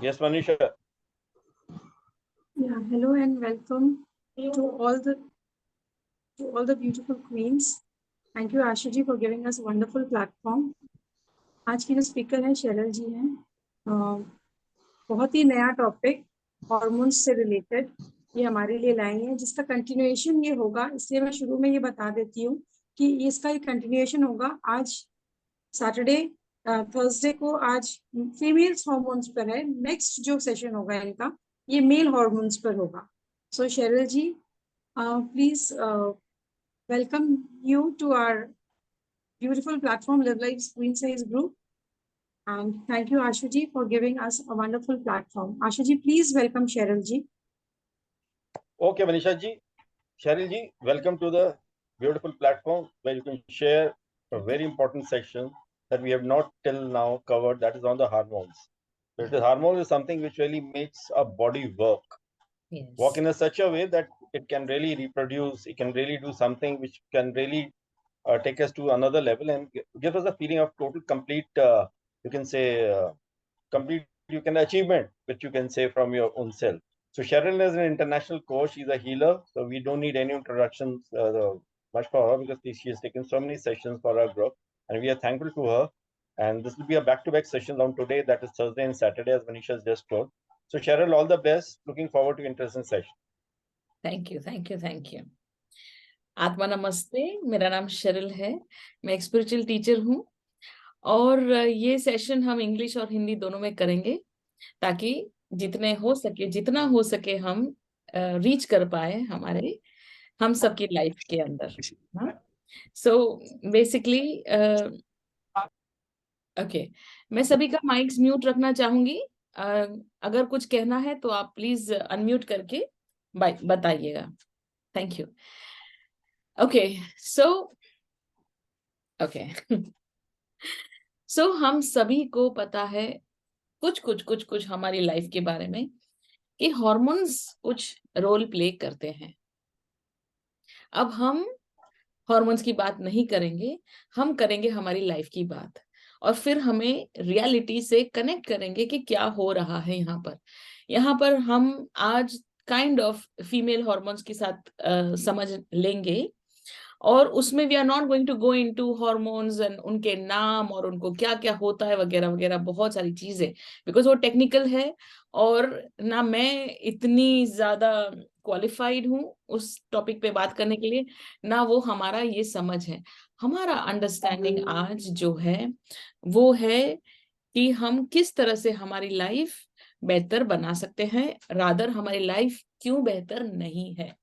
Yes, Manisha. Yeah, hello and welcome to all the beautiful queens. Thank you Ashu ji for giving us a wonderful platform. आज की जो speaker हैं Cheryl जी हैं। बहुत ही नया topic hormones से रिलेटेड ये हमारे लिए लाए हैं, जिसका कंटिन्यूएशन ये होगा। इसलिए मैं शुरू में ये बता देती हूँ कि इसका एक कंटिन्यूएशन होगा। आज सैटरडे थर्सडे को आज फीमेल्स हॉर्मोन्स पर है। नेक्स्ट जो सेशन होगा इनका ये मेल हॉर्मोन्स पर होगा। So Cheryl ji, please welcome you to our beautiful platform, Live Life's Queen Size Group. And thank you, Ashuji, for giving us a wonderful platform. Ashuji, please welcome Cheryl ji. Okay, Manisha ji. Cheryl ji, welcome to the beautiful platform where you can share a very important section that we have not till now covered, that is on the hormones. Because hormone is something which really makes our body work. Yes. Work in a such a way that it can really reproduce, it can really do something which can really take us to another level and give us a feeling of total complete, you can say, complete achievement, which you can say from your own self. So Cheryl is an international coach. She's a healer. So we don't need any introductions much for her because she has taken so many sessions for our group, and we are thankful to her. And this will be a back-to-back session on today, that is Thursday and Saturday, as Manisha has just told. So Cheryl, all the best. Looking forward to interesting session. Thank you, thank you, thank you. आत्मा नमस्ते, मेरा नाम Sherrill है। मैं एक spiritual teacher हूँ और ये सेशन हम इंग्लिश और हिंदी दोनों में करेंगे ताकि जितना हो सके हम रीच कर पाए हम सबकी लाइफ के अंदर। सो बेसिकली ओके, मैं सभी का माइक्स म्यूट रखना चाहूंगी। अगर कुछ कहना है तो आप प्लीज अनम्यूट करके बताइएगा। Thank you. ओके, सो हम सभी को पता है कुछ हमारी लाइफ के बारे में कि हॉर्मोन्स कुछ रोल प्ले करते हैं। अब हम हॉर्मोन्स की बात नहीं करेंगे, हम करेंगे हमारी लाइफ की बात और फिर हमें रियलिटी से कनेक्ट करेंगे कि क्या हो रहा है यहाँ पर हम आज काइंड ऑफ फीमेल हॉर्मोन्स के साथ समझ लेंगे और उसमें we are not going to go into hormones and उनके नाम और उनको क्या क्या होता है वगैरह वगैरह, बहुत सारी चीजें, बिकॉज वो टेक्निकल है और ना मैं इतनी ज्यादा क्वालिफाइड हूँ उस टॉपिक पे बात करने के लिए, ना वो हमारा ये समझ है। हमारा अंडरस्टैंडिंग आज जो है वो है कि हम किस तरह से हमारी लाइफ बेहतर बना सकते हैं, रादर हमारी लाइफ क्यों बेहतर नहीं है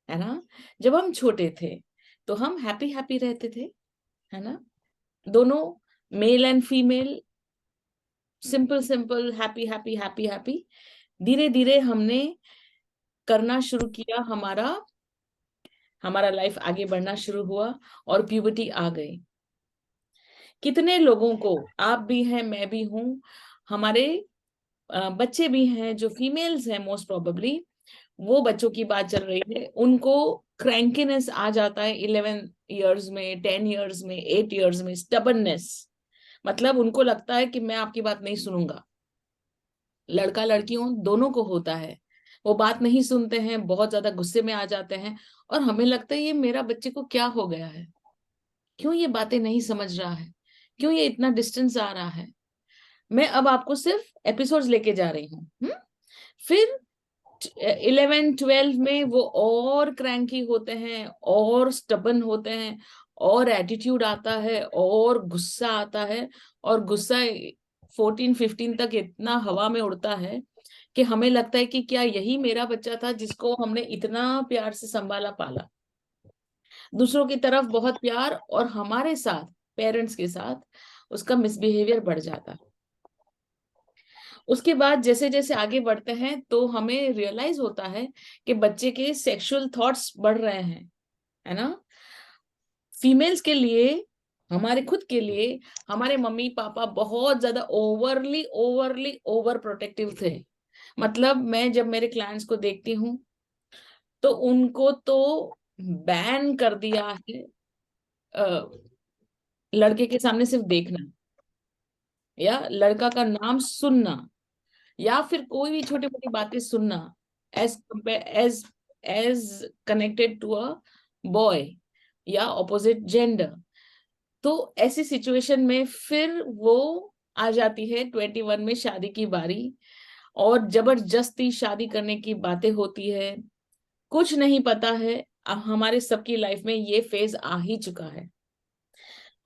ना। जब हम छोटे थे तो हम हैप्पी रहते थे, है ना। दोनों male and female simple happy. धीरे धीरे हमने करना शुरू किया, हमारा लाइफ आगे बढ़ना शुरू हुआ और प्यूबर्टी आ गई। कितने लोगों को, आप भी हैं, मैं भी हूं, हमारे बच्चे भी हैं जो फीमेल्स हैं, मोस्ट प्रोबेबली वो बच्चों की बात चल रही है, उनको क्रैंकीनेस आ जाता है 11 इयर्स में, 10 इयर्स में, 8 इयर्स में। स्टबर्ननेस मतलब उनको लगता है कि मैं आपकी बात नहीं सुनूंगा। लड़का लड़कियों दोनों को होता है, वो बात नहीं सुनते हैं, बहुत ज्यादा गुस्से में आ जाते हैं और हमें लगता है ये मेरा बच्चे को क्या हो गया है, क्यों ये बातें नहीं समझ रहा है, क्यों ये इतना डिस्टेंस आ रहा है। मैं अब आपको सिर्फ एपिसोड्स लेके जा रही हूँ। फिर 11-12 में वो और क्रैंकी होते हैं और स्टबन होते हैं और एटीट्यूड आता है और गुस्सा आता है और गुस्सा 14-15 तक इतना हवा में उड़ता है कि हमें लगता है कि क्या यही मेरा बच्चा था जिसको हमने इतना प्यार से संभाला पाला। दूसरों की तरफ बहुत प्यार और हमारे साथ, पेरेंट्स के साथ उसका मिसबिहेवियर बढ़ जाता है। उसके बाद जैसे जैसे आगे बढ़ते हैं तो हमें रियलाइज होता है कि बच्चे के सेक्सुअल थॉट्स बढ़ रहे हैं, है ना। फीमेल्स के लिए, हमारे खुद के लिए, हमारे मम्मी पापा बहुत ज्यादा ओवरली ओवर प्रोटेक्टिव थे। मतलब मैं जब मेरे क्लाइंट्स को देखती हूँ तो उनको तो बैन कर दिया है लड़के के सामने सिर्फ देखना या लड़का का नाम सुनना, या फिर कोई भी छोटी मोटी बातें सुनना as as connected to a boy या ऑपोजिट जेंडर। तो ऐसी सिचुएशन में फिर वो आ जाती है 21 में शादी की बारी, और जबरदस्ती शादी करने की बातें होती है। कुछ नहीं पता है, अब हमारे सबकी लाइफ में ये फेज आ ही चुका है,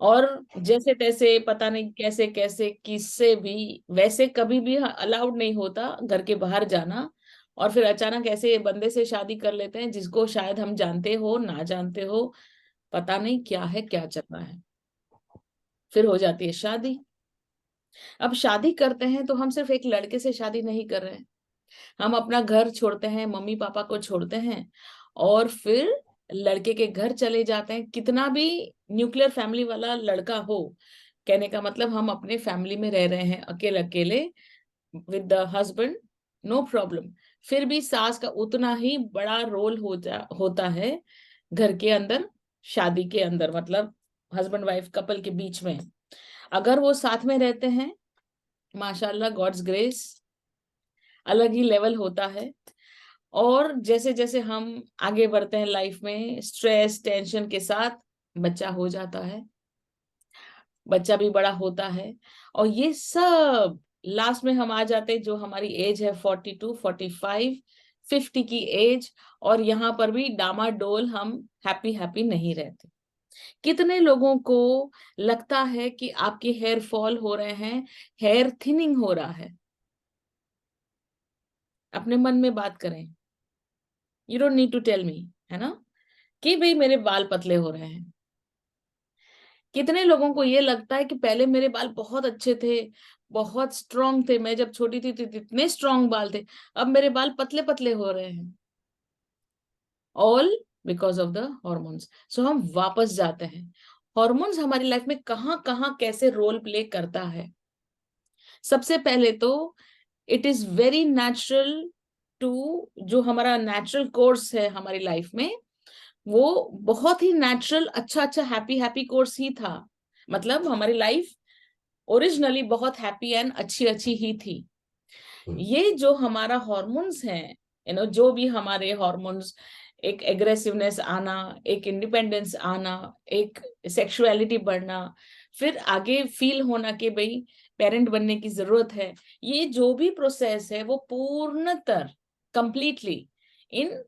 और जैसे तैसे पता नहीं कैसे कैसे किससे भी, वैसे कभी भी अलाउड नहीं होता घर के बाहर जाना, और फिर अचानक ऐसे बंदे से शादी कर लेते हैं जिसको शायद हम जानते हो ना जानते हो, पता नहीं क्या है क्या चल रहा है। फिर हो जाती है शादी। अब शादी करते हैं तो हम सिर्फ एक लड़के से शादी नहीं कर रहे हैं, हम अपना घर छोड़ते हैं, मम्मी पापा को छोड़ते हैं, और फिर लड़के के घर चले जाते हैं। कितना भी न्यूक्लियर फैमिली वाला लड़का हो, कहने का मतलब हम अपने फैमिली में रह रहे हैं अकेले अकेले with the husband, no problem. फिर भी सास का उतना ही बड़ा रोल होता है घर के अंदर, शादी के अंदर, मतलब हस्बैंड वाइफ कपल के बीच में। अगर वो साथ में रहते हैं, माशाल्लाह, गॉड्स ग्रेस, अलग ही लेवल होता है। और जैसे जैसे हम आगे बढ़ते हैं लाइफ में, स्ट्रेस टेंशन के साथ बच्चा हो जाता है, बच्चा भी बड़ा होता है, और ये सब लास्ट में हम आ जाते हैं जो हमारी एज है 42, 45, 50 की एज, और यहाँ पर भी डामाडोल, हम हैप्पी नहीं रहते। कितने लोगों को लगता है कि आपके हेयर फॉल हो रहे हैं, हेयर थिनिंग हो रहा है? अपने मन में बात करें, you don't need to tell me, है ना, कि भाई मेरे बाल पतले हो रहे हैं। कितने लोगों को ये लगता है कि पहले मेरे बाल बहुत अच्छे थे, बहुत स्ट्रांग थे, मैं जब छोटी थी तो इतने स्ट्रांग बाल थे, अब मेरे बाल पतले पतले हो रहे हैं। All because of the hormones. So हम वापस जाते हैं, हॉर्मोन्स हमारी लाइफ में कहाँ कहाँ कैसे रोल प्ले करता है। सबसे पहले तो it is very natural to, जो हमारा नेचुरल कोर्स है हमारी लाइफ में, वो बहुत ही नेचुरल, अच्छा हैप्पी कोर्स ही था। मतलब हमारी लाइफ ओरिजिनली बहुत हैप्पी एंड अच्छी ही थी। ये जो हमारा हॉर्मोन्स हैं, जो भी हमारे हॉर्मोन्स, एक एग्रेसिवनेस आना, एक इंडिपेंडेंस आना, एक सेक्सुअलिटी बढ़ना, फिर आगे फील होना कि भाई पेरेंट बनने की जरूरत है, ये जो भी प्रोसेस है वो पूर्णतः कंप्लीटली इन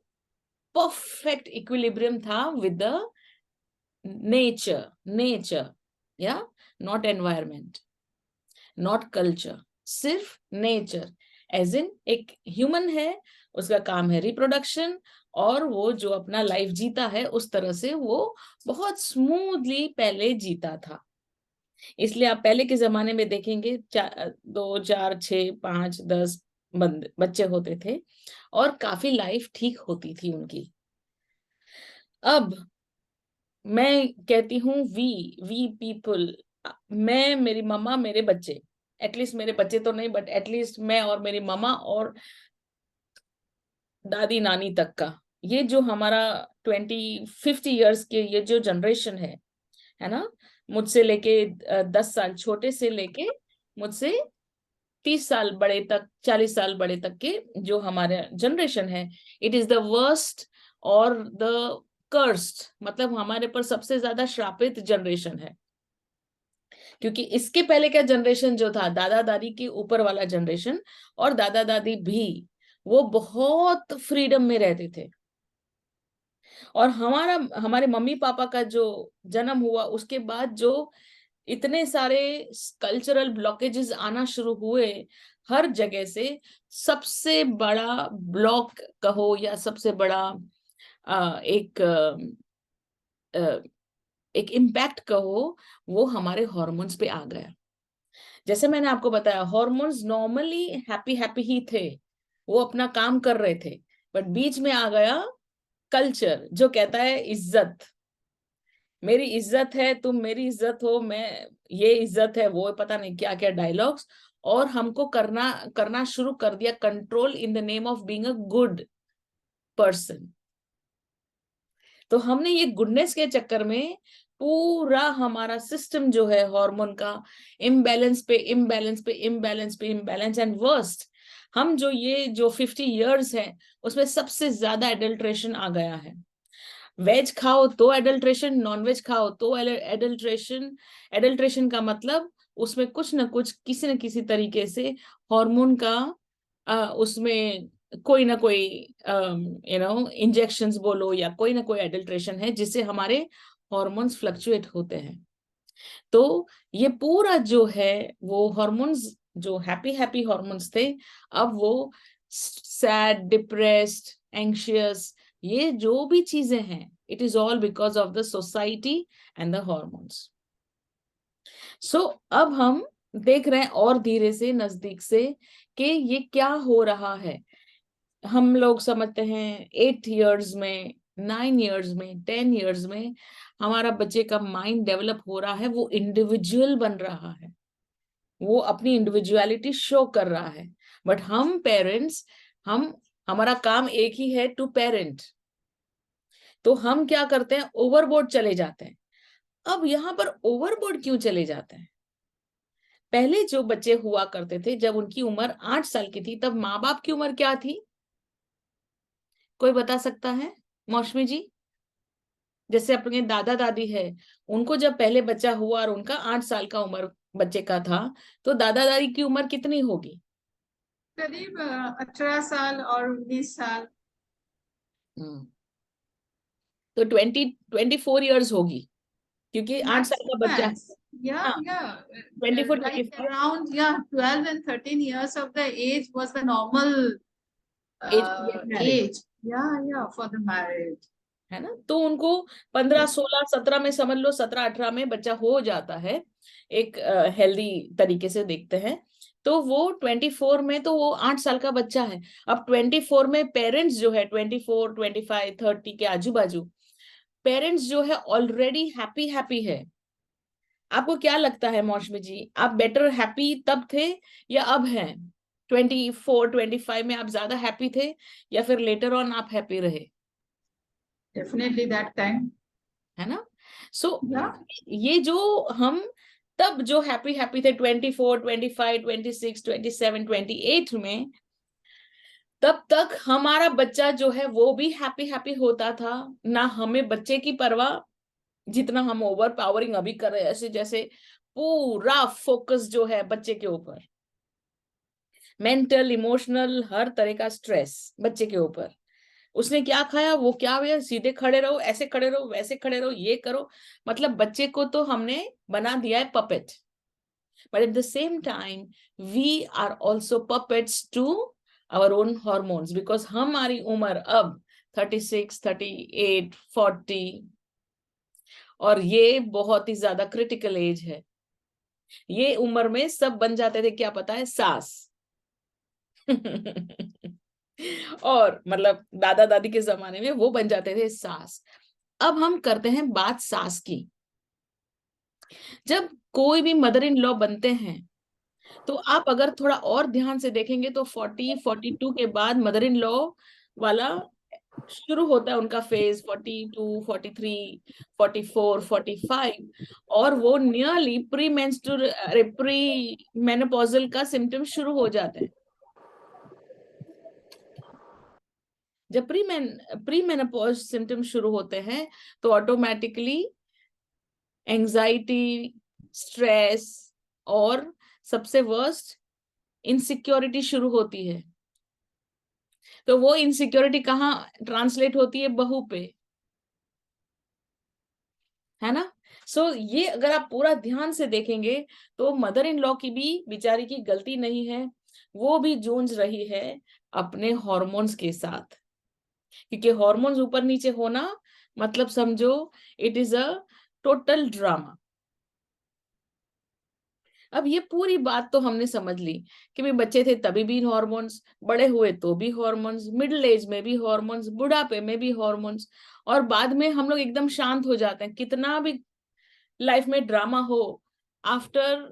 परफेक्ट इक्विलिब्रियम था विद द नेचर, या नॉट एनवायरमेंट, नॉट कल्चर, सिर्फ नेचर। एज इन एक ह्यूमन है, उसका काम है रिप्रोडक्शन, और वो जो अपना लाइफ जीता है उस तरह से वो बहुत स्मूथली पहले जीता था। इसलिए आप पहले के जमाने में देखेंगे 2, 4, 6, 5, 10 बच्चे होते थे, और काफी लाइफ ठीक होती थी उनकी। अब मैं कहती हूँ वी पीपल, मैं, मेरी मम्मा, मेरे बच्चे, एटलीस्ट मेरे बच्चे तो नहीं बट एटलीस्ट मैं और मेरी मम्मा और दादी नानी तक का, ये जो हमारा 20-50 इयर्स के ये जो जनरेशन है ना, मुझसे लेके 10 साल छोटे से लेके मुझसे 30 साल बड़े तक, 40 साल बड़े तक के जो हमारे जनरेशन है, इट इज द वर्स्ट और द कर्स्ड, मतलब हमारे पर सबसे ज्यादा श्रापित जनरेशन है। क्योंकि इसके पहले का जनरेशन जो था, दादा दादी के ऊपर वाला जनरेशन, और दादा दादी भी, वो बहुत फ्रीडम में रहते थे। और हमारे मम्मी पापा का जो जन्म हुआ उसके बाद जो इतने सारे कल्चरल ब्लॉकेजेस आना शुरू हुए हर जगह से, सबसे बड़ा ब्लॉक कहो या सबसे बड़ा एक इम्पैक्ट कहो, वो हमारे हॉर्मोन्स पे आ गया। जैसे मैंने आपको बताया, हॉर्मोन्स नॉर्मली हैप्पी ही थे, वो अपना काम कर रहे थे, बट बीच में आ गया कल्चर जो कहता है इज्जत, मेरी इज्जत है, तुम मेरी इज्जत हो, मैं, ये इज्जत है, वो पता नहीं क्या क्या डायलॉग्स, और हमको करना शुरू कर दिया control in the name of being a good person. तो हमने ये गुडनेस के चक्कर में पूरा हमारा सिस्टम जो है हार्मोन का, इम्बैलेंस पे इम्बैलेंस, एंड वर्स्ट हम ये जो 50 years है उसमें सबसे ज्यादा एडल्ट्रेशन आ गया है। वेज खाओ तो एडल्ट्रेशन, नॉन वेज खाओ तो एडल्ट्रेशन। एडल्ट्रेशन का मतलब उसमें कुछ न कुछ किसी न किसी तरीके से हार्मोन का उसमें कोई ना कोई इंजेक्शंस बोलो या कोई ना कोई एडल्ट्रेशन है जिससे हमारे हार्मोन्स फ्लक्चुएट होते हैं। तो ये पूरा जो है वो हार्मोन्स जो हैप्पी हार्मोन्स थे, अब वो सैड, डिप्रेस्ड, एंग्शियस, ये जो भी चीजें हैं, it is all because of the society and the hormones. So अब हम देख रहे हैं और धीरे से नजदीक से कि ये क्या हो रहा है। हम लोग समझते हैं 8 years में, 9 years में, 10 years में हमारा बच्चे का माइंड डेवलप हो रहा है, वो इंडिविजुअल बन रहा है, वो अपनी इंडिविजुअलिटी शो कर रहा है। बट हम पेरेंट्स, हमारा काम एक ही है, टू पेरेंट। तो हम क्या करते हैं, ओवरबोर्ड चले जाते हैं। अब यहाँ पर ओवरबोर्ड क्यों चले जाते हैं? पहले जो बच्चे हुआ करते थे जब उनकी उम्र 8 साल की थी, तब माँ बाप की उम्र क्या थी? कोई बता सकता है? मौसमी जी, जैसे अपने दादा दादी है, उनको जब पहले बच्चा हुआ और उनका 8 साल का उम्र बच्चे का था, तो दादा दादी की उम्र कितनी होगी? करीब 18 साल और 19 साल। तो 24 years होगी, क्योंकि 8 साल का बच्चा है। Yeah, हाँ, yeah. 24, Like 25 around 12 and 13 years of the age was the normal age to get married, age. Yeah, for the marriage. है ना? तो उनको 15, 16, 17 में, समझ लो 17, 18 में बच्चा हो जाता है, एक हेल्दी तरीके से देखते हैं। तो वो 24 में तो वो 8 साल का बच्चा है। अब 24 में पेरेंट्स जो है 24, 25, 30 के आजू बाजू, पेरेंट्स जो है ऑलरेडी हैप्पी है। आपको क्या लगता है मौसमी जी, आप बेटर हैप्पी तब थे या अब हैं? 24, 25 में आप ज्यादा हैप्पी थे या फिर लेटर ऑन आप हैप्पी रहे? Definitely that time. है ना? सो Yeah. ये जो हम तब जो हैप्पी थे 24, 25, 26, 27, 28 में, तब तक हमारा बच्चा जो है वो भी हैप्पी होता था। ना हमें बच्चे की परवाह, जितना हम ओवर पावरिंग अभी कर रहे हैं, ऐसे जैसे पूरा फोकस जो है बच्चे के ऊपर, मेंटल, इमोशनल, हर तरह का स्ट्रेस बच्चे के ऊपर। उसने क्या खाया, वो क्या हुआ, सीधे खड़े रहो, ऐसे खड़े रहो, वैसे खड़े रहो, ये करो। मतलब बच्चे को तो हमने बना दिया है puppet. But at the same time we are also puppets to our own hormones, because हमारी उम्र अब 36, 38, 40, और ये बहुत ही ज्यादा क्रिटिकल एज है। ये उम्र में सब बन जाते थे, क्या पता है, सास। और मतलब दादा दादी के जमाने में वो बन जाते थे सास। अब हम करते हैं बात सास की। जब कोई भी मदर इन लॉ बनते हैं, तो आप अगर थोड़ा और ध्यान से देखेंगे तो 40, 42 के बाद मदर इन लॉ वाला शुरू होता है उनका फेज, 42, 43, 44, 45, और वो नियरली प्री मेनोपॉजल का सिम्टम शुरू हो जाते हैं। जब प्री मेनोपॉज सिम्टम शुरू होते हैं तो ऑटोमेटिकली एंजाइटी, स्ट्रेस और सबसे वर्स्ट इनसिक्योरिटी शुरू होती है। तो वो इनसिक्योरिटी कहाँ ट्रांसलेट होती है? बहू पे, है ना? सो ये अगर आप पूरा ध्यान से देखेंगे तो मदर इन लॉ की भी बेचारी की गलती नहीं है, वो भी जूझ रही है अपने हॉर्मोन्स के साथ। क्योंकि हॉर्मोन्स ऊपर नीचे होना मतलब समझो it is a total drama. अब ये पूरी बात तो हमने समझ ली कि भाई बच्चे थे तभी भी हॉर्मोन्स, बड़े हुए तो भी हॉर्मोन्स, मिडिल एज में भी हॉर्मोन्स, बुढ़ापे में भी हॉर्मोन्स, और बाद में हम लोग एकदम शांत हो जाते हैं। कितना भी लाइफ में ड्रामा हो, after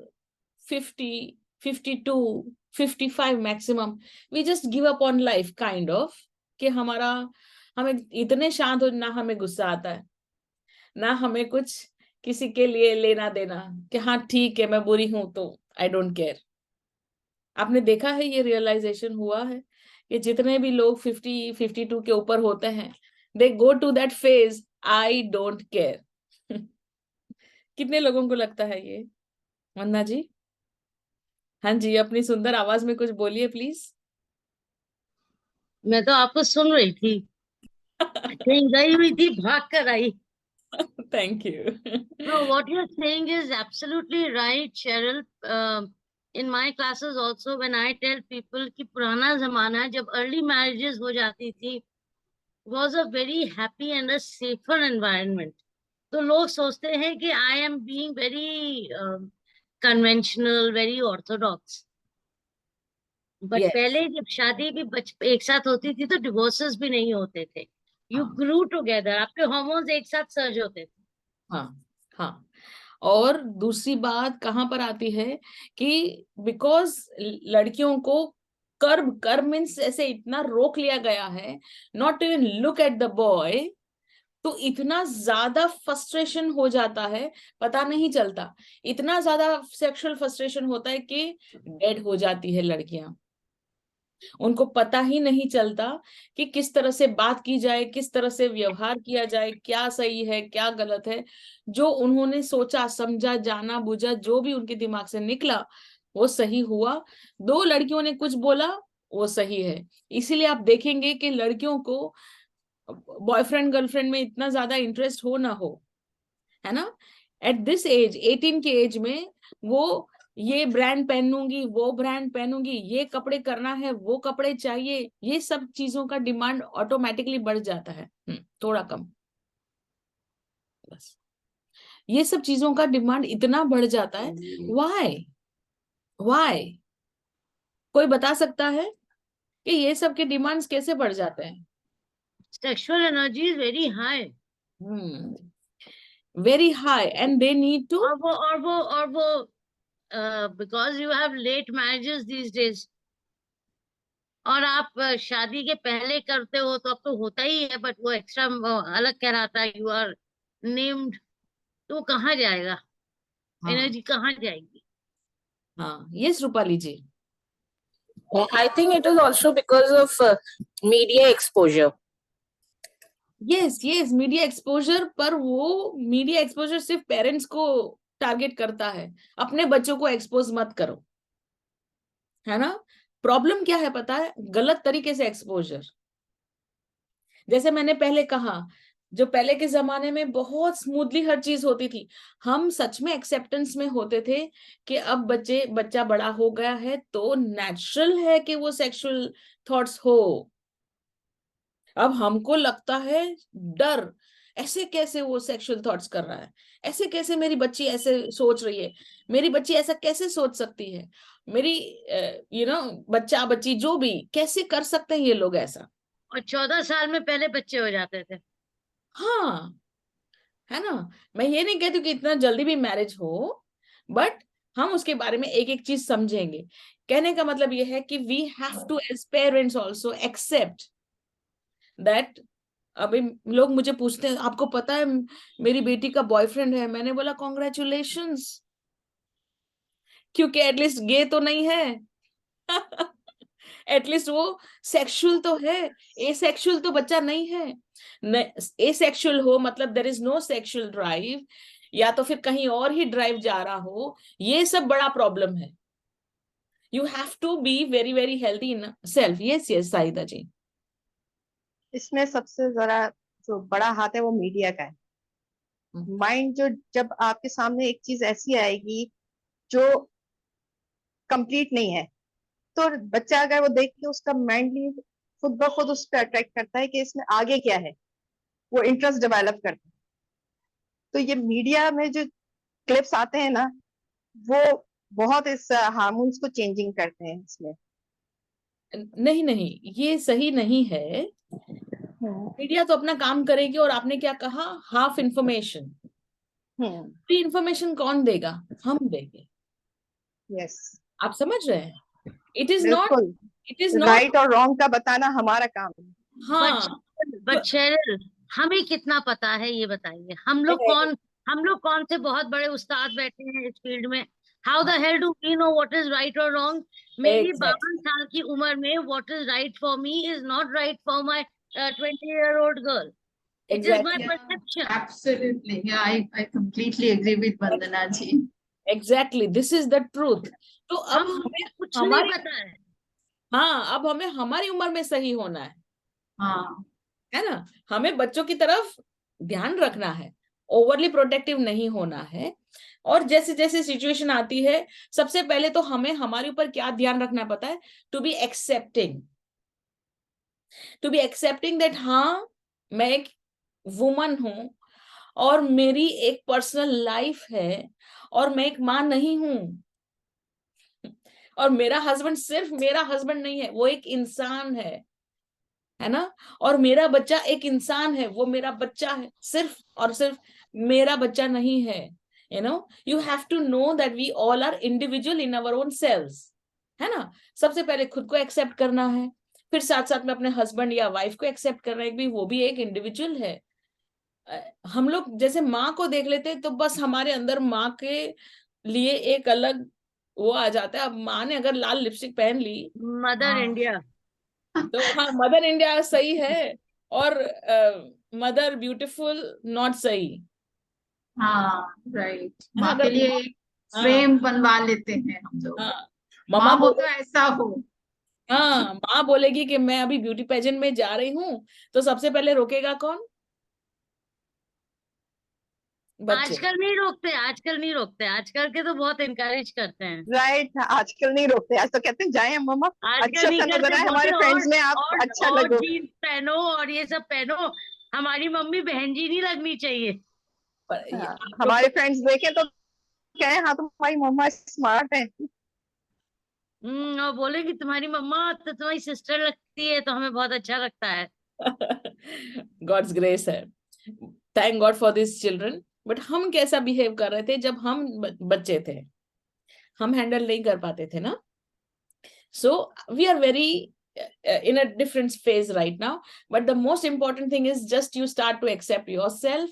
50, 52, 55 maximum, we just give up on life kind of, कि हमें इतने शांत हो, ना हमें गुस्सा आता है, ना हमें कुछ किसी के लिए लेना देना, कि हाँ ठीक है मैं बुरी हूं तो आई डोंट केयर। आपने देखा है, ये रियलाइजेशन हुआ है कि जितने भी लोग 50-52 के ऊपर होते हैं, they go to that phase, I don't care. कितने लोगों को लगता है ये? वंदना जी, हाँ जी, अपनी सुंदर आवाज में कुछ बोलिए प्लीज। मैं तो आपको सुन रही थी, कहीं गई हुई थी, भाग कर आई। Thank you. No, what you're saying is absolutely right, Cheryl. In my classes also, when I tell people कि पुराना जमाना जब early marriages हो जाती थी, was a very happy and a safer environment. तो लोग सोचते हैं कि I am being very conventional, very orthodox. But Yes. पहले जब शादी भी एक साथ होती थी तो डिवोर्सेस भी नहीं होते थे. You हाँ. grew together. आपके हार्मोन्स एक साथ सर्ज होते थे. हाँ हाँ। और दूसरी बात कहाँ पर आती है कि बिकॉज लड़कियों को कर्ब मीन्स ऐसे इतना रोक लिया गया है, not even look at the boy, तो इतना ज्यादा फ्रस्ट्रेशन हो जाता है, पता नहीं चलता, इतना ज्यादा सेक्सुअल फ्रस्ट्रेशन होता है कि डेड हो जाती है लड़कियां। उनको पता ही नहीं चलता कि किस तरह से बात की जाए, किस तरह से व्यवहार किया जाए, क्या सही है क्या गलत है। जो उन्होंने सोचा समझा जाना बुझा जो भी उनके दिमाग से निकला वो सही हुआ। दो लड़कियों ने कुछ बोला वो सही है। इसीलिए आप देखेंगे कि लड़कियों को बॉयफ्रेंड गर्लफ्रेंड में इतना ज्यादा इंटरेस्ट हो ना हो, है ना, एट दिस एज 18 के एज में वो ये ब्रांड पहनूंगी वो ब्रांड पहनूंगी, ये कपड़े करना है वो कपड़े चाहिए, ये सब चीजों का डिमांड ऑटोमेटिकली बढ़ जाता है। थोड़ा कम, बस ये सब चीजों का डिमांड इतना बढ़ जाता है। व्हाई व्हाई कोई बता सकता है कि ये सब के डिमांड्स कैसे बढ़ जाते हैं? Sexual energy is very high. Very high and they need to और वो because you have late marriages these days. और आप शादी के पहले करते हो तो अब तो होता ही है, बट वो एक्स्ट्रा अलग कहलाता है, यू आर नेम्ड, तो कहाँ जाएगा? एनर्जी कहाँ जाएगी? हाँ, yes Rupali ji. I think it is also because of media exposure. Yes yes, media exposure, पर वो मीडिया एक्सपोजर सिर्फ पेरेंट्स को टारगेट करता है, अपने बच्चों को एक्सपोज मत करो, है ना। प्रॉब्लम क्या है पता है? गलत तरीके से एक्सपोजर। जैसे मैंने पहले कहा, जो पहले के जमाने में बहुत स्मूथली हर चीज होती थी, हम सच में एक्सेप्टेंस में होते थे कि अब बच्चा बड़ा हो गया है तो नेचुरल है कि वो सेक्सुअल थॉट्स हो। अब हमको लगता है डर, ऐसे कैसे वो सेक्सुअल थॉट्स कर रहा है, ऐसे कैसे मेरी बच्ची ऐसे सोच रही है, मेरी बच्ची ऐसा कैसे सोच सकती है, मेरी बच्चा बच्ची जो भी कैसे कर सकते हैं ये लोग ऐसा। और 14 साल में पहले बच्चे हो जाते थे। हाँ, है ना। मैं ये नहीं कहती कि इतना जल्दी भी मैरिज हो, बट हम उसके बारे में एक एक चीज समझेंगे। कहने का मतलब ये है कि we have to as parents also accept that. अभी लोग मुझे पूछते हैं आपको पता है मेरी बेटी का बॉयफ्रेंड है, मैंने बोला कॉन्ग्रेचुलेशंस, क्योंकि एटलीस्ट गे तो नहीं है। एटलीस्ट वो सेक्सुअल तो है, एसेक्सुअल तो बच्चा नहीं है। एसेक्सुअल हो मतलब there is no sexual drive, या तो फिर कहीं और ही ड्राइव जा रहा हो, ये सब बड़ा प्रॉब्लम है। You have to be very very healthy in self. Yes yes Sahida ji. इसमें सबसे जरा जो बड़ा हाथ है वो मीडिया का है। माइंड जो जब आपके सामने एक चीज ऐसी आएगी जो कंप्लीट नहीं है, तो बच्चा अगर वो देख के उसका माइंडली खुद ब खुद उस पर अट्रैक्ट करता है कि इसमें आगे क्या है, वो इंटरेस्ट डेवलप करता है। तो ये मीडिया में जो क्लिप्स आते हैं ना, वो बहुत इस हार्मोन्स को चेंजिंग करते हैं इसमें। नहीं नहीं, ये सही नहीं है। मीडिया तो अपना काम करेगी, और आपने क्या कहा, हाफ इंफॉर्मेशन। पूरी इंफॉर्मेशन कौन देगा? हम देंगे। यस, आप समझ रहे हैं? इट इज नॉट राइट और रॉन्ग का बताना हमारा काम है। हाँ, बट शेरल, हमें कितना पता है ये बताइए। हम लोग कौन से बहुत बड़े उस्ताद बैठे हैं इस फील्ड में, How the hell do we know what is right or wrong? मेरी Exactly. 52 साल की उम्र में what is right for me is not right for my 20-year-old girl. It is my Exactly. perception. Absolutely. Yeah, I completely agree with Vandana ji. Exactly. This is the truth. तो अब हम हमें कुछ नहीं हमारी, पता है. हाँ, अब हमें हमारी उम्र में सही होना हाँ, है ना. हमें बच्चों की तरफ ध्यान रखना है, ओवरली प्रोटेक्टिव नहीं होना है. और जैसे जैसे सिचुएशन आती है, सबसे पहले तो हमें हमारे ऊपर क्या ध्यान रखना पता है, टू बी एक्सेप्टिंग दैट हाँ, मैं एक वुमन हूं और मेरी एक पर्सनल लाइफ है और मैं एक माँ नहीं हूं. और मेरा हस्बैंड सिर्फ मेरा हस्बैंड नहीं है, वो एक इंसान है ना. और मेरा बच्चा एक इंसान है, वो मेरा बच्चा है, सिर्फ और सिर्फ मेरा बच्चा नहीं है. you have to know that we all are individual in our own selves, है ना. सबसे पहले खुद को एक्सेप्ट करना है, फिर साथ साथ में अपने हस्बैंड या वाइफ को एक्सेप्ट करना है कि वो भी एक इंडिविजुअल है. हम लोग जैसे माँ को देख लेते हैं तो बस हमारे अंदर माँ के लिए एक अलग वो आ जाता है. अब माँ ने अगर लाल लिपस्टिक पहन ली मदर इंडिया. तो हाँ, मदर इंडिया सही है, और मदर ब्यूटीफुल नॉट सही. हाँ, राइट. हाँ, माँ के अगर लिए माँ- एक हाँ, फ्रेम बनवा लेते हैं हम लोग. हाँ, मम्मा माँ हो बोले, तो ऐसा हो. हाँ, माँ बोलेगी कि मैं अभी ब्यूटी पेजेंट में जा रही हूँ, तो सबसे पहले रोकेगा कौन? बच्चे. आजकल नहीं रोकते, आजकल नहीं रोकते, आजकल के तो बहुत इनकरेज करते हैं. राइट. आजकल नहीं रोकते, आज तो कहते हैं जाए मम्मा, आजकल अच्छा नहीं सा नजर करते, आए हमारे बोलते फ्रेंड्स में, आप अच्छा और लगो. जीन्स पहनो और ये सब पहनो. हमारी मम्मी बहन जी नहीं लगनी चाहिए. पर ये हाँ, आप लोग हमारे तो- फ्रेंड्स देखे तो कहे हाँ तुम्हारी मम्मा स्मार्ट है. और बोले कि तुम्हारी मम्मा तो तुम्हारी सिस्टर लगती है, तो हमें बहुत अच्छा लगता है. गॉड्स ग्रेस है. Thank God for this children. But हम कैसा बिहेव कर रहे थे जब हम बच्चे थे? हम हैंडल नहीं कर पाते थे ना. So we are very in a different phase right now, but the most important thing is just you start to accept yourself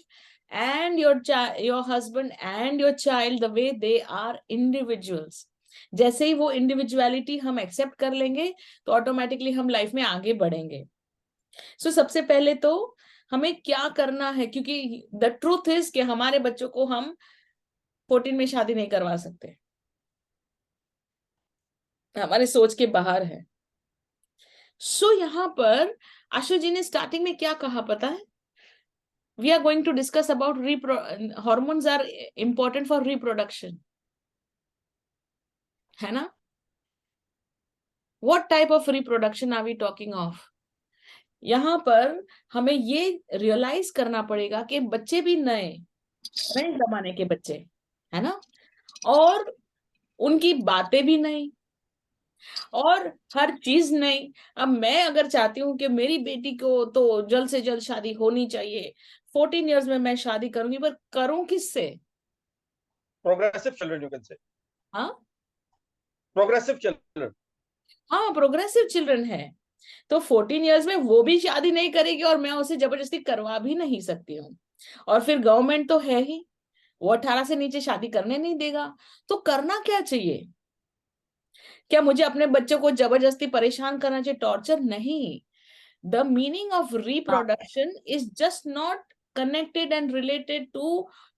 and your husband and your child the way they are individuals. जैसे ही वो individuality हम accept कर लेंगे तो automatically हम life में आगे बढ़ेंगे. सो सबसे पहले तो हमें क्या करना है, क्योंकि द ट्रूथ इज कि हमारे बच्चों को हम 14 में शादी नहीं करवा सकते, हमारे सोच के बाहर है. सो यहाँ पर आशु जी ने स्टार्टिंग में क्या कहा पता है? We are going to discuss about hormones are important for reproduction, है ना. What type of reproduction are we talking of? यहाँ पर हमें ये रियलाइज करना पड़ेगा कि बच्चे भी नए नए जमाने के बच्चे, है ना, और उनकी बातें भी नई और हर चीज नई. अब मैं अगर चाहती हूँ कि मेरी बेटी को तो जल्द से जल्द शादी होनी चाहिए, 14 इयर्स में मैं शादी करूंगी, पर करूं किससे? Progressive children, you can say. हाँ, Progressive children. हाँ, प्रोग्रेसिव चिल्ड्रन है. तो 14 इयर्स में वो भी शादी नहीं करेगी और मैं उसे जबरदस्ती करवा भी नहीं सकती हूँ. और फिर गवर्नमेंट तो है ही, वो 18 से नीचे शादी करने नहीं देगा. तो करना क्या चाहिए? क्या मुझे अपने बच्चों को जबरदस्ती परेशान करना चाहिए? टॉर्चर नहीं. The meaning of reproduction is just not connected and related to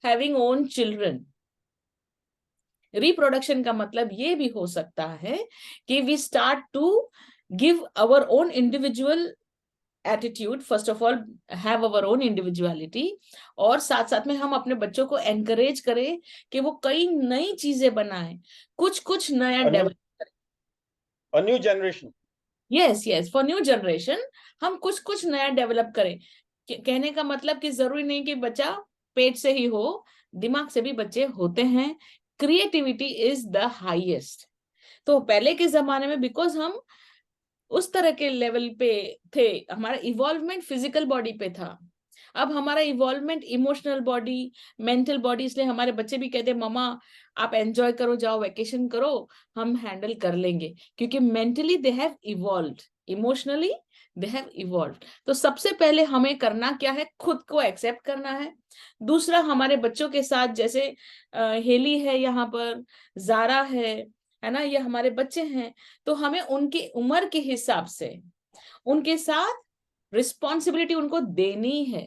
having own children. Reproduction का मतलब ये भी हो सकता है कि we start to give our own individual attitude, first of all have our own individuality, और साथ साथ में हम अपने बच्चों को encourage करें कि वो कई नई चीजें बनाएं, कुछ नया develop. A new generation. Yes, for new generation हम कुछ नया डेवलप करें. कहने का मतलब कि जरूरी नहीं कि बच्चा पेट से ही हो, दिमाग से भी बच्चे होते हैं. Creativity is the highest. तो पहले के जमाने में बिकॉज हम उस तरह के लेवल पे थे, हमारा इवॉल्वमेंट फिजिकल बॉडी पे था. अब हमारा involvement emotional body, mental body, इसलिए हमारे बच्चे भी कहते हैं मम्मा आप एंजॉय करो, जाओ वेकेशन करो, हम हैंडल कर लेंगे, क्योंकि mentally they have evolved. Emotionally they have evolved. तो सबसे पहले हमें करना क्या है, खुद को एक्सेप्ट करना है। दूसरा, हमारे बच्चों के साथ, जैसे हेली है यहाँ पर, जारा है ना, ये हमारे बच्चे हैं, तो हमें उनकी उम्र के हिसाब से उनके साथ रिस्पॉन्सिबिलिटी उनको देनी है।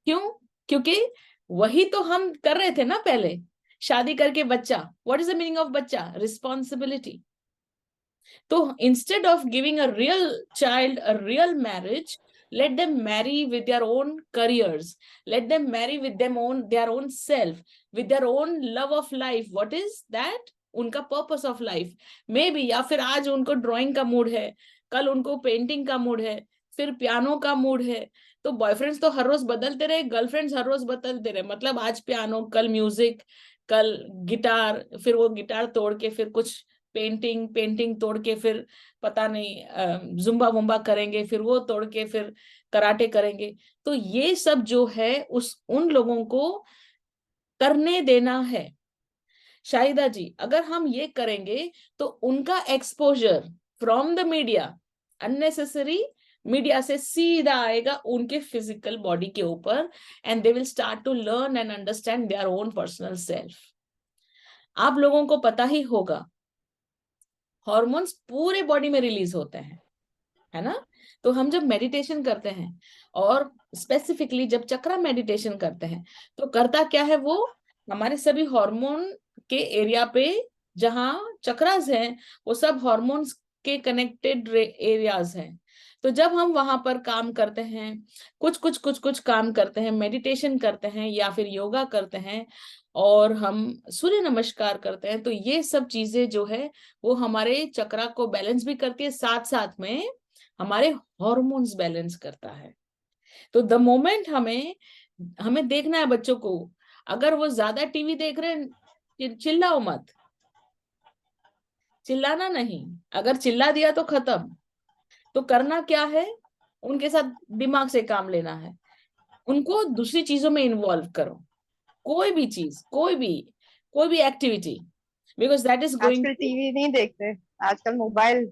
क्यों? क्योंकि वही तो हम कर रहे थे ना पहले, शादी करके बच्चा। What is the meaning of बच्चा? रिस्पॉन्सिबिलिटी। तो instead of giving a real child a real marriage, let them marry with their own careers, let them marry with their own self, with their own love of life. What is that? उनका purpose of life may be, या फिर आज उनको drawing का mood है, कल उनको painting का मूड है, फिर पियानो का मूड है। तो बॉयफ्रेंड्स तो हर रोज बदलते रहे, गर्लफ्रेंड्स हर रोज बदलते रहे, मतलब आज पियानो, कल म्यूजिक, कल गिटार, फिर वो गिटार तोड़ के फिर कुछ पेंटिंग, पेंटिंग तोड़ के फिर पता नहीं जुम्बा वुम्बा करेंगे, फिर वो तोड़ के फिर कराटे करेंगे। तो ये सब जो है उन लोगों को करने देना है। शाहिदा जी, अगर हम ये करेंगे तो उनका exposure from the media, unnecessary media से सीधा आएगा उनके फिजिकल बॉडी के ऊपर, and they will start to learn and understand their own personal self. आप लोगों को पता ही होगा, हॉर्मोन्स पूरे बॉडी में रिलीज होते हैं, है ना। तो हम जब मेडिटेशन करते हैं, और स्पेसिफिकली जब चक्रा मेडिटेशन करते हैं, तो करता क्या है, वो हमारे सभी हार्मोन के एरिया पे जहां चक्रास हैं, वो सब हार्मोन्स के कनेक्टेड एरियाज हैं। तो जब हम वहां पर काम करते हैं, कुछ काम करते हैं, मेडिटेशन करते हैं या फिर योगा करते हैं, और हम सूर्य नमस्कार करते हैं, तो ये सब चीजें जो है वो हमारे चक्रा को बैलेंस भी करती है, साथ साथ में हमारे हॉर्मोन्स बैलेंस करता है। तो द मोमेंट हमें देखना है बच्चों को, अगर वो ज्यादा टीवी देख रहे हैं, चिल्लाओ मत, चिल्लाना नहीं, अगर चिल्ला दिया तो खत्म। तो करना क्या है, उनके साथ दिमाग से काम लेना है, उनको दूसरी चीजों में इन्वॉल्व करो, कोई भी चीज, कोई भी activity, because that is going. आजकल टीवी नहीं देखते, आजकल मोबाइल, सब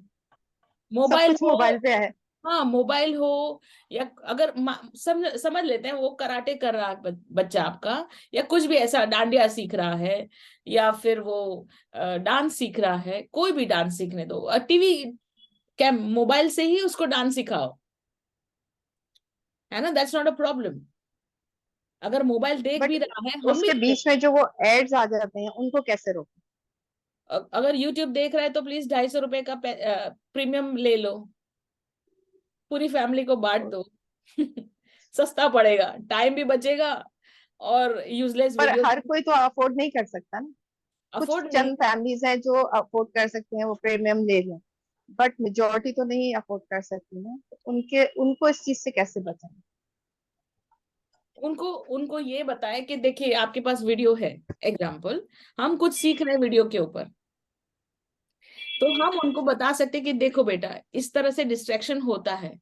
मोबाइल कुछ हो, मोबाइल पे है। हाँ मोबाइल हो, या अगर समझ लेते हैं वो कराटे कर रहा है बच्चा आपका, या कुछ भी ऐसा डांडिया सीख रहा है, या फिर वो डांस सीख रहा है, कोई भी डांस सीखने दो, और टीवी क्या, मोबाइल से ही उसको डांस सिखाओ, है ना, दैट्स नॉट अ प्रॉब्लम। अगर मोबाइल देख बट भी रहा है, हम भी उसके बीच में जो वो एड्स आ जाते हैं, उनको कैसे रोकें? अगर यूट्यूब देख रहा है तो प्लीज 250 रुपए का प्रीमियम ले लो, पूरी फैमिली को बांट दो। सस्ता पड़ेगा, टाइम भी बचेगा, और यूजलेस पर वीडियो हर कोई तो अफोर्ड नहीं कर सकता ना। कुछ अफोर्ड नहीं। चंद फैमिलीज हैं जो अफोर्ड कर सकते हैं, वो प्रीमियम ले लें, बट मेजोरिटी तो नहीं अफोर्ड कर सकती ना। उनके उनको इस चीज से कैसे बचाएं? उनको ये बताए कि देखिए आपके पास वीडियो है, एग्जाम्पल हम कुछ सीख रहे हैं वीडियो के ऊपर, तो हम उनको बता सकते कि देखो बेटा, इस तरह से डिस्ट्रैक्शन होता है,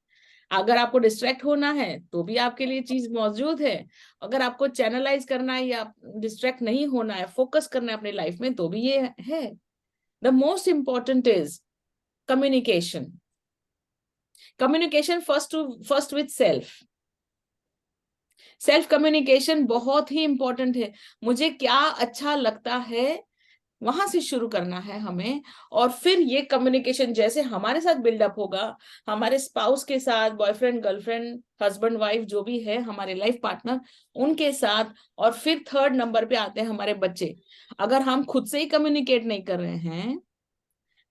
अगर आपको डिस्ट्रैक्ट होना है तो भी आपके लिए चीज मौजूद है, अगर आपको चैनलाइज करना है या डिस्ट्रैक्ट नहीं होना है, फोकस करना है अपने लाइफ में, तो भी ये है। The most important is communication, communication first with self communication बहुत ही इंपॉर्टेंट है। मुझे क्या अच्छा लगता है, वहां से शुरू करना है हमें, और फिर ये कम्युनिकेशन जैसे हमारे साथ बिल्डअप होगा, हमारे स्पाउस के साथ, बॉयफ्रेंड गर्लफ्रेंड हस्बैंड वाइफ जो भी है हमारे लाइफ पार्टनर, उनके साथ, और फिर थर्ड नंबर पे आते हैं हमारे बच्चे। अगर हम खुद से ही कम्युनिकेट नहीं कर रहे हैं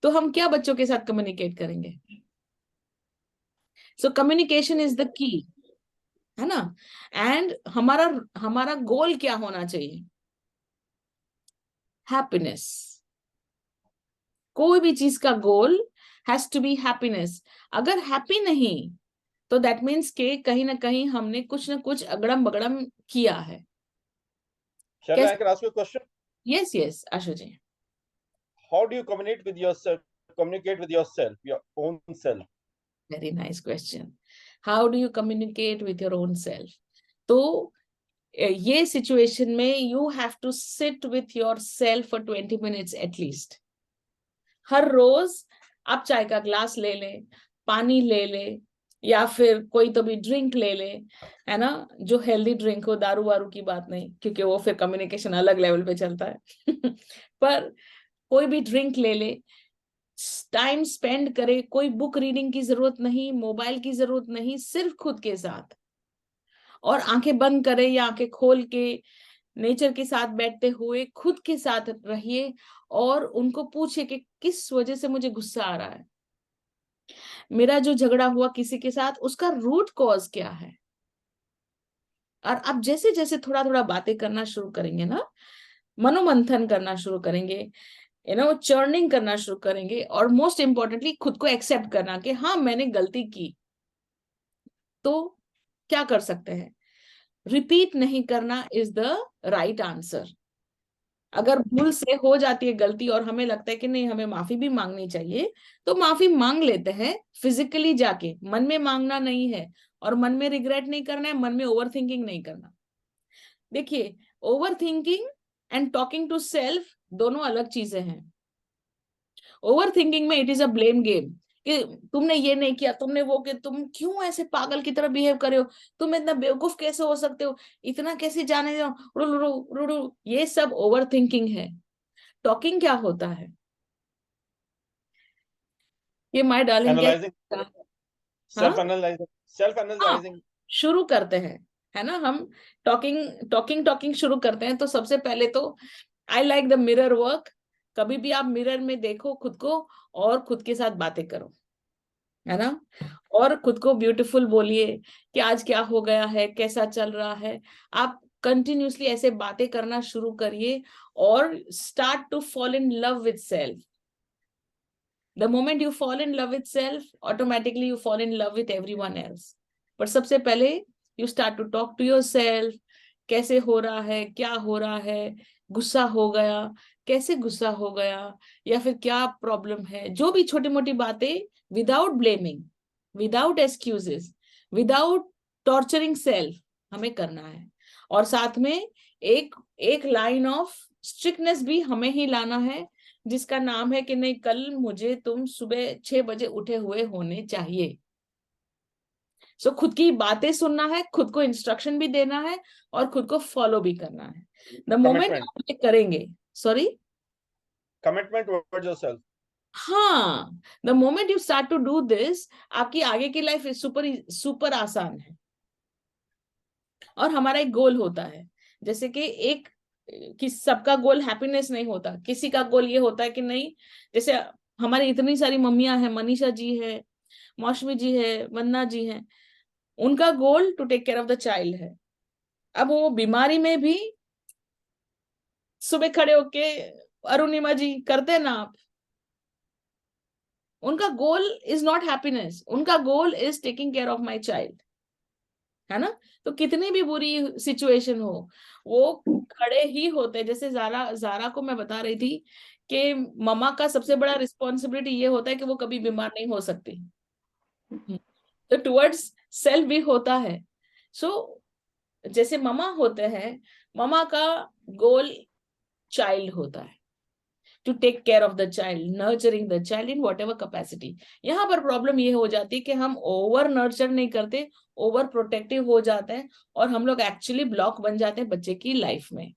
तो हम क्या बच्चों के साथ कम्युनिकेट करेंगे? So communication is the key, है ना। एंड हमारा गोल क्या होना चाहिए? हैप्पीनेस। कोई भी चीज का goal has to be happiness. अगर हैप्पी नहीं तो दैट मीन्स के कहीं ना कहीं हमने कुछ ना कुछ अगड़म बगड़म किया है। Shall I ask you a question? Yes, Ashu ji. How do you communicate with yourself, your own self? Very nice question. How do you communicate with your own self? तो ये सिचुएशन में you have to sit with yourself for 20 minutes at least. हर रोज आप चाय का glass ले ले, पानी ले ले, या फिर कोई तो भी ड्रिंक ले ले, है ना, जो हेल्दी ड्रिंक हो, दारू वारू की बात नहीं, क्योंकि वो फिर कम्युनिकेशन अलग लेवल पे चलता है पर कोई भी ड्रिंक ले ले, टाइम स्पेंड करे, कोई बुक रीडिंग की जरूरत नहीं, मोबाइल की जरूरत नहीं, सिर्फ खुद के साथ, और आंखें बंद करे या आंखें खोल के नेचर के साथ बैठते हुए खुद के साथ रहिए, और उनको पूछे कि किस वजह से मुझे गुस्सा आ रहा है, मेरा जो झगड़ा हुआ किसी के साथ, उसका रूट कॉज क्या है। और अब जैसे जैसे थोड़ा थोड़ा बातें करना शुरू करेंगे ना, मनोमंथन करना शुरू करेंगे, चर्निंग करना शुरू करेंगे, और मोस्ट इंपॉर्टेंटली खुद को एक्सेप्ट करना कि हाँ मैंने गलती की, तो क्या कर सकते हैं, रिपीट नहीं करना इज द राइट आंसर। अगर भूल से हो जाती है गलती और हमें लगता है कि नहीं हमें माफी भी मांगनी चाहिए, तो माफी मांग लेते हैं फिजिकली जाके, मन में मांगना नहीं है, और मन में रिग्रेट नहीं करना है, मन में ओवर थिंकिंग नहीं करना। देखिए, over thinking and talking to self दोनों अलग चीजें हैं। ओवर थिंकिंग में it is a blame game, कि तुमने ये नहीं किया, तुमने वो किया, तुम क्यों ऐसे पागल की तरह बिहेव कर रहे हो, तुम इतना बेवकूफ कैसे हो सकते हो, इतना कैसे जाने दो, ये सब ओवर थिंकिंग है। टॉकिंग क्या होता है, ये माय डार्लिंग क्या, सेल्फ एनालाइजिंग शुरू करते हैं, है ना, हम टॉकिंग शुरू करते हैं। तो सबसे पहले तो I like the mirror work. कभी भी आप मिरर में देखो खुद को, और खुद के साथ बातें करो, है ना, और खुद को ब्यूटीफुल बोलिए कि आज क्या हो गया है, कैसा चल रहा है। आप कंटिन्यूसली ऐसे बातें करना शुरू करिए, और start to fall in love with self. The moment you fall in love with self, automatically you fall in love with everyone else. But सबसे पहले you start to talk to yourself, कैसे हो रहा है, क्या हो रहा है, गुस्सा हो गया, कैसे गुस्सा हो गया, या फिर क्या प्रॉब्लम है, जो भी छोटी मोटी बातें, without blaming, without excuses, without torturing self हमें करना है। और साथ में एक लाइन ऑफ स्ट्रिक्टनेस भी हमें ही लाना है, जिसका नाम है कि नहीं, कल मुझे तुम सुबह 6 बजे उठे हुए होने चाहिए। सो खुद की बातें सुनना है, खुद को इंस्ट्रक्शन भी देना है, और खुद को फॉलो भी करना है। द मोमेंट आप ये करेंगे, सॉरी, कमिटमेंट टुवर्ड्स योरसेल्फ, हाँ, the moment you start to do this, आपकी आगे की लाइफ सुपर आसान है। और हमारा एक गोल होता है, जैसे कि सबका गोल हैप्पीनेस नहीं होता, किसी का गोल ये होता है कि नहीं, जैसे हमारी इतनी सारी मम्मियां हैं, मनीषा जी है, मौसमी जी है, वंदना जी है, उनका goal to take care of the child है। अब वो बीमारी में भी सुबह खड़े होके, अरुणिमा जी करते हैं ना आप, उनका गोल इज नॉट हैप्पीनेस, उनका goal is taking care of my child, है ना। तो कितनी भी बुरी सिचुएशन हो, वो खड़े ही होते हैं। जैसे जारा को मैं बता रही थी कि मम्मा का सबसे बड़ा रिस्पॉन्सिबिलिटी ये होता है कि वो कभी बीमार नहीं हो सकती, तो टुवर्ड्स सेल्फ भी होता है। सो जैसे मम्मा होते हैं, मम्मा का गोल चाइल्ड होता है, to take care of the child, nurturing the child in whatever capacity. यहाँ पर प्रॉब्लम ये हो जाती है कि हम ओवर नर्चर नहीं करते, ओवर प्रोटेक्टिव हो जाते हैं, और हम लोग एक्चुअली ब्लॉक बन जाते हैं बच्चे की लाइफ में।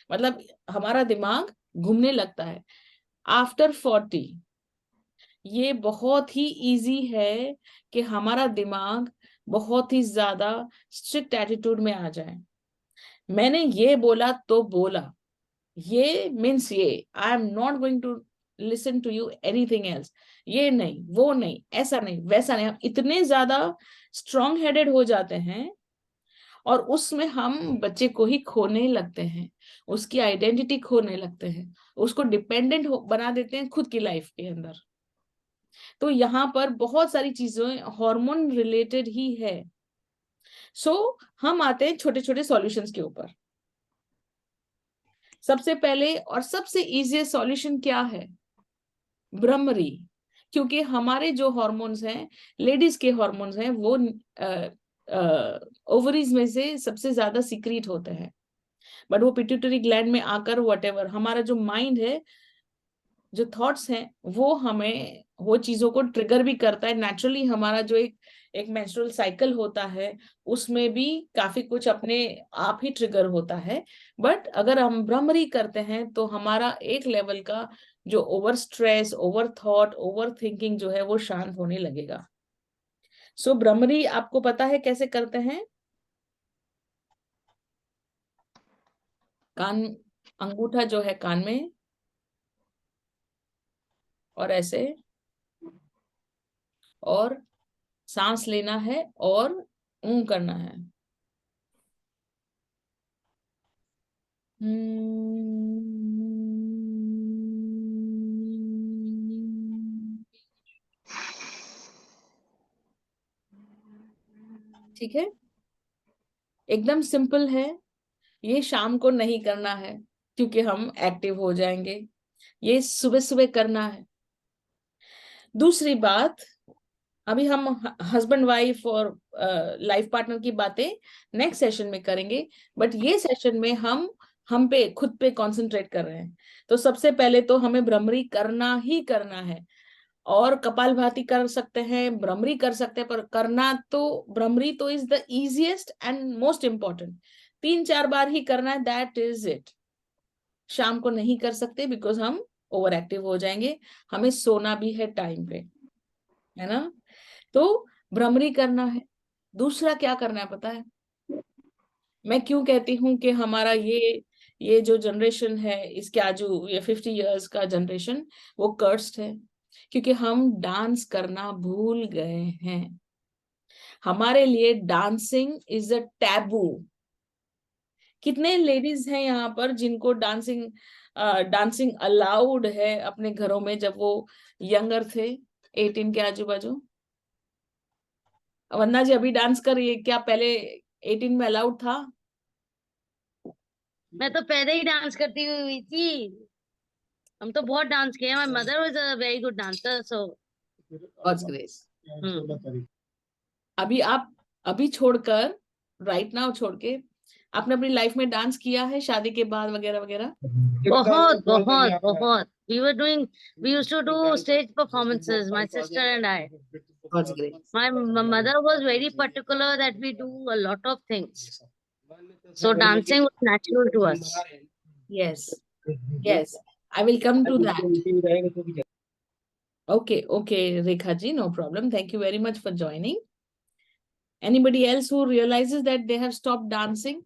मतलब हमारा दिमाग घूमने लगता है आफ्टर 40। ये बहुत ही इजी है कि हमारा दिमाग बहुत ही ज्यादा स्ट्रिक्ट एटीट्यूड में आ जाए। मैंने ये बोला तो बोला, ये मीन्स ये, I am not going to listen to you anything else, ये नहीं, वो नहीं, ऐसा नहीं, वैसा नहीं। हम इतने ज्यादा स्ट्रॉन्ग हेडेड हो जाते हैं, और उसमें हम बच्चे को ही खोने लगते हैं, उसकी आइडेंटिटी खोने लगते हैं, उसको डिपेंडेंट बना देते हैं खुद की लाइफ के अंदर। तो यहाँ पर बहुत सारी चीजें हार्मोन रिलेटेड ही है। सो हम आते हैं छोटे छोटे सॉल्यूशंस के ऊपर। सबसे पहले और सबसे इजीएस्ट सॉल्यूशन क्या है, ब्रह्मरी। क्योंकि हमारे जो हार्मोन्स हैं, लेडीज के हार्मोन्स हैं, वो ओवरीज में से सबसे ज्यादा सीक्रेट होते हैं, बट वो पिट्यूटरी ग्लैंड में आकर व्हाटएवर हमारा जो माइंड है, जो थॉट्स हैं, वो हमें वो चीजों को ट्रिगर भी करता है नेचुरली। हमारा जो एक मेंस्ट्रुअल साइकिल होता है उसमें भी काफी कुछ अपने आप ही ट्रिगर होता है। बट अगर हम भ्रमरी करते हैं तो हमारा एक लेवल का जो over stress, over thought, over thinking जो है वो शांत होने लगेगा। सो भ्रमरी आपको पता है कैसे करते हैं? कान, अंगूठा जो है कान में, और ऐसे, और सांस लेना है और करना है। ठीक है, एकदम सिंपल है। ये शाम को नहीं करना है क्योंकि हम एक्टिव हो जाएंगे, ये सुबह सुबह करना है। दूसरी बात, अभी हम हस्बैंड वाइफ और लाइफ पार्टनर की बातें नेक्स्ट सेशन में करेंगे, बट ये सेशन में हम पे खुद पे कंसंट्रेट कर रहे हैं। तो सबसे पहले तो हमें भ्रमरी करना ही करना है, और कपालभाति कर सकते हैं, भ्रमरी कर सकते हैं, पर करना तो भ्रमरी तो is the easiest and most important. 3-4 बार ही करना है, दैट इज इट। शाम को नहीं कर सकते बिकॉज हम ओवर एक्टिव हो जाएंगे, हमें सोना भी है टाइम पे, है ना। तो भ्रमरी करना है। दूसरा क्या करना है पता है? मैं क्यों कहती हूँ कि हमारा ये जो जनरेशन है, इसके आजू ये 50 इयर्स का जनरेशन वो कर्स्ड है, क्योंकि हम डांस करना भूल गए हैं। हमारे लिए डांसिंग इज अ टैबू। कितने लेडीज हैं यहाँ पर जिनको डांसिंग अलाउड है अपने घरों में, जब वो यंगर थे, 18 के आजू बाजू? वंदना जी अभी डांस कर रही है, क्या पहले 18 में अलाउड था? मैं तो पहले ही डांस करती हुई थी। हम तो बहुत डांस किया। My mother was a very good dancer, so God's grace. अभी छोड़कर, राइट नाउ छोड़ के, आपने अपनी लाइफ में डांस किया है शादी के बाद वगैरह वगैरह? बहुत बहुत बहुत। We used to do stage performances, my sister and I. God's grace. My mother was very particular that we do a lot of things. So dancing was natural to us. Yes, I will come to that. Okay, Rekha ji, no problem. Thank you very much for joining. Anybody else who realizes that they have stopped dancing?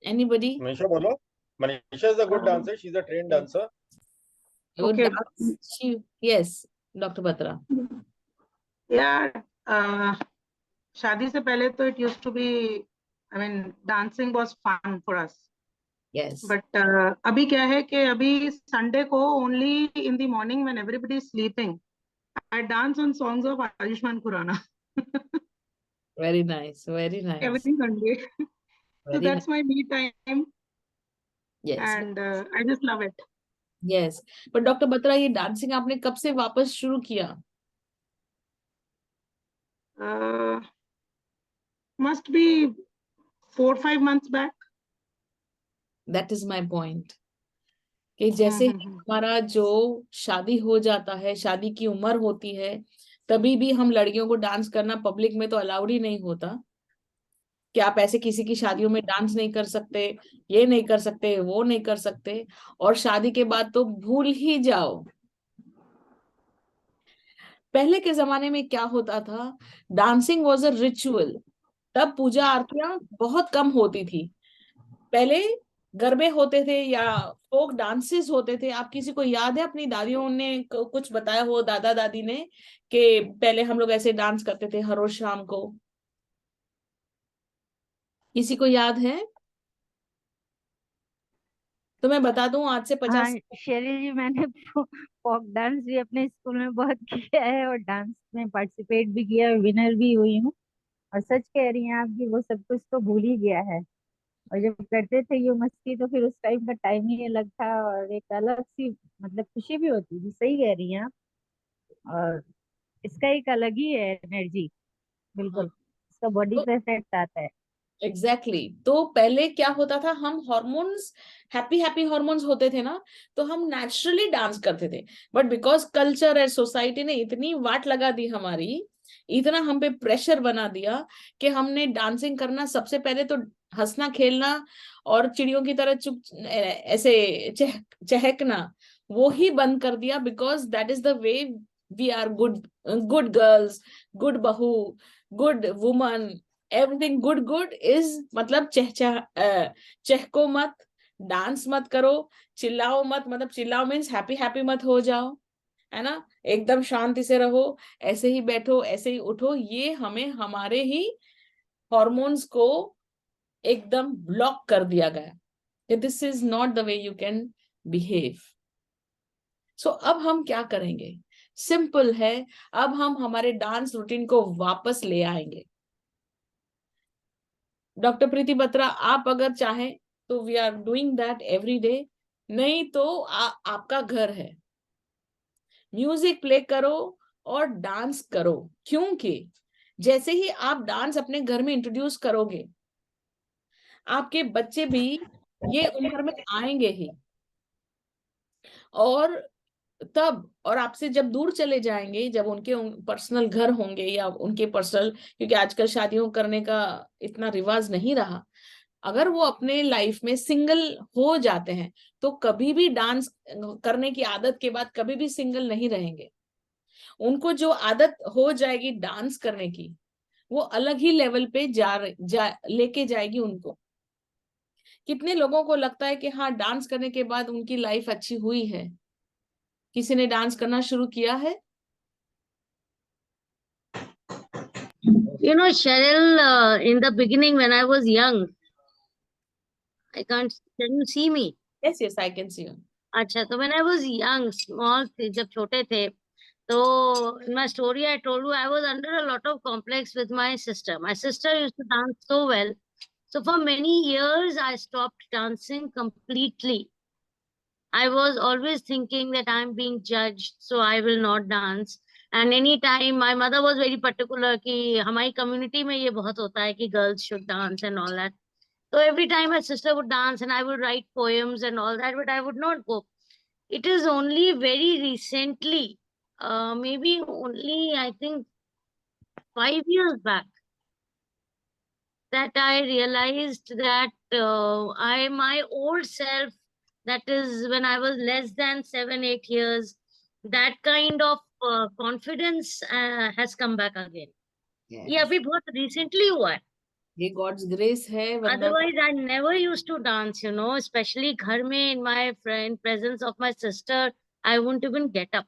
Anybody? Manisha bolo. Manisha is a good dancer. She's a trained dancer. Would Okay. dance? Yes, Dr. Batra. Yeah, शादी से पहले तो it used to be, I mean, dancing was fun for us. Yes. But अभी क्या है कि अभी Sunday को only in the morning when everybody is sleeping, I dance on songs of Ayushmann Khurrana. Very nice, very nice. Every Sunday. So Very that's my me time, Yes, and I just love it. yes. But Dr. Batra, ये dancing आपने कब से वापस शुरू किया? Must be 4-5 months back. That is my point. कि जैसे ही हमारा जो शादी हो जाता है, शादी की उम्र होती है, तभी भी हम लड़कियों को डांस करना पब्लिक में तो अलाउड ही नहीं होता कि आप ऐसे किसी की शादियों में डांस नहीं कर सकते, ये नहीं कर सकते, वो नहीं कर सकते, और शादी के बाद तो भूल ही जाओ। पहले के जमाने में क्या होता था, डांसिंग वॉज अ रिचुअल। तब पूजा आरतियां बहुत कम होती थी। पहले गरबे होते थे या फोक डांसेस होते थे। आप किसी को याद है, अपनी दादियों ने कुछ बताया हो, दादा दादी ने, कि पहले हम लोग ऐसे डांस करते थे हर रोज शाम को? किसी को याद है? तो मैं बता दूं, आज से 50 शेरिल जी, मैंने फोक डांस भी अपने स्कूल में बहुत किया है और डांस में पार्टिसिपेट भी किया, विनर भी हुई हूँ। और सच कह रही हैं आप कि वो सब कुछ तो भूल ही गया है। और जब करते थे ये मस्ती तो फिर उस टाइम का टाइम ही अलग था, और एक अलग सी मतलब खुशी भी होती थी। सही कह रही हैं आप। और इसका एक अलग ही है एनर्जी, बिल्कुल इसका बॉडी पे इफेक्ट आता है। एग्जैक्टली तो पहले क्या होता था, हम हॉर्मोन्स हैप्पी हैप्पी हॉर्मोन्स होते थे ना, तो हम नेचुरली डांस करते थे। But because culture and society ने इतनी वाट लगा दी हमारी, इतना हम पे प्रेशर बना दिया कि हमने डांसिंग करना, सबसे पहले तो हंसना खेलना और चिड़ियों की तरह चुप ऐसे चहकना, वो ही बंद कर दिया। Because that is the way we are good, good girls, good बहू, good woman, everything good good is मतलब चहको मत, डांस मत करो, चिल्लाओ मत, मतलब चिल्लाओ मीन्स हैप्पी हैप्पी मत हो जाओ, है ना, एकदम शांति से रहो, ऐसे ही बैठो, ऐसे ही उठो। ये हमें हमारे ही हॉर्मोन्स को एकदम ब्लॉक कर दिया गया, this is not the way you can behave. So अब हम क्या करेंगे, सिंपल है, अब हम हमारे डांस रूटीन को वापस ले आएंगे। डॉक्टर प्रीति बत्रा, आप अगर चाहें तो we are doing that every day, नहीं तो आपका घर है, म्यूजिक प्ले करो और डांस करो। क्योंकि जैसे ही आप डांस अपने घर में इंट्रोड्यूस करोगे, आपके बच्चे भी ये उम्र में आएंगे ही, और तब और आपसे जब दूर चले जाएंगे, जब उनके पर्सनल घर होंगे या उनके पर्सनल, क्योंकि आजकल शादियों करने का इतना रिवाज नहीं रहा, अगर वो अपने लाइफ में सिंगल हो जाते हैं तो कभी भी डांस करने की आदत के बाद कभी भी सिंगल नहीं रहेंगे। उनको जो आदत हो जाएगी डांस करने की, वो अलग ही लेवल पे लेके जाएगी उनको। कितने लोगों को लगता है कि हाँ डांस करने के बाद उनकी लाइफ अच्छी हुई है? किसी ने डांस करना शुरू किया है? You know, Cheryl, in the beginning when I was young, can you see me? Yes, yes, I can see you. अच्छा, तो when I was young, small थे, जब छोटे थे, तो in my story I told you I was under a lot of complex with my sister. My sister used to dance so well. So for many years I stopped dancing completely. I was always thinking that I'm being judged, so I will not dance. And anytime my mother was very particular कि हमारी community में ये बहुत होता है कि girls should dance and all that. So every time my sister would dance and I would write poems and all that, but I would not go. It is only very recently, maybe only I think 5 years back, that I realized that my old self, that is when I was less than 7, 8 years, that kind of confidence has come back again. ये अभी बहुत recently हुआ है. ये God's grace है, वरना Otherwise, I never used to dance, you know, especially घर में in my presence of my sister, I wouldn't even get up.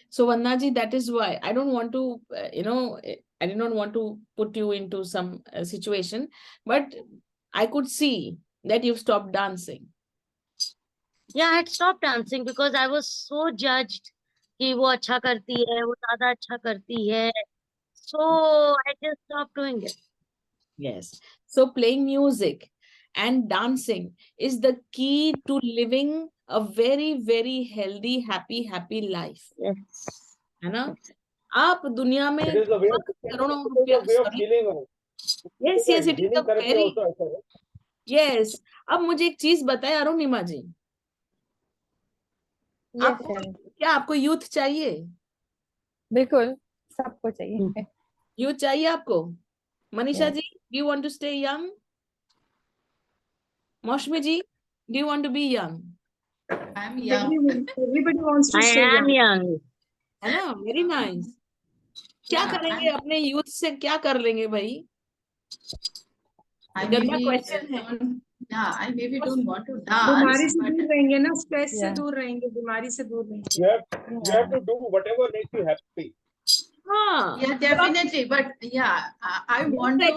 So Vandana ji, that is why I don't want to, I did not want to put you into some situation, but I could see that you've stopped dancing. Yeah, I had stopped dancing because I was so judged कि वो अच्छा करती है, वो ज़्यादा अच्छा करती है. So I just stopped doing it. Yes. So playing music and dancing is the key to living a very, very healthy, happy life. Yes. है ना? आप दुनिया में It is a way of, करोड़ों it is a way of healing. Yes, yes, it is Healing a therapy very, also, I said. yes. अब मुझे एक चीज बताए अरुणिमा जी, क्या आपको यूथ चाहिए? बिल्कुल, सबको चाहिए. यूथ चाहिए आपको? Manisha ji, do you want to stay young? Maushmi ji, do you want to be young? I'm young. Everybody wants to I stay am young. है ना? Very nice. क्या Yeah, करेंगे अपने यूथ से, क्या कर लेंगे भाई? I गंदा maybe क्वेश्चन है. I maybe don't want to dance. बीमारी से but दूर रहेंगे ना, स्ट्रेस से Yeah. दूर रहेंगे, बीमारी से दूर रहेंगे. You have to do whatever makes you happy. हाँ. Yeah, definitely. But yeah, I want to.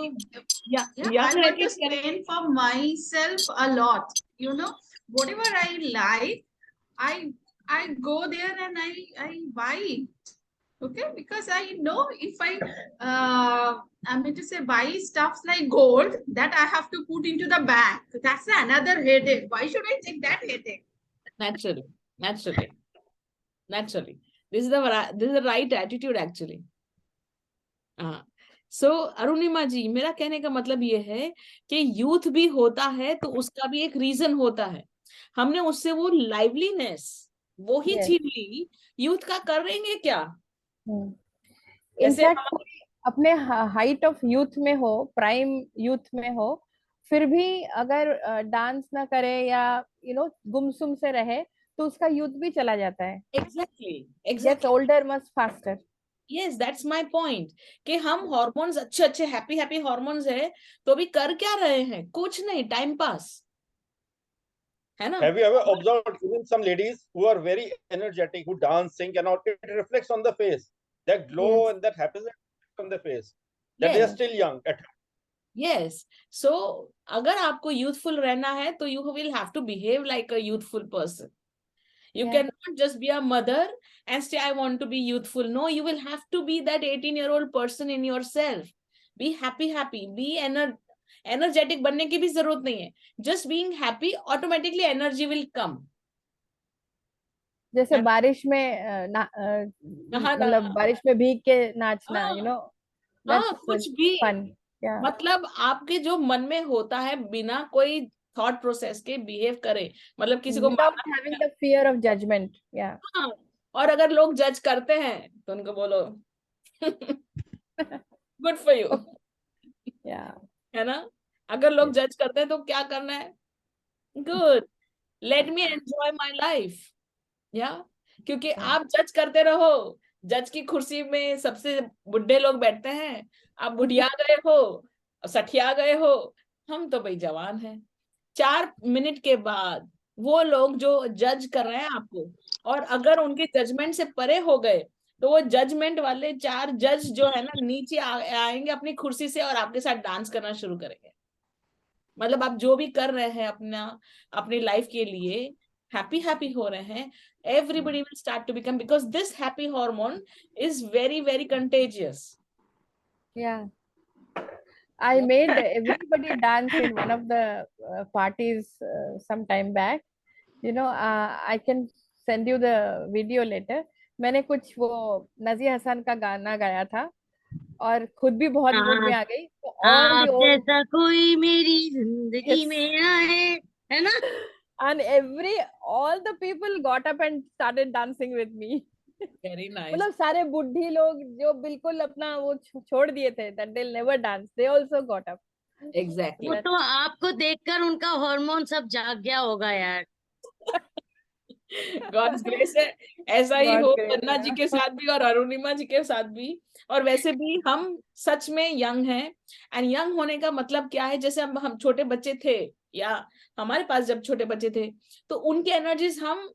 Yeah, Yeah, I want to spend for myself a lot. You know, whatever I like, I go there and I buy it. Okay, because I know if I'm going to say buy stuff like gold that I have to put into the bank. That's another headache. Why should I take that headache? Naturally. This is the right attitude actually. सो अरुणिमा जी, मेरा कहने का मतलब ये है कि youth भी होता है तो उसका भी एक रीजन होता है। हमने उससे वो लाइवलीनेस वो ही Yes. छीन ली, यूथ का करेंगे क्या? जैसे इनफैक्ट हम कोई अपने हाइट ऑफ यूथ में हो, प्राइम यूथ में हो, फिर भी अगर डांस ना करे या गुमसुम से रहे, तो उसका यूथ भी चला जाता है। Exactly gets older much faster. Yes, that's my point कि हम हॉर्मोन्स अच्छे अच्छे हैप्पी हैप्पी हॉर्मोन्स है तो भी कर क्या रहे हैं? कुछ नहीं, टाइम पास, है ना? Have you ever observed even some ladies who are very energetic, who dance, sing, and all? It reflects on the face. That glow Yes. and that happiness on the face. That they are Yes. still young. Yes. So अगर आपको youthful रहना है तो you will have to behave like a youthful person. You Yeah. cannot just be a mother and say I want to be youthful. No, you will have to be that 18-year-old person in yourself. Be happy, be energetic बनने की भी जरूरत नहीं है. Just being happy, automatically energy will come. जैसे बारिश में मतलब बारिश में भीग के नाचना, हाँ, कुछ भी फन। मतलब आपके जो मन में होता है बिना कोई थॉट प्रोसेस के बिहेव करे, मतलब किसी को विदाउट मारना having the fear of judgment. हाँ, और अगर लोग जज करते हैं तो उनको बोलो गुड फॉर यू, है ना? अगर लोग जज करते हैं तो क्या करना है? Good, let me enjoy my life. या क्योंकि आप जज करते रहो, जज की कुर्सी में सबसे बुढ़े लोग बैठते हैं, आप बुढ़िया गए हो, सठिया गए हो, हम तो भाई जवान हैं। 4 मिनट के बाद वो लोग जो जज कर रहे हैं आपको, और अगर उनके जजमेंट से परे हो गए तो वो जजमेंट वाले 4 जज जो है ना नीचे आएंगे अपनी कुर्सी से और आपके साथ डांस करना शुरू करेंगे। मतलब आप जो भी कर रहे हैं अपनी लाइफ के लिए हैप्पी हैप्पी हो रहे हैं, everybody will start to become, because this happy hormone is very very contagious. I made everybody dance in one of the parties some time back. I can send you the video later. मैंने कुछ वो नज़िया हसन का गाना गाया था और खुद भी बहुत मूड में आ गई। तो आप जैसा कोई मेरी जिंदगी में आए, है ना? And all the people got up and started dancing with me. Very nice. मतलब सारे बुढ़ी लोग जो बिल्कुल अपना वो छोड़ दिए थे, that they'll never dance, they also got up. Exactly. वो तो आपको देखकर उनका हार्मोन सब जाग गया होगा यार। God's grace है, ऐसा ही हो वन्ना जी के साथ भी और अरुणिमा जी के साथ भी। और वैसे भी हम सच में यंग हैं, एंड यंग होने का मतलब क्या है? जैसे हम छोटे बच्चे थे या हमारे पास जब छोटे बच्चे थे तो उनके एनर्जीज हम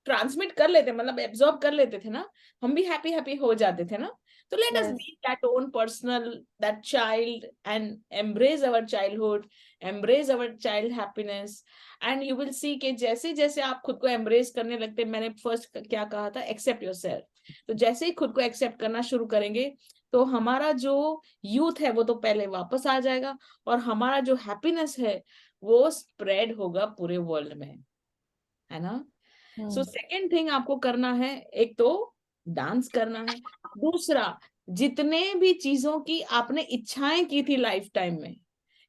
ट्रांसमिट कर लेते, मतलब एब्जॉर्ब कर लेते थे ना, हम भी हैप्पी हैप्पी हो जाते थे ना। तो let us B that own personal, that child, and embrace our childhood, embrace our child happiness, and you will see कि जैसे जैसे आप खुद को एम्ब्रेस करने लगते, मैंने फर्स्ट क्या कहा था, एक्सेप्ट योरसेल्फ। तो जैसे ही खुद को एक्सेप्ट करना शुरू करेंगे तो हमारा जो यूथ है वो तो पहले वापस आ जाएगा, और हमारा जो हैप्पीनेस है वो स्प्रेड होगा पूरे वर्ल्ड में, है ना? सो सेकेंड थिंग आपको करना है, एक तो डांस करना है, दूसरा जितने भी चीजों की आपने इच्छाएं की थी लाइफ टाइम में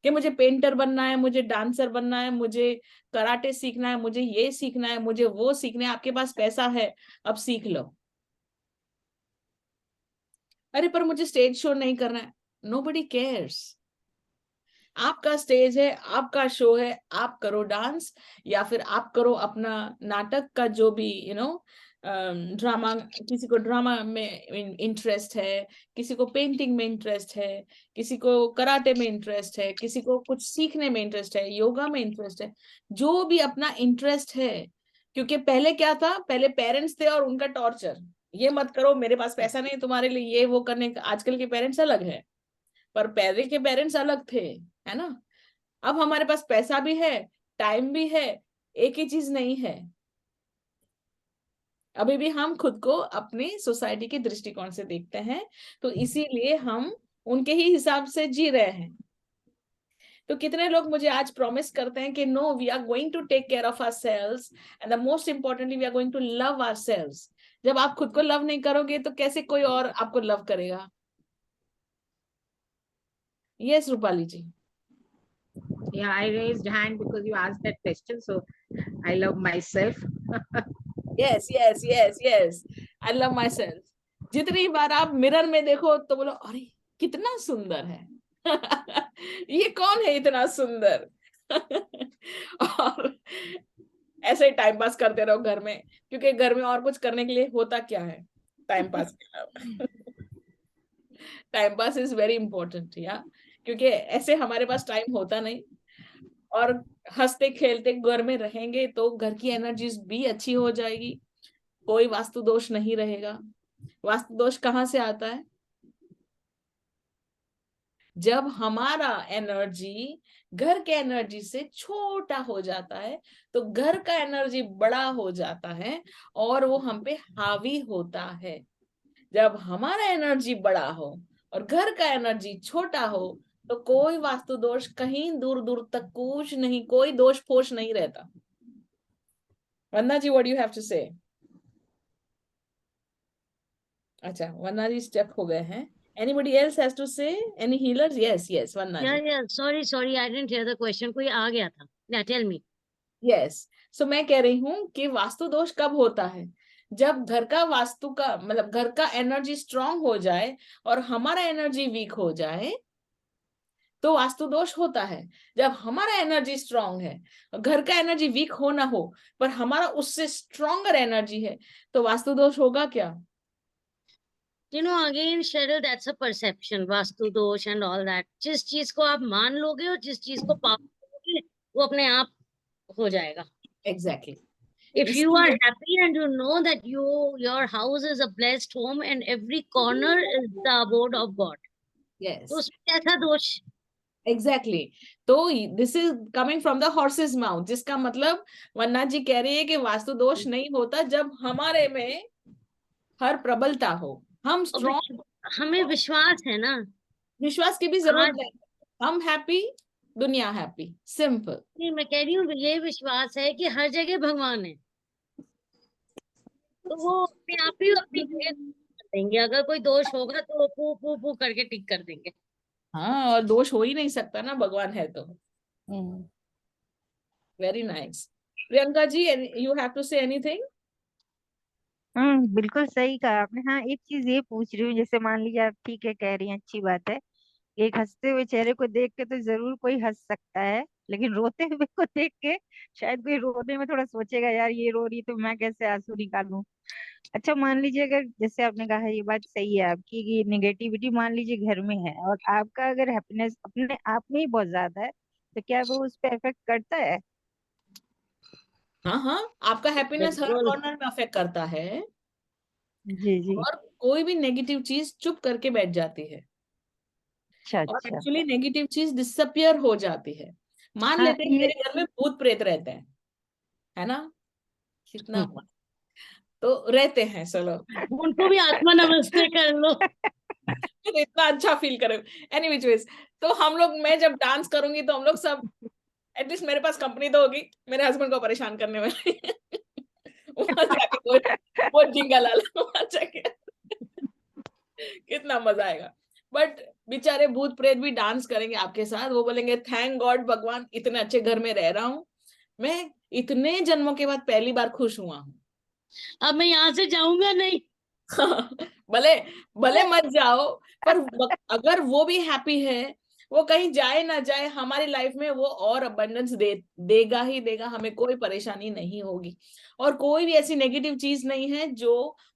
कि मुझे पेंटर बनना है, मुझे डांसर बनना है, मुझे कराटे सीखना है, मुझे ये सीखना है, मुझे वो सीखना है, आपके पास पैसा है, अब सीख लो। अरे पर मुझे स्टेज शो नहीं करना है, नोबडी केयर्स। आपका स्टेज है, आपका शो है, आप करो डांस, या फिर आप करो अपना नाटक का जो भी ड्रामा, किसी को ड्रामा में इंटरेस्ट है, किसी को पेंटिंग में इंटरेस्ट है, किसी को कराटे में इंटरेस्ट है, किसी को कुछ सीखने में इंटरेस्ट है, योगा में इंटरेस्ट है, जो भी अपना इंटरेस्ट है। क्योंकि पहले क्या था, पहले पेरेंट्स थे और उनका टॉर्चर, ये मत करो, मेरे पास पैसा नहीं तुम्हारे लिए ये वो करने का। आजकल के पेरेंट्स अलग है, पर पहले के पेरेंट्स अलग थे, है ना? अब हमारे पास पैसा भी है, टाइम भी है, एक ही चीज नहीं है। अभी भी हम खुद को अपनी सोसाइटी के दृष्टिकोण से देखते हैं, तो इसीलिए हम उनके ही हिसाब से जी रहे हैं। तो कितने लोग मुझे आज प्रॉमिस करते हैं कि no, we are going to take care of ourselves, and the most importantly we are going to love ourselves. जब आप खुद को लव नहीं करोगे तो कैसे कोई और आपको लव करेगा? Yes, Rupali ji. Yeah, I raised hand because you asked that question. So I love myself. Yes, yes, yes, yes. I love myself. जितनी बार आप मिरर में देखो तो बोलो अरे कितना सुंदर है ये कौन है इतना सुंदर और ऐसे ही टाइम पास करते रहो घर में, क्योंकि घर में और कुछ करने के लिए होता क्या है टाइम पास के अलावा। Time pass is very important या, क्योंकि ऐसे हमारे पास टाइम होता नहीं, और हंसते खेलते घर में रहेंगे तो घर की एनर्जीज भी अच्छी हो जाएगी, कोई वास्तु दोष नहीं रहेगा। वास्तु दोष कहाँ से आता है? जब हमारा एनर्जी घर के एनर्जी से छोटा हो जाता है तो घर का एनर्जी बड़ा हो जाता है और वो हम पे हावी होता है। जब हमारा एनर्जी बड़ा हो और घर का एनर्जी छोटा हो तो कोई वास्तु दोष कहीं दूर दूर तक कुछ नहीं, कोई दोष फोष नहीं रहता। वंदना जी, व्हाट यू हैव टू से? अच्छा, वंदना जी स्टेप हो गए हैं। Anybody else has to say? Any healers? Yes, yes, Vanna ji. Yeah. Sorry, I didn't hear the question. कोई आ गया था. Yeah, tell me. Yes. So मैं कह रही हूँ कि वास्तु दोष कब होता है? जब घर का वास्तु का मतलब घर का एनर्जी स्ट्रांग हो जाए और हमारा एनर्जी वीक हो जाए तो वास्तु दोष होता है। जब हमारा एनर्जी स्ट्रांग है, घर का एनर्जी वीक हो ना हो, पर हमारा उससे स्ट्रॉन्गर एनर्जी है, तो वास्तु दोष होगा क्या? You know, again, Cheryl, that's a perception, vastu dosh and all that. जिस चीज को आप मान लोगे और जिस चीज को पाओगे वो अपने आप हो जाएगा. Exactly. If you are happy and you know that your house is a blessed home and every corner is the abode of God. Yes. तो उसमें कैसा दोष? Exactly. तो this is coming from the horse's mouth, जिसका मतलब वन्ना जी कह रही है कि वास्तु दोष नहीं होता जब हमारे में हर प्रबलता हो, हम स्ट्रॉन्ग, हमें विश्वास है ना, विश्वास की भी जरूरत नहीं, हम हैप्पी, दुनिया हैप्पी, सिंपल। नहीं, मैं कह रही हूँ ये विश्वास है कि हर जगह भगवान है, तो वो अपने आप ही अपनी जगह देंगे। अगर कोई दोष होगा तो पू पू पू करके ठीक कर देंगे। हाँ, और दोष हो ही नहीं सकता ना, भगवान है तो। Very nice. Priyanka ji, you have to say anything? बिल्कुल सही कहा आपने। हाँ, एक चीज ये पूछ रही हूँ, जैसे मान लीजिए आप ठीक है कह रही हैं, अच्छी बात है, एक हंसते हुए चेहरे को देख के तो जरूर कोई हंस सकता है, लेकिन रोते हुए को देख के शायद कोई रोने में थोड़ा सोचेगा यार ये रो रही तो मैं कैसे आंसू निकालूं। अच्छा, मान लीजिए अगर जैसे आपने कहा ये बात सही है आपकी कि नेगेटिविटी मान लीजिए घर में है और आपका अगर हैप्पीनेस अपने आप में ही बहुत ज्यादा है, तो क्या वो उस पर इफेक्ट करता है? हाँ, आपका हैप्पीनेस हर कॉर्नर में अफेक्ट करता है। जी। और कोई भी नेगेटिव चीज चुप करके बैठ जाती है। और एक्चुअली नेगेटिव चीज डिसअपियर हो जाती है। मान लेते हैं मेरे घर में भूत प्रेत रहते हैं, है ना, कितना तो रहते हैं, चलो उनको भी आत्मा नमस्ते कर लो इतना अच्छा फील करो। एनीवेज, तो हम लोग, मैं जब डांस करूंगी तो हम लोग सब, एटलीस्ट मेरे पास कंपनी तो होगी मेरे हस्बैंड को परेशान करने वाली वहां जाके वो जिंगा लाला वहां जाके कितना मजा आएगा। बट बेचारे भूत प्रेत भी डांस करेंगे आपके साथ, वो बोलेंगे थैंक गॉड भगवान इतने अच्छे घर में रह रहा हूँ, मैं इतने जन्मों के बाद पहली बार खुश हुआ हूँ, अब मैं यहाँ से जाऊंगा नहीं भले मत जाओ, पर अगर वो भी हैप्पी है, वो कहीं जाए ना जाए, हमारी लाइफ में वो और अबंडेंस देगा ही देगा, हमें कोई परेशानी नहीं होगी। और कोई भी ऐसी नेगेटिव चीज नहीं है जो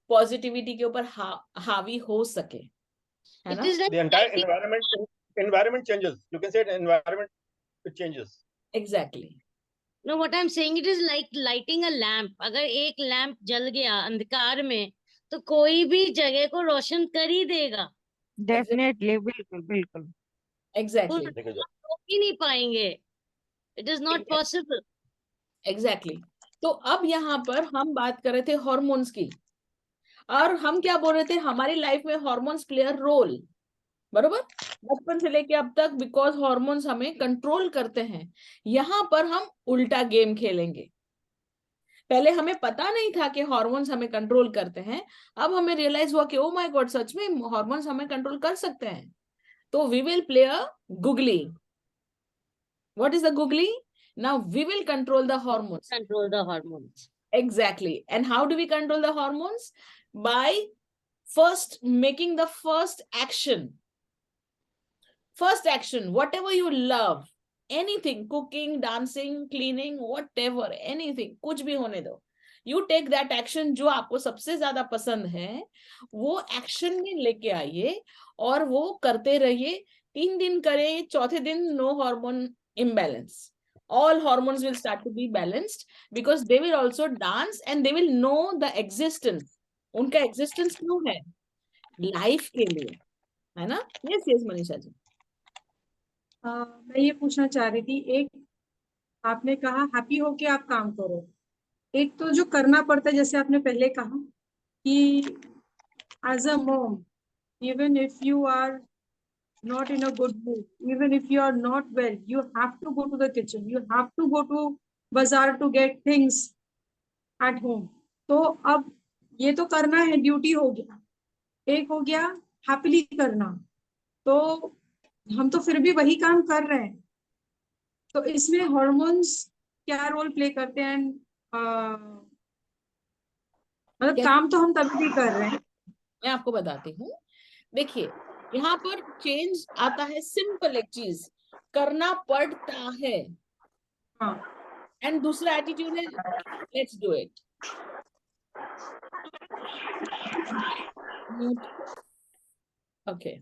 पॉजिटिविटी के ऊपर हावी हो सके, है ना? The entire environment changes. You can say environment changes. Exactly. No, what I'm saying, it is like lighting a lamp. अगर एक लैंप जल गया अंधकार में तो कोई भी जगह को रोशन कर ही देगा। डेफिनेटली, बिल्कुल। Exactly. रोक ही नहीं पाएंगे। It is not possible. Exactly. तो अब यहाँ पर हम बात कर रहे थे हॉर्मोन्स की, और हम क्या बोल रहे थे, हमारी लाइफ में हॉर्मोन्स प्ले अ रोल, बरोबर, बचपन से लेके अब तक, बिकॉज हॉर्मोन्स हमें कंट्रोल करते हैं। यहाँ पर हम उल्टा गेम खेलेंगे। पहले हमें पता नहीं था कि हॉर्मोन्स हमें कंट्रोल करते हैं, अब हमें रियलाइज हुआ कि ओ माय गॉड, सच में हॉर्मोन्स हमें कंट्रोल कर सकते हैं। तो we will play a Googly. What is the googly? Now we will control the hormones. Control the hormones. Exactly. And how do we control the hormones? By first making the first action. First action, whatever you love, anything, cooking, dancing, cleaning, whatever, anything, कुछ भी होने दो. You take that action जो आपको सबसे ज्यादा पसंद है, वो एक्शन में लेके आइए और वो करते रहिए. 3 दिन करें, चौथे दिन no hormone imbalance. All hormones will start to be balanced because they will also dance and they will know the existence. उनका existence क्यों है? Life के लिए, है ना? Yes, मनीषा जी. मैं ये पूछना चाह रही थी, एक आपने कहा हैप्पी होके आप काम करो, एक तो जो करना पड़ता है, जैसे आपने पहले कहा कि as a mom, even if you are not in a good mood, even if you are not well, you have to go to the kitchen, you have to go to bazaar to get things at home. तो अब ये तो करना है, duty हो गया. एक हो गया हैप्पीली करना, तो हम तो फिर भी वही काम कर रहे हैं. तो इसमें हार्मोन्स क्या रोल प्ले करते हैं? मतलब काम तो हम तभी भी कर रहे हैं. मैं आपको बताती हूँ. देखिए, यहाँ पर चेंज आता है. सिंपल एक चीज करना पड़ता है. एंड दूसरा एटीट्यूड है let's do it. Okay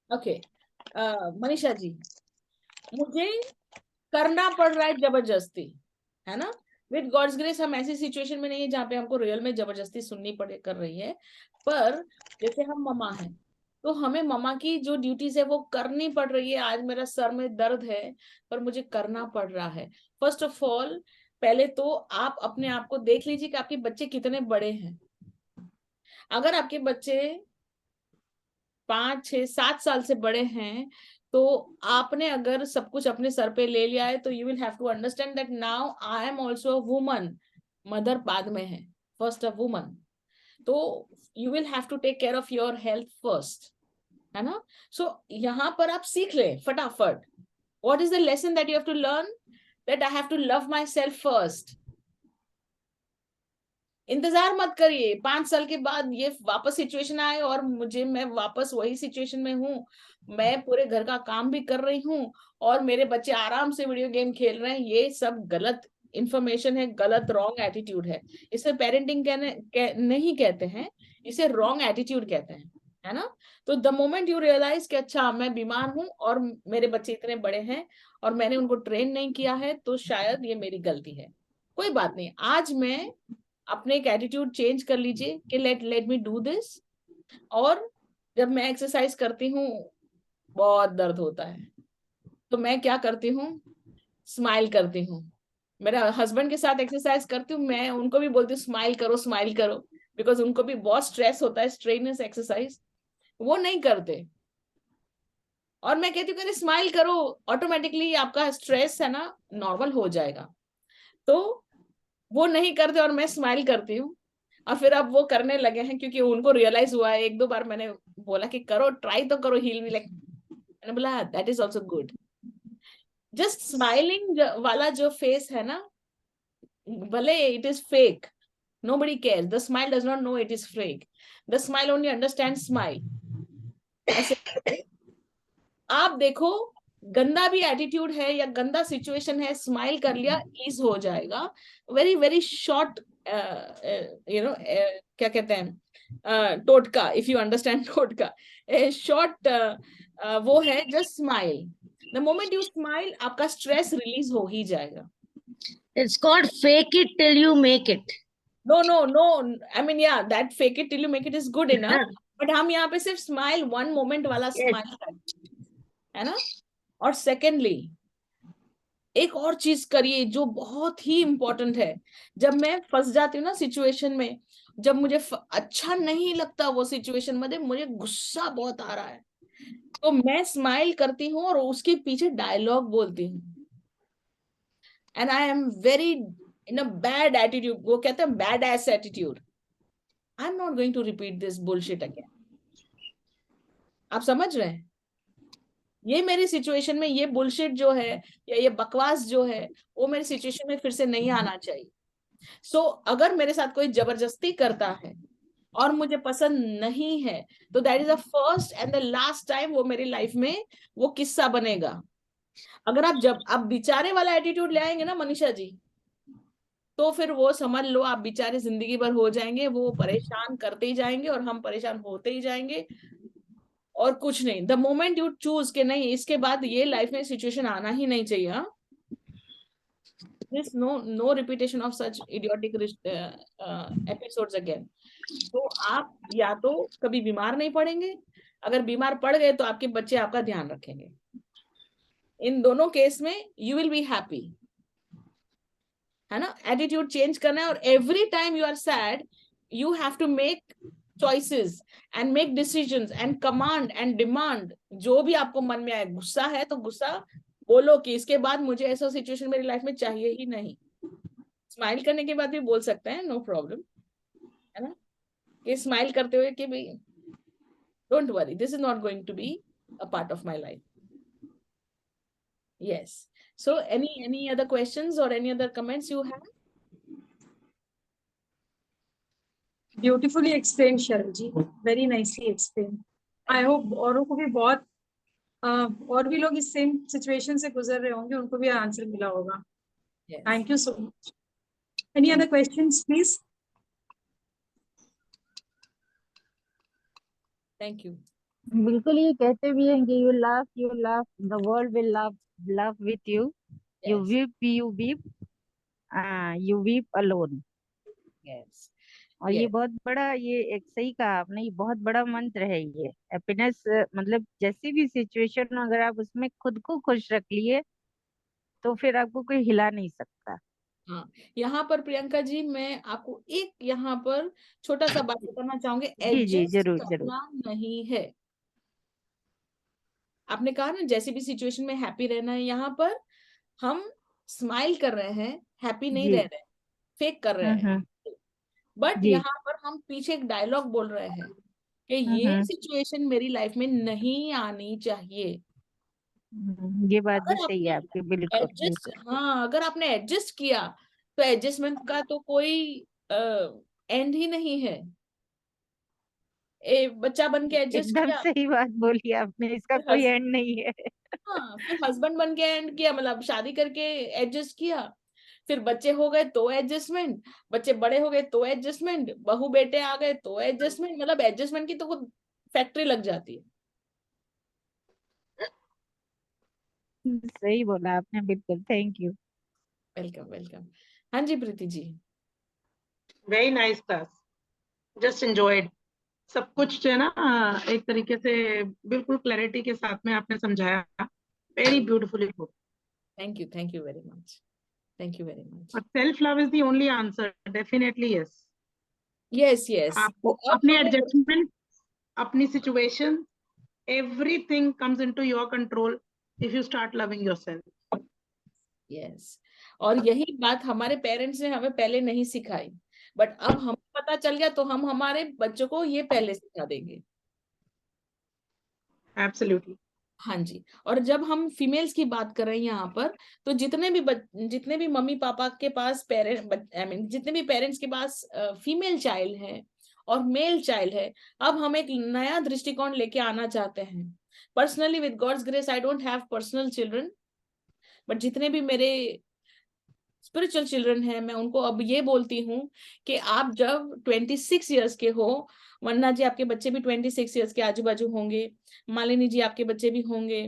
okay Manisha ji, मुझे करना पड़ रहा है जबरदस्ती, है ना? विद गॉड्स ग्रेस हम ऐसी सिचुएशन में नहीं है जहाँ पे हमको रियल में जबरदस्ती सुननी पड़े कर रही है. पर जैसे हम ममा हैं तो हमें ममा की जो ड्यूटीज है वो करनी पड़ रही है. आज मेरा सर में दर्द है पर मुझे करना पड़ रहा है. फर्स्ट ऑफ ऑल, पहले तो आप अपने आप को देख लीजिए कि आपके बच्चे कितने बड़े हैं. अगर आपके बच्चे 5, 6, 7 साल से बड़े हैं तो आपने अगर सब कुछ अपने सर पे ले लिया है तो you will have to understand that now I am also a woman. Mother बाद में है, फर्स्ट अ वुमन. तो you will have to take care of your health first, है ना? सो यहाँ पर आप सीख ले फटाफट. What is the lesson that you have to learn? That I have to love myself first. इंतजार मत करिए 5 साल के बाद ये वापस सिचुएशन आए और मैं वापस वही सिचुएशन में हूँ. मैं पूरे घर का काम भी कर रही हूँ और मेरे बच्चे आराम से वीडियो गेम खेल रहे हैं. ये सब गलत इंफॉर्मेशन है, गलत रॉन्ग एटीट्यूड है. इसे पेरेंटिंग नहीं कहते हैं, इसे रॉन्ग एटीट्यूड कहते हैं, है ना? तो द मोमेंट यू रियलाइज कि अच्छा मैं बीमार हूँ और मेरे बच्चे इतने बड़े हैं और मैंने उनको ट्रेन नहीं किया है तो शायद ये मेरी गलती है. कोई बात नहीं, आज मैं अपने एक एटीट्यूड चेंज कर लीजिए कि लेट मी डू दिस. और जब मैं एक्सरसाइज करती हूँ बहुत दर्द होता है तो मैं क्या करती हूँ, स्माइल करती हूँ. मेरे हस्बैंड के साथ एक्सरसाइज करती हूँ, मैं उनको भी बोलती हूँ स्माइल करो, बिकॉज उनको भी बहुत स्ट्रेस होता है, स्ट्रेनस एक्सरसाइज वो नहीं करते. और मैं कहती हूँ अरे स्माइल करो, ऑटोमेटिकली आपका स्ट्रेस है ना नॉर्मल हो जाएगा. तो वो नहीं करते और मैं स्माइल करती हूँ. और फिर अब वो करने लगे हैं क्योंकि उनको रियलाइज हुआ है. 1-2 बार मैंने बोला कि करो, ट्राई तो करो. हील भी लाइक, मैंने बोला that is also good. Just smiling वाला जो फेस है ना, भले it is fake, nobody cares. The smile does not know it is fake. The smile only understands smile. ऐसे आप देखो, गंदा भी एटीट्यूड है या गंदा सिचुएशन है, स्माइल कर लिया, ईज हो जाएगा. वेरी वेरी शॉर्ट क्या कहते हैं टोटका, इफ यू अंडरस्टैंड टोटका, शॉर्ट वो है just smile. The moment you smile आपका स्ट्रेस रिलीज हो ही जाएगा. It's called fake it till you make it. No. I mean, yeah, that fake it till you make it is good enough. But हम यहाँ पे सिर्फ smile, 1 moment वाला smile है ना. और सेकेंडली एक और चीज करिए जो बहुत ही इंपॉर्टेंट है. जब मैं फंस जाती हूँ ना सिचुएशन में, जब मुझे अच्छा नहीं लगता वो सिचुएशन में, मुझे गुस्सा बहुत आ रहा है, तो मैं स्माइल करती हूँ और उसके पीछे डायलॉग बोलती हूँ. And I am very in a bad attitude, वो कहते हैं badass attitude. I am not going to repeat this bullshit again. आप समझ रहे हैं? ये मेरी सिचुएशन में ये बुलशिट जो है या ये बकवास जो है वो मेरी सिचुएशन में फिर से नहीं आना चाहिए। सो अगर मेरे साथ कोई जबरदस्ती करता है और मुझे पसंद नहीं है तो that is the first and the last time वो मेरी लाइफ में वो किस्सा बनेगा। अगर आप बेचारे वाला एटीट्यूड ले आएंगे ना मनीषा जी, तो फिर वो समझ लो आप बेचारे जिंदगी भर हो जाएंगे, वो परेशान करते ही जाएंगे और हम परेशान होते ही जाएंगे और कुछ नहीं। द मोमेंट यू चूज के नहीं इसके बाद ये लाइफ में सिचुएशन आना ही नहीं चाहिए, this no repetition of such idiotic episodes again. तो आप या तो कभी बीमार नहीं पड़ेंगे, अगर बीमार पड़ गए तो आपके बच्चे आपका ध्यान रखेंगे। इन दोनों केस में यू विल बी हैप्पी, है ना। एटीट्यूड चेंज करना है और every time you are sad you have to make choices and make decisions and command and demand. जो भी आपको मन में आए, गुस्सा है तो गुस्सा बोलो कि इसके बाद मुझे ऐसा सिचुएशन मेरी लाइफ में चाहिए ही नहीं। स्माइल करने के बाद भी बोल सकते हैं, नो प्रॉब्लम, है ना। ये स्माइल करते हुए कि भाई don't worry, this is not going to be a part of my life. Yes, so any other questions or any other comments you have? Beautifully explained Cheryl ji, very nicely explained. I hope औरों को भी बहुत और भी लोग इस same situation से गुजर रहे होंगे, उनको भी आंसर मिला होगा। Thank you so much. Any other questions please? Thank you. बिल्कुल ये कहते भी हैं कि you laugh, the world will laugh with you. You weep, you weep alone. Yes. और ये बहुत बड़ा, ये एक सही कहा आपने, ये बहुत बड़ा मंत्र है ये हैप्पीनेस। मतलब जैसी भी सिचुएशन अगर आप उसमें खुद को खुश रख लिए तो फिर आपको कोई हिला नहीं सकता। हाँ, यहाँ पर प्रियंका जी मैं आपको एक यहाँ पर छोटा सा बात बताना चाहूंगी। जी जरूर करना नहीं है। आपने कहा ना जैसी भी सिचुएशन में हैप्पी रहना है, यहाँ पर हम स्माइल कर रहे हैं, हैप्पी नहीं रह रहे, फेक कर रहे हैं। बट यहाँ पर हम पीछे एक डायलॉग बोल रहे हैं कि ये सिचुएशन मेरी लाइफ में नहीं आनी चाहिए। ये बात भी सही है आपकी, बिल्कुल। हाँ, अगर आपने एडजस्ट किया तो एडजस्टमेंट का तो कोई एंड ही नहीं है। बच्चा बन के एडजस्ट एकदम किया, सही बात बोली आपने, इसका कोई एंड नहीं है। हाँ, फिर हस्बैंड बन के एंड किया, मतलब शादी करके एडजस्ट किया, फिर बच्चे हो गए तो एडजस्टमेंट, बच्चे बड़े हो गए तो एडजस्टमेंट, बहू बेटे आ गए तो एडजस्टमेंट, मतलब एडजस्टमेंट की तो खुद फैक्ट्री लग जाती है। सही बोला आपने, बिल्कुल। Thank you. Welcome welcome. हाँ जी Preeti ji. Very nice class, just enjoyed. सब कुछ जो है ना एक तरीके से बिल्कुल क्लैरिटी के साथ में आपने समझाया। Very beautifully good. Thank you very much. Thank you very much. Self love is the only answer, definitely yes. Yes आपको अपने एडजस्टमेंट, अपनी situation, everything comes into your control if you start loving yourself. Yes, और यही बात हमारे parents ने हमें पहले नहीं सिखाई, बट अब हमें पता चल गया तो हम हमारे बच्चों को ये पहले सिखा देंगे। एब्सोल्युटली। हाँ जी। और जब हम फीमेल्स की बात कर रहे हैं यहाँ पर, तो जितने भी मम्मी पापा के पास जितने भी पेरेंट्स के पास फीमेल चाइल्ड है और मेल चाइल्ड है, अब हम एक नया दृष्टिकोण लेके आना चाहते हैं। Personally with God's grace I don't have personal children, but जितने भी मेरे स्पिरिचुअल चिल्ड्रन है मैं उनको अब ये बोलती हूँ कि आप जब 26 इयर्स के हो, वन्ना जी आपके बच्चे भी 26 इयर्स के आजू बाजू होंगे, मालिनी जी आपके बच्चे भी होंगे,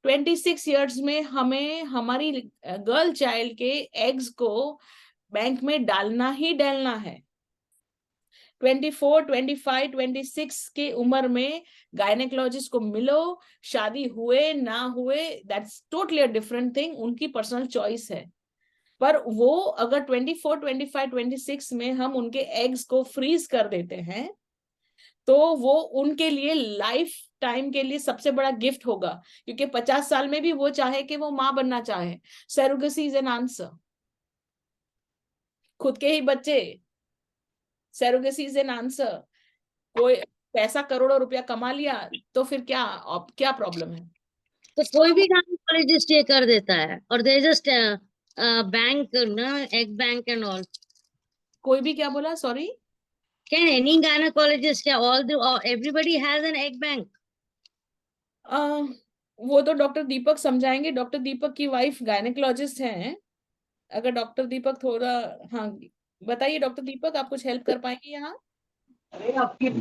26 इयर्स में हमें हमारी गर्ल चाइल्ड के एग्स को बैंक में डालना ही डालना है। 24, 25, 26 की उम्र में गायनेकोलॉजिस्ट को मिलो, शादी हुए ना हुए that's totally a different thing, उनकी पर्सनल चॉइस है। पर वो अगर 24, 25, 26 में हम उनके एग्स को फ्रीज कर देते हैं तो वो उनके लिए लाइफ टाइम के लिए सबसे बड़ा गिफ्ट होगा, क्योंकि 50 साल में भी वो चाहे कि वो माँ बनना चाहे, सरोगेसी इज एन आंसर। खुद के ही बच्चे, सरोगेसी इज एन आंसर। कोई पैसा करोड़ों रुपया कमा लिया तो फिर क्या प्रॉब्लम है? तो कोई भी गायनेकोलॉजिस्ट ये कर देता है, और देयर इज अ बैंक ना, एग बैंक एंड ऑल। कोई भी क्या बोला, सॉरी? कैन एनी गायनेकोलॉजिस्ट, क्या all the everybody has an egg bank? वो तो डॉक्टर दीपक समझाएंगे। डॉक्टर दीपक की वाइफ गायनेकोलॉजिस्ट हैं। अगर डॉक्टर दीपक थोड़ा, हाँ बताइए डॉक्टर दीपक, आप कुछ हेल्प कर पाएंगे यहाँ?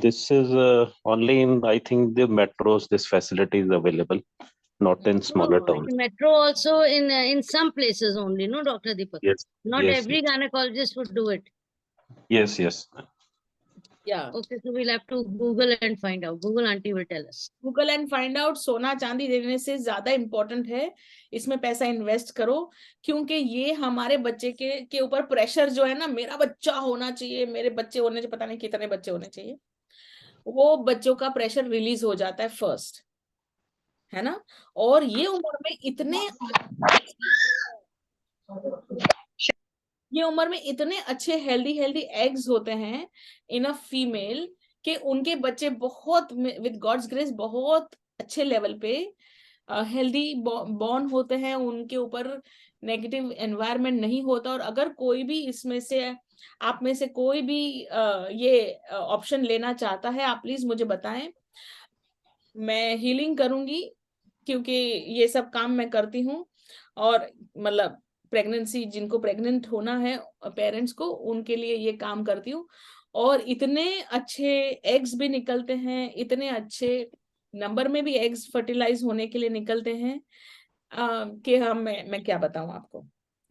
This is only in, I think, the metros. This facility is available, not in smaller towns. Metro also in some places only, no, Dr. Deepak? Yes. Not yes, every gynecologist would do it. Yes. Yes. Yeah. Okay, so we'll have to Google and find out. Google auntie will tell us. Google and find out। सोना चांदी देने से ज्यादा important है इसमें पैसा invest करो, क्योंकि ये हमारे बच्चे के ऊपर प्रेशर जो है ना, मेरा बच्चा होना चाहिए, मेरे बच्चे होने चाहिए, पता नहीं कितने बच्चे होने चाहिए, वो बच्चों का प्रेशर रिलीज हो जाता है फर्स्ट, है ना। और ये उम्र में इतने अच्छे हेल्दी एग्स होते हैं इन अ फीमेल कि उनके बच्चे बहुत विद गॉड्स ग्रेस बहुत अच्छे लेवल पे हेल्दी बॉर्न होते हैं, उनके ऊपर नेगेटिव एनवायरनमेंट नहीं होता। और अगर कोई भी इसमें से आप में से कोई भी ये ऑप्शन लेना चाहता है, आप प्लीज मुझे बताएं, मैं हीलिंग करूंगी, क्योंकि ये सब काम मैं करती हूँ। और मतलब प्रेगनेंसी, जिनको प्रेग्नेंट होना है पेरेंट्स को, उनके लिए ये काम करती हूँ। और इतने अच्छे एग्स भी निकलते हैं, इतने अच्छे नंबर में भी एग्स फर्टिलाइज होने के लिए निकलते हैं कि मैं क्या बताऊं आपको।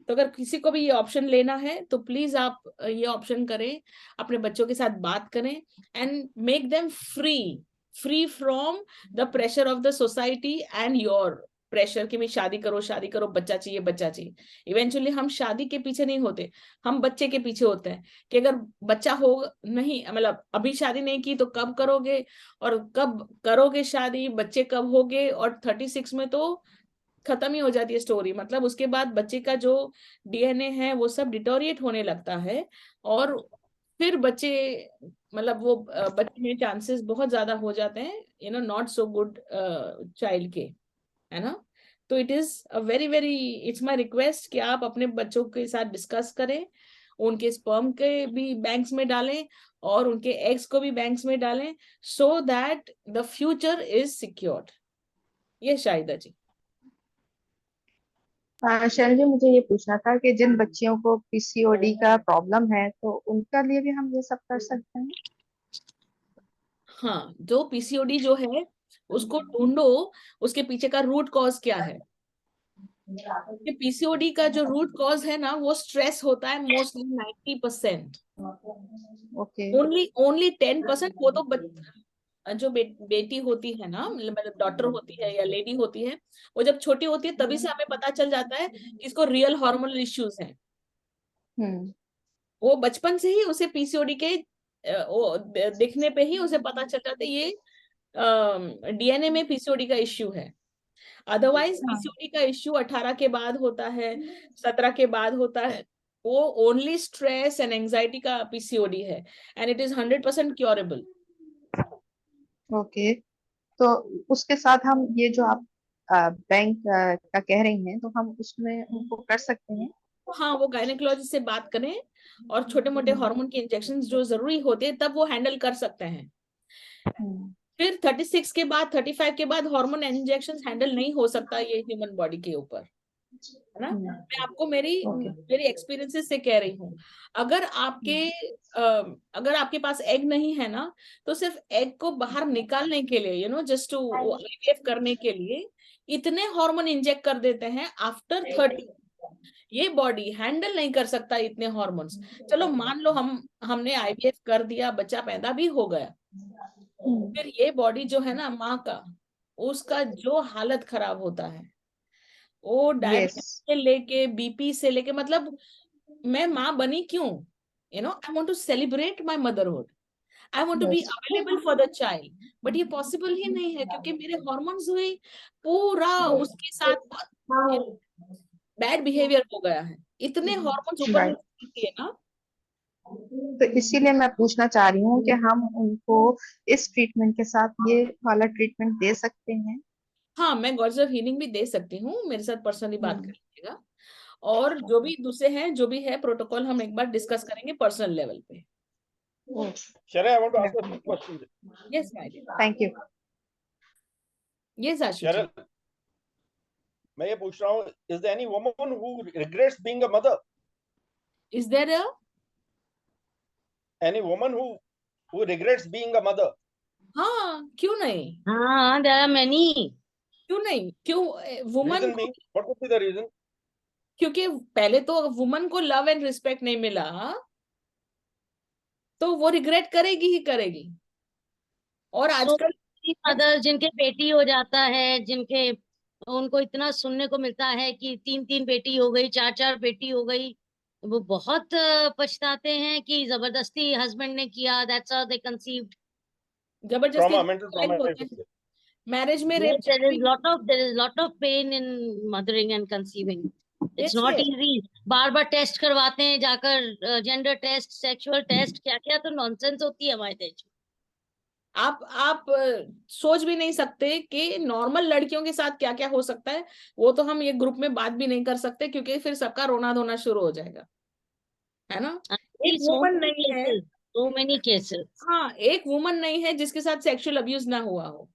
तो अगर किसी को भी ये ऑप्शन लेना है तो प्लीज आप ये ऑप्शन करें, अपने बच्चों के साथ बात करें and make them free from the pressure of the society and your pressure कि भाई शादी करो, बच्चा चाहिए। इवेंचुअली हम शादी के पीछे नहीं होते, हम बच्चे के पीछे होते हैं कि अगर बच्चा हो नहीं, मतलब अभी शादी नहीं की तो कब करोगे, और कब करोगे शादी, बच्चे कब होगे, और 36 में तो खत्म ही हो जाती है स्टोरी। मतलब उसके बाद बच्चे का जो डीएनए है वो सब डिटोरिएट होने लगता है, और फिर बच्चे, मतलब वो बच्चे में चांसेस बहुत ज्यादा हो जाते हैं, नॉट सो गुड चाइल्ड के, है ना। तो it is a very it's my request कि आप अपने बच्चों के साथ डिस्कस करें, उनके स्पर्म के भी बैंक्स में डालें और उनके एग्स को भी बैंक्स में डालें, so that the future is secured. ये शाहिदा जी। शैल जी, मुझे ये पूछना था कि जिन बच्चियों को पीसीओडी का प्रॉब्लम है तो उनका लिए भी हम ये सब कर सकते हैं? हाँ, जो पीसीओडी जो है उसको ढूंढो, उसके पीछे का रूट कॉज क्या है। पीसीओडी का जो रूट कॉज है ना, वो स्ट्रेस होता है मोस्टली 90%। ओके। ओनली 10% वो तो जो बेटी होती है ना, मतलब डॉटर होती है या लेडी होती है, वो जब छोटी होती है तभी से हमें पता चल जाता है कि इसको रियल हार्मोनल इश्यूज हैं। वो बचपन से ही उसे पीसीओडी के वो दिखने पे ही उसे पता चल जाता है ये डीएनए में पीसीओडी का इश्यू है। अदरवाइज पीसीओडी का इश्यू 18 के बाद होता है, 17 के बाद होता है। वो ओनली स्ट्रेस एंड एंजाइटी का पीसीओडी है and it is 100% curable. Okay, तो उसके साथ हम ये जो आप बैंक का कह रही हैं, तो हम उसमें उनको कर सकते हैं? हाँ, वो गायनेकोलॉजिस्ट से बात करें और छोटे मोटे हार्मोन के इंजेक्शन जो जरूरी होते हैं तब वो हैंडल कर सकते हैं। फिर 36 के बाद, 35 के बाद हार्मोन इंजेक्शन हैंडल नहीं हो सकता ये ह्यूमन बॉडी के ऊपर, है ना। मैं आपको मेरी एक्सपीरियंसेस से कह रही हूँ। अगर आपके पास एग नहीं है ना, तो सिर्फ एग को बाहर निकालने के लिए जस्ट टू आईवीएफ करने के लिए इतने हार्मोन इंजेक्ट कर देते हैं आफ्टर 30। ये बॉडी हैंडल नहीं कर सकता इतने हार्मोन्स। चलो मान लो हमने आईवीएफ कर दिया, बच्चा पैदा भी हो गया, फिर ये बॉडी जो है ना माँ का, उसका जो हालत खराब होता है, वो डायबिटीज से लेके बीपी से लेके, मतलब मैं माँ बनी क्यों? I want to celebrate my motherhood, I want to be available for the child, but ये पॉसिबल ही नहीं है क्योंकि मेरे हार्मोन्स हुए पूरा उसके साथ बैड बिहेवियर हो गया है। इतने हार्मोन्स ऊपर है ना। तो इसीलिए मैं पूछना चाह रही हूँ कि हम उनको इस ट्रीटमेंट के साथ ये वाला ट्रीटमेंट दे सकते हैं? हाँ, मैं गॉड्स ऑफ हीलिंग भी दे सकती हूँ, मेरे साथ पर्सनली बात कर हम्म। लीजिएगा। और जो भी दूसरे हैं, जो भी है प्रोटोकॉल, हम एक बार डिस्कस करेंगे पर्सनल लेवल पे। Shalay, I want to ask a few questions. Yes my dear, thank you. Yes Ashu ji. Cheryl, मैं ये पूछ रहा हूँ, is there any woman who regrets being a mother? Is there a Any woman who regrets being a mother? हाँ, क्यों नहीं, हाँ, there are many. क्यों नहीं, क्यों woman Reason being, what would be the reason? क्योंकि पहले तो वुमन को लव एंड रिस्पेक्ट नहीं मिला, तो वो रिग्रेट करेगी ही करेगी। और आजकल मदर जिनके बेटी हो जाता है, जिनके उनको इतना सुनने को मिलता है कि 3-3 बेटी हो गई, 4-4 बेटी हो गई, वो बहुत पछताते हैं कि जबरदस्ती हस्बैंड ने किया, दैट्स हाउ दे कंसीव्ड। जबरदस्ती Trauma, mental trauma. होते हैं, मैरिज में Yes, rape there is lot of pain in mothering and conceiving. It's Yes, not yes. easy. बार-बार टेस्ट करवाते हैं जाकर, जेंडर टेस्ट, सेक्सुअल टेस्ट, क्या-क्या तो नॉनसेंस होती है हमारे देश में। आप सोच भी नहीं सकते कि नॉर्मल लड़कियों के साथ क्या क्या हो सकता है। वो तो हम ये ग्रुप में बात भी नहीं कर सकते, क्योंकि फिर सबका रोना धोना शुरू हो जाएगा, है ना। एक वुमन नहीं है, so many cases. हाँ, एक वुमन नहीं है जिसके साथ सेक्सुअल अब्यूज ना हुआ हो।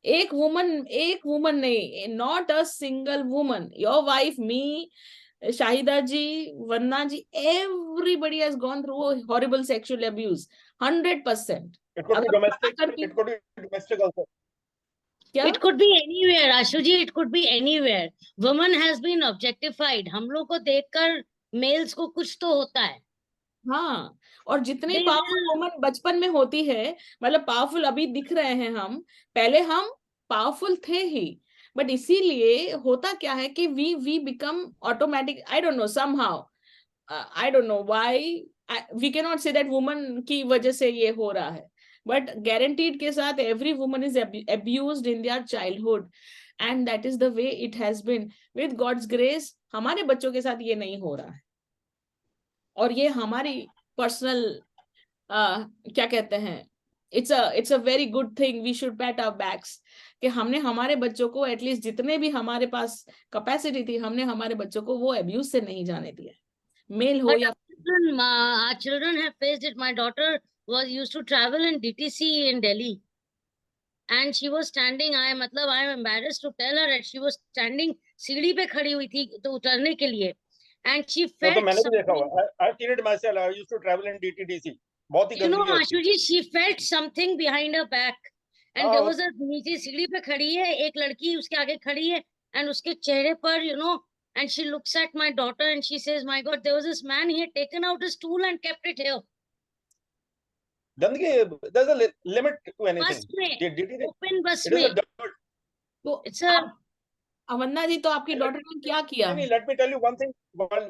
एक वुमन नहीं, not a single woman, your wife, me, Shahida ji, Vandana ji, everybody has gone through a horrible sexual abuse, 100%. It could be domestic. It could be domestic also. क्या? It could be anywhere, Ashu ji, it could be anywhere. Woman has been objectified. हम लोग को देखकर mails को कुछ तो होता है। हाँ, और जितनी They पावरफुल वुमन बचपन में होती है, मतलब पावरफुल अभी दिख रहे हैं हम, पहले हम पावरफुल थे ही, बट इसीलिए होता क्या है कि we become automatic, I don't know, somehow I don't know why, we can not say that woman की वजह से ये हो रहा है, बट गारंटीड के साथ every woman is abused in their childhood, and that is the way it has been. With God's grace हमारे बच्चों के साथ ये नहीं हो रहा है, और ये हमारी पर्सनल क्या कहते हैं, it's a very good thing, we should pat our backs, कि हमने हमारे बच्चों को एटलीस्ट जितने भी हमारे पास कैपेसिटी थी, हमने हमारे बच्चों को वो अब्यूज से नहीं जाने दिया, मेल हो या our children have faced it. My daughter was used to travel in DTC in Delhi, and she was standing, I am embarrassed to tell her that she was standing, सीढ़ी पे खड़ी हुई थी तो उतरने के लिए, and she तो felt मैंने भी देखा something, हुआ, I've seen it myself. I used to travel in DTDC. बहुत ही you know, गंदगी होती Ashu ji, she felt something behind her back, and there was a नीचे सीढ़ी पे खड़ी है एक लड़की, उसके आगे खड़ी है, and उसके चेहरे पर, you know, and she looks at my daughter and she says, my God, there was this man, he had taken out a stool and kept it here. गंदगी, there's a limit to anything. बस में, DTD, open बस it is a में, dirt. तो it's a, वंदना जी, तो आपकी daughter ने क्या किया? नहीं, let me tell you one thing.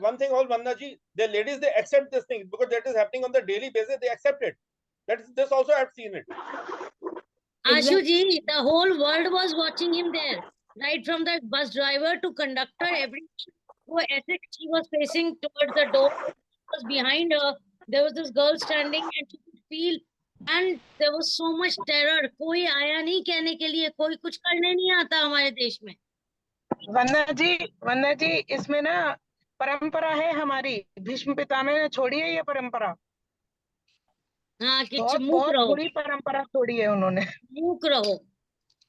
One thing, all Vanda ji, the ladies, they accept this thing because that is happening on the daily basis. They accept it. This also I've seen it. Ashu ji, the whole world was watching him there, right from the bus driver to conductor, everything. वो ऐसे, she was facing towards the door, was behind her. There was this girl standing and she could feel, and there was so much terror. कोई आया नहीं कहने के लिए, कोई कुछ करने नहीं आता हमारे देश में। वंदना जी, इसमें ना परंपरा है हमारी, भीष्म पितामह ने छोड़ी है ये परंपरा। हाँ, कि बहुत मूक बहुत रहो, बुरी परंपरा छोड़ी है उन्होंने। मूक रहो।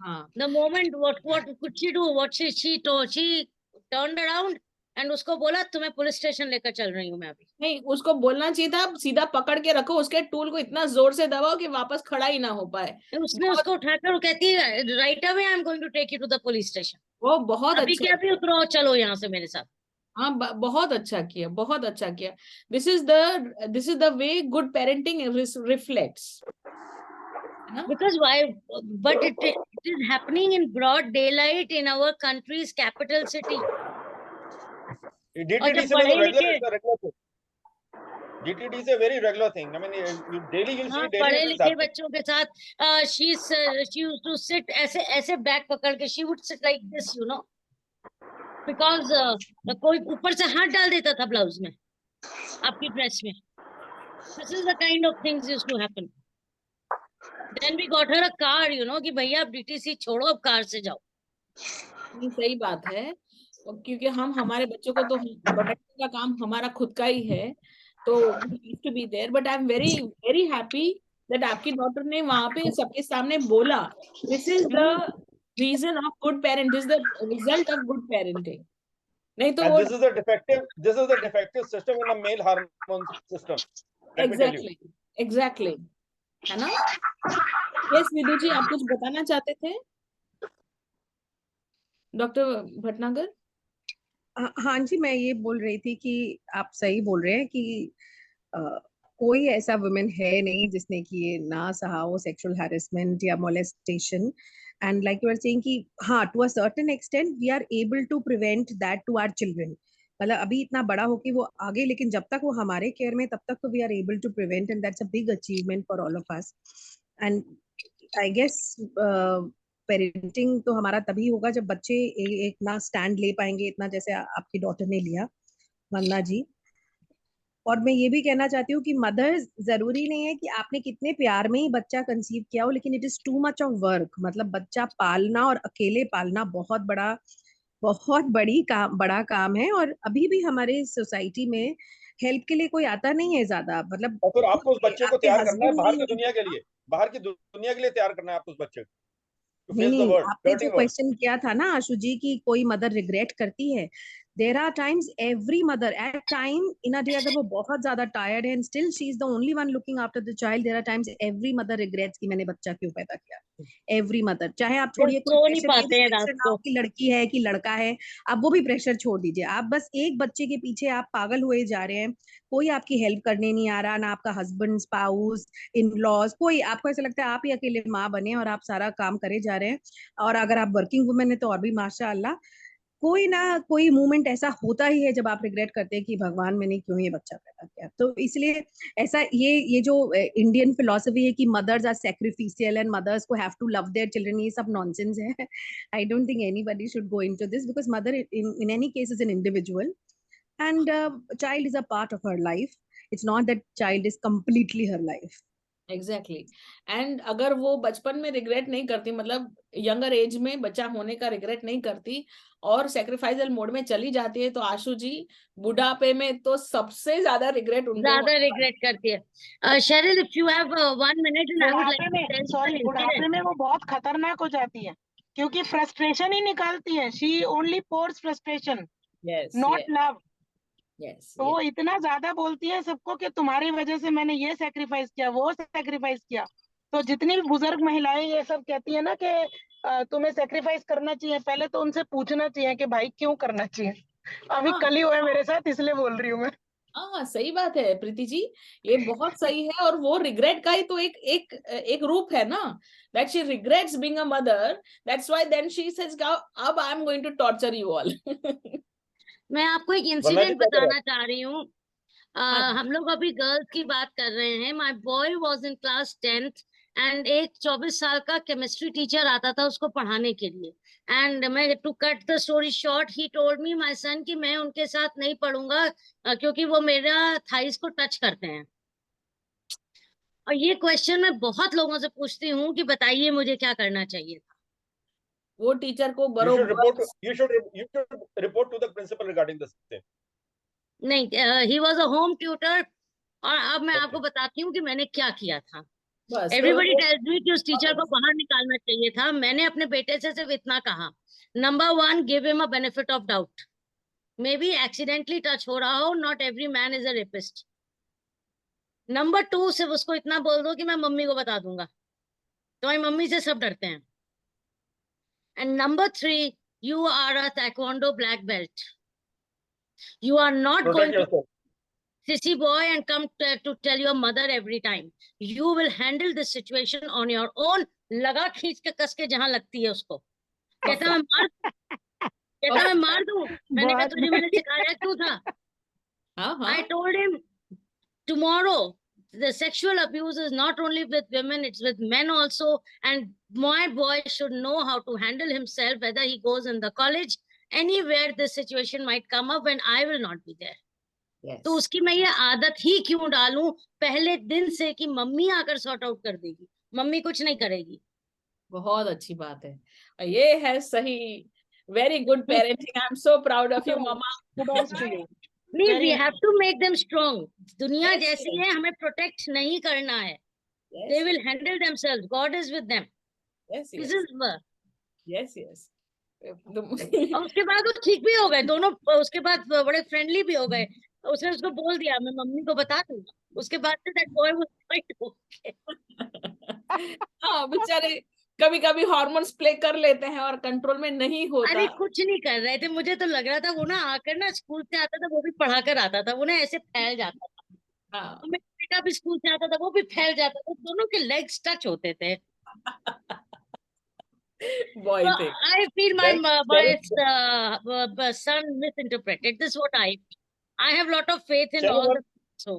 हाँ, The moment what could she do? What she told, she turned around and उसको बोला, तुम्हें पुलिस स्टेशन लेकर चल रही हूँ मैं अभी। नहीं, उसको बोलना चाहिए था सीधा पकड़ के रखो, उसके टूल को इतना जोर से दबाओ कि वापस खड़ा ही ना हो पाए। उसने उसको उठाकर वो कहती है, right away I am going to take you to the police station. वो बहुत अभी अच्छा, क्या भी उतरो, चलो यहाँ से मेरे साथ। हाँ, बहुत अच्छा किया, बहुत अच्छा किया। This is the way good parenting reflects, Because why? But it is happening in broad daylight in our country's capital city. DTDC was a regular thing. DTDC is a very regular thing. I mean, you daily you'll see daily. पढ़े लिखे बच्चों के साथ she used to sit ऐसे bag पकड़ के, she would sit like this, you know, because कोई ऊपर से हाथ डाल देता था ब्लाउज में, आपकी ड्रेस में। This is the kind of things used to happen. Then we got her a car, you know, कि भैया अब DTC छोड़ो, अब कार से जाओ। नहीं, सही बात है, क्योंकि हम हमारे बच्चों को तो प्रोटेक्शन का काम हमारा खुद का ही है, तो to be there. But I am very very happy that आपकी डॉटर ने वहां पे सबके सामने बोला, this is the reason of good parent, this the result of good parenting. नहीं तो this is the defective system in a male hormone system. Exactly है ना। यस विदु जी, आप कुछ बताना चाहते थे डॉक्टर भटनागर? हाँ जी, मैं ये बोल रही थी कि आप सही बोल रहे हैं कि कोई ऐसा वुमेन है नहीं जिसने कि ये ना सहा हो सेक्सुअल हैरेसमेंट या molestation, and like you are saying कि हाँ, to a certain extent we are able to prevent that to our children. मतलब अभी इतना बड़ा हो कि वो आगे, लेकिन जब तक वो हमारे केयर में, तब तक तो we are able to prevent, and that's a big achievement for all of us. And I guess parenting तो हमारा तभी होगा जब बच्चे एक ना स्टैंड ले पाएंगे इतना, जैसे आपकी डॉटर ने लिया, वंदना जी। और मैं ये भी कहना चाहती हूँ कि मदर, जरूरी नहीं है कि आपने कितने प्यार में ही बच्चा कंसीव किया हो, लेकिन it is too much of work. मतलब बच्चा पालना और अकेले पालना बहुत बड़ा काम है। और अभी भी हमारे सोसाइटी में हेल्प के लिए कोई आता नहीं है ज्यादा। मतलब और फिर आपको उस बच्चे को तैयार करना है बाहर की husband दुनिया के लिए, बाहर की दुनिया के लिए तैयार करना है आपको उस बच्चे को, to face the नहीं, world, आपने dirty जो world. क्वेश्चन किया था ना आशु जी की कोई मदर रिग्रेट करती है, there are times every mother at time in a day, अगर वो बहुत ज्यादा टायर्ड है and still she is the only one looking after the child, there are times every mother regrets कि मैंने बच्चा क्यों पैदा किया। एवरी मदर, चाहे आप छोड़िए कोई सो नहीं प्रेशर, ये पाते भी हैं रात प्रेशर ना हो को। कि लड़की है कि लड़का है, आप वो भी प्रेशर छोड़ दीजिए। आप बस एक बच्चे के पीछे आप पागल हुए जा रहे हैं, कोई आपकी हेल्प करने नहीं आ रहा, ना आपका हस्बैंड, स्पाउस, इन लॉज, कोई। आपको ऐसा लगता है आप ही अकेले माँ बने और आप सारा काम करे जा रहे हैं। और अगर आप वर्किंग वुमेन है तो और भी माशाअल्लाह, कोई ना कोई मोमेंट ऐसा होता ही है जब आप रिग्रेट करते हैं कि भगवान मैंने क्यों ये बच्चा पैदा किया। तो इसलिए ऐसा ये जो इंडियन फिलोसफी है कि mothers are sacrificial and mothers को have to love their children, ये सब नॉनसेंस है। I don't think anybody should go into this, because mother in any case is an individual and child is a part of her life. It's not that child is completely her life. Exactly and अगर वो बचपन में regret नहीं करती, मतलब younger age में बच्चा होने का रिग्रेट नहीं करती और सेक्रीफाइसल मोड में चली जाती है, तो आशु जी बुढ़ापे में तो सबसे ज्यादा रिग्रेट उनको ज्यादा रिग्रेट करती है। Cheryl, if you have 1 minute and I would like to tell you an बुढ़ापे incident. में वो बहुत खतरनाक हो जाती है क्योंकि फ्रस्ट्रेशन ही निकालती है। She only pores frustration, not love. तो वो इतना ज्यादा बोलती है सबको कि तुम्हारी वजह से मैंने ये सेक्रीफाइस किया, वो सेक्रीफाइस किया। तो जितनी भी बुजुर्ग महिलाएं ये सब कहती है ना कि तुम्हें सेक्रीफाइस करना चाहिए, पहले तो उनसे पूछना चाहिए कि भाई क्यों करना चाहिए। अभी कल ही हुआ है मेरे साथ, इसलिए बोल रही हूँ मैं। हाँ, सही बात है प्रीति जी, ये बहुत सही है। और वो रिग्रेट का ही तो एक रूप है ना, that she regrets being a mother, that's why then she says अब I am going to torture you all. मैं आपको एक इंसिडेंट बताना चाह रही हूँ। हम लोग अभी गर्ल्स की बात कर रहे हैं। My boy was in class 10th and एक 24 साल का केमिस्ट्री टीचर आता था उसको पढ़ाने के लिए। एंड मैं, to cut the story short, he told me, my son, कि मैं उनके साथ नहीं पढ़ूंगा क्योंकि वो मेरा थाइस को टच करते हैं। और ये क्वेश्चन मैं बहुत लोगों से पूछती हूँ कि बताइए मुझे क्या करना चाहिए था। वो टीचर को you should report to the principal regarding this thing. नहीं, he was a home tutor. और अब मैं आपको बताती हूँ कि मैंने क्या किया था। एवरीबडी टेल्स मी कि उस टीचर को बाहर निकालना चाहिए था। मैंने अपने बेटे से सिर्फ इतना कहा, number 1, give him a benefit of doubt. May be accidentally touch हो रहा हो, not every man is a rapist. Number 2, सिर्फ उसको इतना बोल दो कि मैं मम्मी को बता दूंगा। तो मम्मी से सब डरते हैं। And number 3, you are a taekwondo black belt. You are not going to sissy boy and come to tell your mother every time. You will handle this situation on your own. लगा खींच के कस के जहां लगती है उसको। कहता मैं मार दूं। मैंने कहा तुझे मैंने सिखाया क्यों था? I told him tomorrow the sexual abuse is not only with women, it's with men also, and my boy should know how to handle himself, whether he goes in the college, anywhere this situation might come up when I will not be there. Yes. तो उसकी मैं ये आदत ही क्यों डालूं पहले दिन से कि मम्मी आकर सॉर्ट आउट कर देगी। मम्मी कुछ नहीं करेगी। बहुत अच्छी बात है, ये है सही। Very good parenting, I am so proud of you mama. Kudos to you. Please Very we nice. Have to make them strong. दुनिया Yes, जैसी yes. है, हमें प्रोटेक्ट नहीं करना है। Yes, they will yes. Handle themselves, God is with them. Yes, this yes. Is Yes, yes. और उसके बाद वो ठीक भी हो गए दोनों, उसके बाद बड़े फ्रेंडली भी हो गए। उसने उसको बोल दिया मैं मम्मी को बता दूंगा। उसके बाद say that boy was quite okay. हाँ बेचारे कभी कभी हार्मोन्स प्ले कर लेते हैं और कंट्रोल में नहीं होता। अरे कुछ नहीं कर रहे थे, मुझे तो लग रहा था वो ना आकर ना स्कूल से आता था, वो भी पढ़ा कर आता था, वो ना ऐसे फैल जाता था। हाँ। मेरा बेटा भी स्कूल से आता था, वो भी फैल जाता था, दोनों के लेग्स टच होते थे। Boy So thing. I feel my son misinterpreted. This is what I have lot of faith in all the so.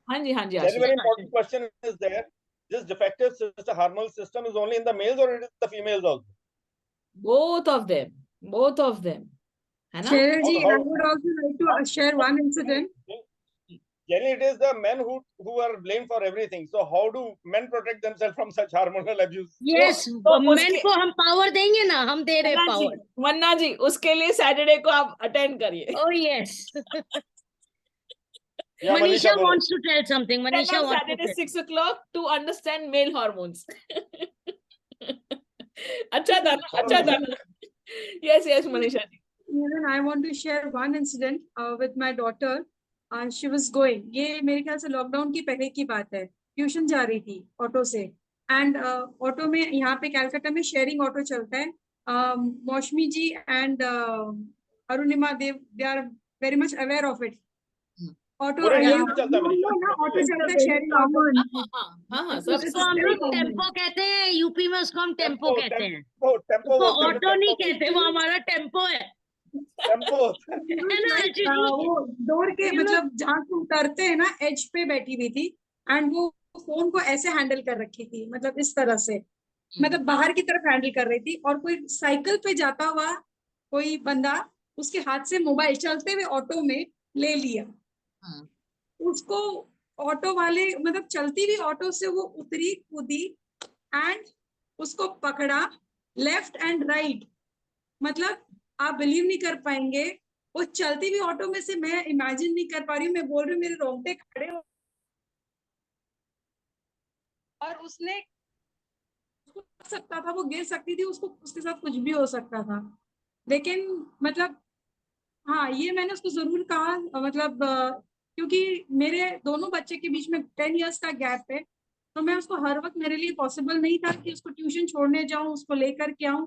हाँ जी हाँ जी। Very, very important question is there. This defective system, hormonal system is only in the males or it is the females also? Both of them. Both of them. है ना? Cheryl ji, I would also like to share one incident. Generally, it is the men who are blamed for everything. So how do men protect themselves from such hormonal abuse? Yes, men को हम power देंगे ना, हम दे रहे power. मन्ना जी उसके लिए Saturday को आप अटेंड करिए। Oh yes. Manisha wants to tell something. Manisha wants to Saturday tell. 6 o'clock to understand male hormones. अच्छा था ना, अच्छा था ना। Yes, yes, Manisha ji. Even I want to share one incident with my daughter. She was going. ये मेरे ख्याल से लॉकडाउन की पहले की बात है। ट्यूशन जा रही थी ऑटो से, एंड ऑटो में यहाँ पे कैलकाटा में शेयरिंग ऑटो चलता है। Mausami ji and Arunima they are very much aware of it. Auto auto चलता है शेयरिंग ऑटो। उसको हम लोग टेम्पो कहते हैं, यूपी में उसको हम टेम्पो कहते हैं। उसको ऑटो नहीं कहते, वो हमारा टेम्पो है। वो डोर के मतलब जहाँ से उतरते हैं ना, एज पे बैठी हुई थी, एंड वो फोन को ऐसे हैंडल कर रखी थी, मतलब इस तरह से, मतलब बाहर की तरफ हैंडल कर रही थी, और कोई साइकिल पे जाता हुआ कोई बंदा उसके हाथ से मोबाइल चलते हुए ऑटो में ले लिया। उसको ऑटो वाले मतलब चलती हुई ऑटो से वो उतरी, कूदी, एंड उसको पकड़ा लेफ्ट एंड राइट। मतलब आप बिलीव नहीं कर पाएंगे, वो चलती हुई ऑटो में से, मैं इमेजिन नहीं कर पा रही हूँ, मैं बोल रही हूँ मेरे रोंगटे खड़े हो। और उसने हो सकता था वो गिर सकती थी, उसको उसके साथ कुछ भी हो सकता था, लेकिन मतलब हाँ ये मैंने उसको जरूर कहा, मतलब क्योंकि मेरे दोनों बच्चे के बीच में 10 इयर्स का गैप है, तो मैं उसको हर वक्त, मेरे लिए पॉसिबल नहीं था कि उसको ट्यूशन छोड़ने जाऊं, उसको लेकर के आऊं,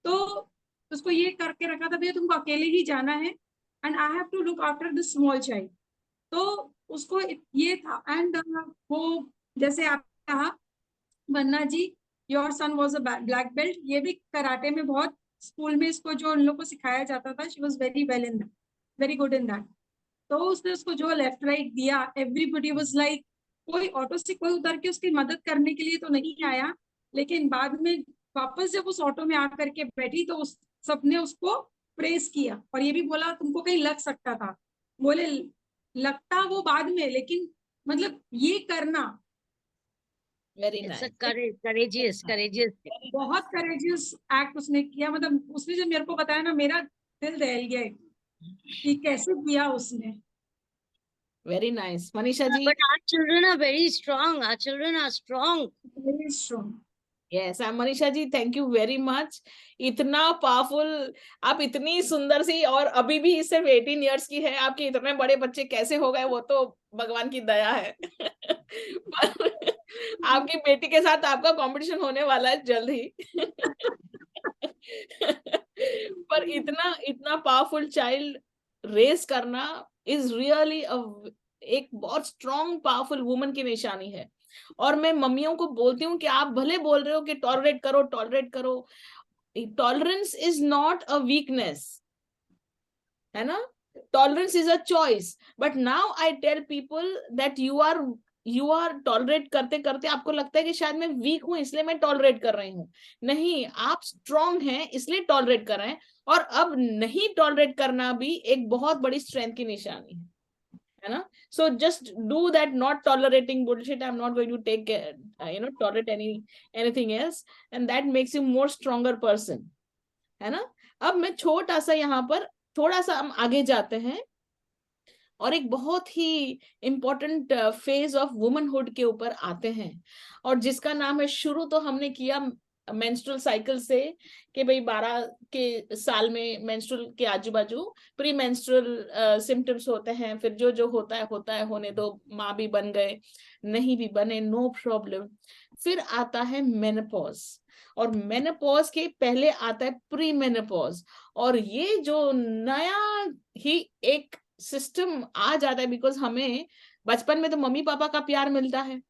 तो उसको ये करके रखा था भैया तुमको अकेले ही जाना है, and I have to look after this small child. तो उसको ये था, एंड वो जैसे आप कहा Vanna ji, your son was a black belt, ये भी कराटे में बहुत, स्कूल में इसको जो उन लोगों को सिखाया जाता था, she was very well in that, very good in that. तो उसने उसको जो लेफ्ट राइट दिया, एवरीबॉडी वाज लाइक, कोई ऑटो से कोई उतर के उसकी मदद करने के लिए तो नहीं आया, लेकिन बाद में वापस जब उस ऑटो में आकर के बैठी तो उस सबने उसको प्रेस किया, और ये भी बोला तुमको कहीं लग सकता था, बोले लगता वो बाद में, लेकिन मतलब ये करना वेरी नाइस, courageous बहुत करेजियस एक्ट उसने किया। मतलब उसने जब मेरे को बताया ना, मेरा दिल दहल गया कि कैसे किया उसने। Very nice Manisha ji. But our children are very strong. Our children are strong. Very strong. Yes, Manisha ji thank you very much. इतना पावरफुल, आप इतनी सुंदर सी, और अभी भी सिर्फ 18 इयर्स की है, आपके इतने बड़े बच्चे कैसे हो गए वो तो भगवान की दया है। आपकी बेटी के साथ आपका कंपटीशन होने वाला है जल्द ही। पर इतना इतना पावरफुल चाइल्ड रेस करना इज रियली एक बहुत स्ट्रॉन्ग पावरफुल वुमन की निशानी है। और मैं मम्मियों को बोलती हूँ कि आप भले बोल रहे हो कि टॉलरेट करो टॉलरेट करो, tolerance is not a weakness, है ना, tolerance is a choice. But now I tell people that you are tolerate करते करते आपको लगता है कि शायद मैं वीक हूं इसलिए मैं टॉलरेट कर रही हूँ, नहीं, आप स्ट्रॉन्ग हैं इसलिए टॉलरेट कर रहे हैं। और अब नहीं टॉलरेट करना भी एक बहुत बड़ी स्ट्रेंथ की निशानी है है ना. So just do that, not tolerating bullshit. I'm not going to take tolerate anything else, and that makes you more stronger person, है ना. अब मैं छोटा सा यहाँ पर थोड़ा सा हम आगे जाते हैं और एक बहुत ही इम्पोर्टेंट फेज ऑफ वुमनहुड के ऊपर आते हैं, और जिसका नाम है, शुरू तो हमने किया मेंस्ट्रुअल साइकिल से कि भाई 12 के साल में मेंस्ट्रुअल के आजू बाजू प्री मेंस्ट्रुअल सिम्टम्स होते हैं, फिर जो जो होता है होने दो, माँ भी बन गए, नहीं भी बने, नो प्रॉब्लम. फिर आता है मेनोपॉज, और मेनोपॉज के पहले आता है प्री मेनोपॉज, और ये जो नया ही एक सिस्टम आ जाता है, बिकॉज हमें बचपन में तो मम्मी पापा का प्यार मिलता है,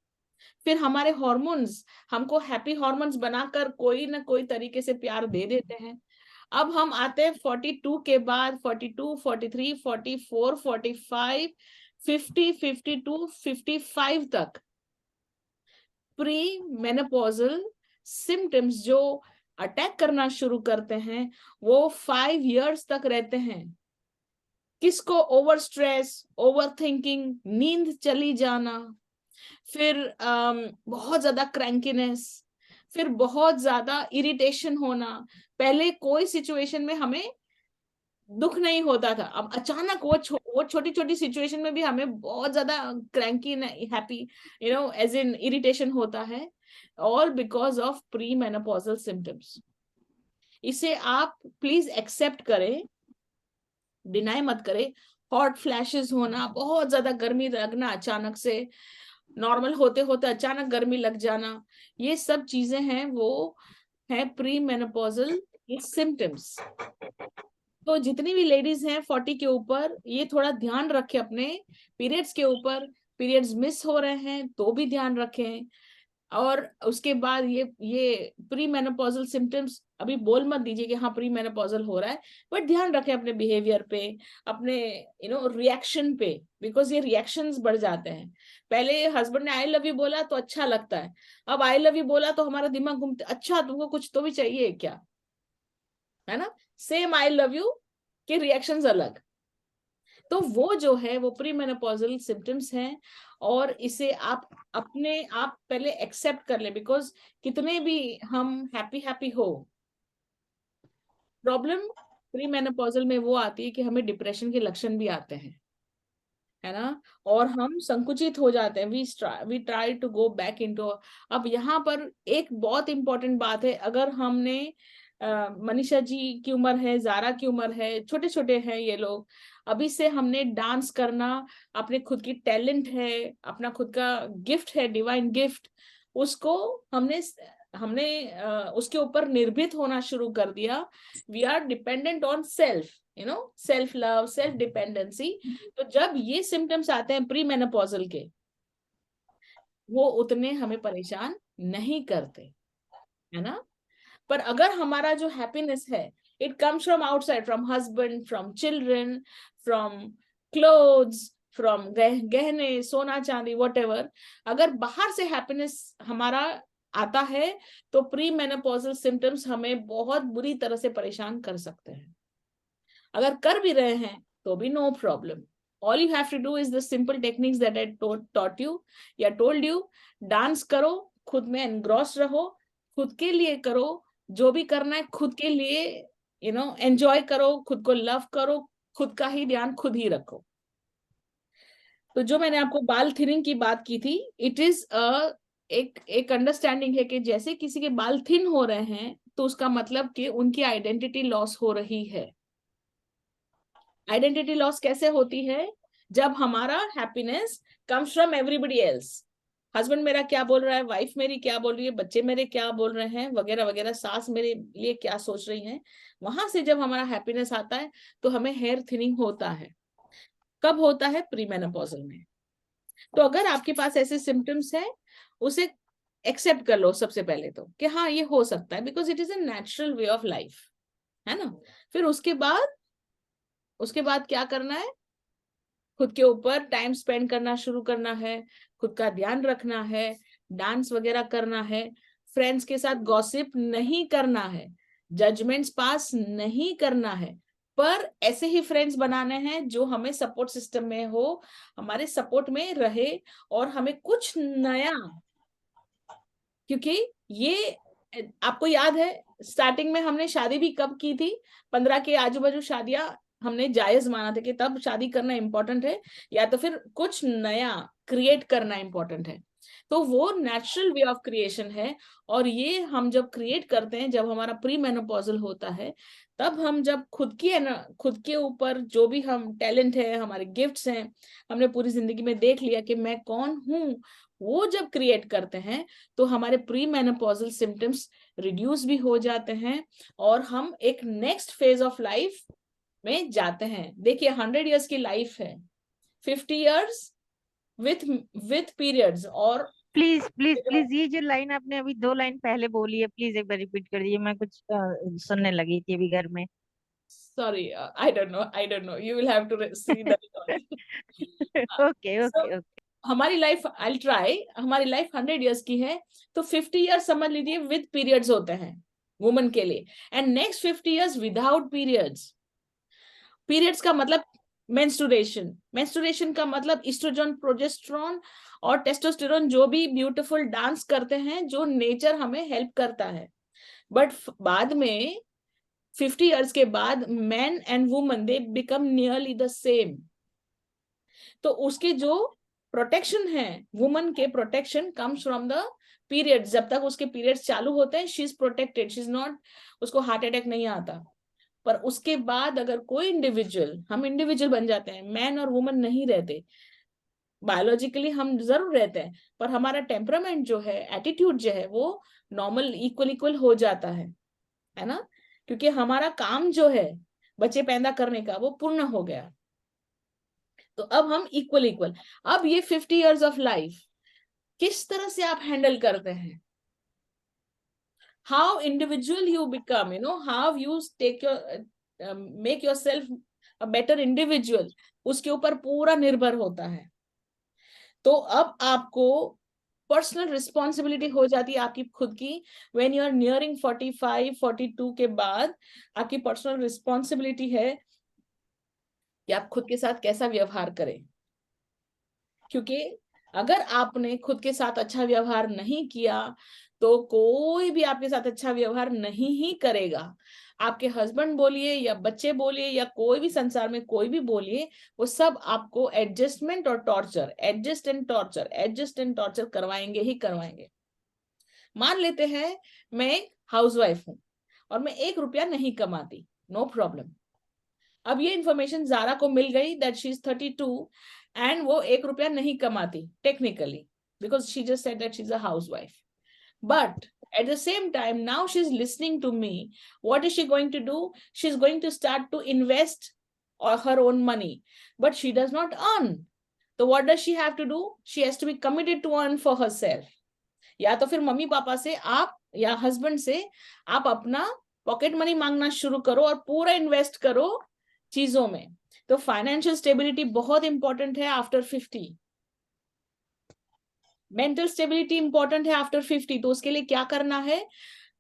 फिर हमारे हार्मोन्स हमको हैप्पी हार्मोन्स बनाकर कोई ना कोई तरीके से प्यार दे देते हैं. अब हम आते हैं 42 के बाद, 42, 43, 44, 45, 50, 52, 55 तक प्री मेनोपॉजल सिम्टम्स जो अटैक करना शुरू करते हैं वो 5 years तक रहते हैं. किसको? ओवर स्ट्रेस, ओवर थिंकिंग, नींद चली जाना, फिर बहुत ज्यादा क्रैंकीनेस, फिर बहुत ज्यादा इरिटेशन होना. पहले कोई सिचुएशन में हमें दुख नहीं होता था, अब अचानक वो छोटी छोटी सिचुएशन में भी हमें बहुत ज्यादा cranky happy as in irritation होता है, all because of pre menopausal symptoms. इसे आप प्लीज एक्सेप्ट करें, डिनाई मत करें. हॉट फ्लैशेस होना, बहुत ज्यादा गर्मी लगना, अचानक से नॉर्मल होते होते अचानक गर्मी लग जाना, ये सब चीजें हैं, वो है प्री मेनोपॉजल सिम्टम्स. तो जितनी भी लेडीज हैं 40 के ऊपर, ये थोड़ा ध्यान रखें अपने पीरियड्स के ऊपर. पीरियड्स मिस हो रहे हैं तो भी ध्यान रखें. और उसके बाद ये प्री मेनोपॉजल सिम्टम्स अभी बोल मत दीजिए कि हाँ प्री मेनोपॉजल हो रहा है, बट ध्यान रखें अपने बिहेवियर पे, अपने रिएक्शन पे, बिकॉज ये रिएक्शंस बढ़ जाते हैं. पहले हस्बैंड ने आई लव यू बोला तो अच्छा लगता है, अब आई लव यू बोला तो हमारा दिमाग घूमता, अच्छा तुमको कुछ तो भी चाहिए क्या, है ना. सेम आई लव यू के रिएक्शंस अलग. तो वो जो है वो प्री मेनोपॉजल सिम्टम्स हैं, और इसे आप अपने आप पहले एक्सेप्ट कर ले, बिकॉज कितने भी हम हैप्पी हो, प्रॉब्लम प्री मेनोपॉजल में वो आती है कि हमें डिप्रेशन के लक्षण भी आते हैं, है ना, और हम संकुचित हो जाते हैं. We try to go back into. अब यहाँ पर एक बहुत इंपॉर्टेंट बात है, अगर हमने मनीषा जी की उम्र है, जारा की उम्र है, छोटे छोटे हैं ये लोग, अभी से हमने डांस करना, अपने खुद की टैलेंट है, अपना खुद का गिफ्ट है, डिवाइन गिफ्ट, उसको हमने उसके ऊपर निर्भीत होना शुरू कर दिया. We are dependent on self, self love, self dependency. तो जब ये सिम्टम्स आते हैं प्री मेनोपॉजल के, वो उतने हमें परेशान नहीं करते, है ना. पर अगर हमारा जो हैप्पीनेस है, it comes from outside, from husband, from children, from clothes, from गहने, सोना चांदी, व्हाटएवर, अगर बाहर से हैप्पीनेस हमारा आता है तो प्री मेनोपॉजल सिम्टम्स हमें बहुत बुरी तरह से परेशान कर सकते हैं. अगर कर भी रहे हैं तो भी no problem. All you have to do is the simple techniques that I taught you या टोल्ड यू. डांस करो, खुद में एनग्रॉस रहो, खुद के लिए करो, जो भी करना है खुद के लिए, एंजॉय करो, खुद को लव करो, खुद का ही ध्यान खुद ही रखो. तो जो मैंने आपको बाल थिनिंग की बात की थी, इट इज एक अंडरस्टैंडिंग है कि जैसे किसी के बाल थिन हो रहे हैं तो उसका मतलब कि उनकी आइडेंटिटी लॉस हो रही है. आइडेंटिटी लॉस कैसे होती है? जब हमारा happiness comes from everybody else. Husband मेरा क्या बोल रहा है, वाइफ मेरी क्या बोल रही है, बच्चे मेरे क्या बोल रहे हैं, वगैरह वगैरह, सास मेरे लिए क्या सोच रही हैं, वहां से जब हमारा हैप्पीनेस आता है तो हमें हेयर थिनिंग होता है. कब होता है? प्री मेनोपॉजल में. तो अगर आपके पास ऐसे सिम्टम्स है, उसे एक्सेप्ट कर लो सबसे पहले तो कि हाँ ये हो सकता है, because it is a natural way of life, है ना. फिर उसके बाद क्या करना है? खुद के ऊपर टाइम स्पेंड करना शुरू करना है, खुद का ध्यान रखना है, डांस वगैरह करना है, फ्रेंड्स के साथ गॉसिप नहीं करना है, जजमेंट्स पास नहीं करना है, पर ऐसे ही फ्रेंड्स बनाने हैं जो हमें सपोर्ट सिस्टम में हो, हमारे सपोर्ट में रहे और हमें कुछ नया, क्योंकि ये आपको याद है स्टार्टिंग में हमने शादी भी कब की थी, 15 के आजू बाजू शादियां हमने जायज माना था कि तब शादी करना इंपॉर्टेंट है या तो फिर कुछ नया क्रिएट करना इंपॉर्टेंट है। तो वो नेचुरल वे ऑफ क्रिएशन है और ये हम जब क्रिएट करते हैं, जब हमारा प्री मेनोपॉजल होता है, तब हम जब खुद के ऊपर जो भी हम टैलेंट है, हमारे गिफ्ट्स हैं, हमने पूरी जिंदगी में देख लिया कि मैं कौन हूँ, वो जब क्रिएट करते हैं तो हमारे प्री मेनोपॉजल सिम्टम्स रिड्यूस भी हो जाते हैं और हम एक नेक्स्ट फेज ऑफ लाइफ में जाते हैं। देखिए 100 इयर्स की लाइफ है, 50 इयर्स विथ पीरियड्स। और प्लीज प्लीज प्लीज ये जो लाइन आपने अभी 2 लाइन पहले बोली है, प्लीज एक बार रिपीट कर दीजिए, मैं कुछ सुनने लगी थी अभी घर में। Sorry, I don't know. You will have to see that. Okay, okay. हमारी लाइफ, I'll try, हमारी लाइफ 100 इयर्स की है, तो 50 इयर्स समझ लीजिए विद पीरियड्स होते हैं वुमन के लिए, and next 50 years without periods. Periods का मतलब मेंस्ट्रुएशन का मतलब एस्ट्रोजन, प्रोजेस्टेरोन और टेस्टोस्टेरोन, जो भी ब्यूटीफुल डांस करते हैं, जो नेचर हमें हेल्प करता है। बट बाद में 50 इयर्स के बाद man and woman they become nearly the same. तो उसके जो प्रोटेक्शन है, वुमन के protection comes from the periods. जब तक उसके पीरियड्स चालू होते हैं, she is protected, she is not, उसको हार्ट अटैक नहीं आता। पर उसके बाद अगर कोई इंडिविजुअल, हम इंडिविजुअल बन जाते हैं, मैन और वुमन नहीं रहते, बायोलॉजिकली हम जरूर रहते हैं, पर हमारा टेम्परामेंट जो है, एटीट्यूड जो है, वो नॉर्मल इक्वल हो जाता है ना, क्योंकि हमारा काम जो है बच्चे पैदा करने का, वो पूर्ण हो गया। तो अब हम इक्वल। अब ये 50 इयर्स ऑफ लाइफ किस तरह से आप हैंडल करते हैं, how individual you become, how you make yourself a better individual, उसके ऊपर पूरा निर्भर होता है। तो अब आपको पर्सनल रिस्पॉन्सिबिलिटी हो जाती है आपकी खुद की। व्हेन यू आर नियरिंग 45, 42 के बाद आपकी पर्सनल रिस्पॉन्सिबिलिटी है कि आप खुद के साथ कैसा व्यवहार करें, क्योंकि अगर आपने खुद के साथ अच्छा व्यवहार नहीं किया तो कोई भी आपके साथ अच्छा व्यवहार नहीं ही करेगा। आपके हस्बैंड बोलिए या बच्चे बोलिए या कोई भी संसार में कोई भी बोलिए, वो सब आपको एडजस्ट एंड टॉर्चर करवाएंगे ही करवाएंगे। मान लेते हैं मैं एक हाउसवाइफ हूं और मैं 1 रुपया नहीं कमाती, नो प्रॉब्लम। अब ये इंफॉर्मेशन ज़ारा को मिल गई दैट शी इज 32 एंड वो 1 रुपया नहीं कमाती technically, because she just said that she is a housewife. But at the same time, now she's listening to me. What is she going to do? She's going to start to invest her own money, but she does not earn. So what does she have to do? She has to be committed to earn for herself. या तो फिर mummy papa से आप या husband से आप अपना pocket money मांगना शुरू करो और पूरा इन्वेस्ट करो चीजों में। तो फाइनेंशियल स्टेबिलिटी बहुत इंपॉर्टेंट है आफ्टर 50। मेंटल स्टेबिलिटी इंपॉर्टेंट है आफ्टर 50। तो उसके लिए क्या करना है?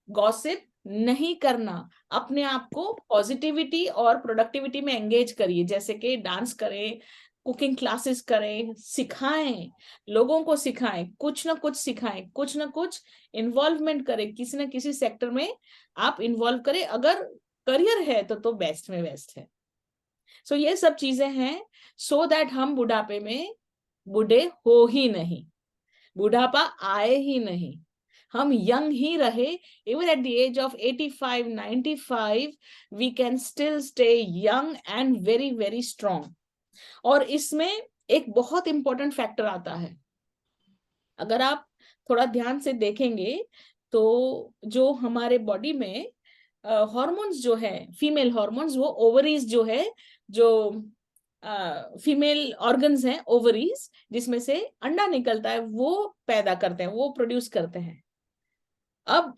गॉसिप नहीं करना, अपने आप को पॉजिटिविटी और प्रोडक्टिविटी में एंगेज करिए, जैसे कि डांस करें, कुकिंग क्लासेस करें, सिखाएं, लोगों को सिखाएं, कुछ ना कुछ सिखाएं, कुछ ना कुछ इन्वॉल्वमेंट करें, किसी ना किसी सेक्टर में आप इन्वॉल्व करें। अगर करियर है तो बेस्ट में बेस्ट है। सो ये सब चीजें हैं सो दैट हम बुढ़ापे में बूढ़े हो ही नहीं, बुढ़ापा आए ही नहीं, हम यंग ही रहे। Even at the age of 85, 95 we can still stay young and very very strong. और इसमें एक बहुत इंपॉर्टेंट फैक्टर आता है, अगर आप थोड़ा ध्यान से देखेंगे तो जो हमारे बॉडी में हार्मोन्स जो है, फीमेल हार्मोन्स, वो ओवरीज जो है, जो फीमेल ऑर्गन्स हैं, ओवरीज जिसमें से अंडा निकलता है, वो पैदा करते हैं, वो प्रोड्यूस करते हैं। अब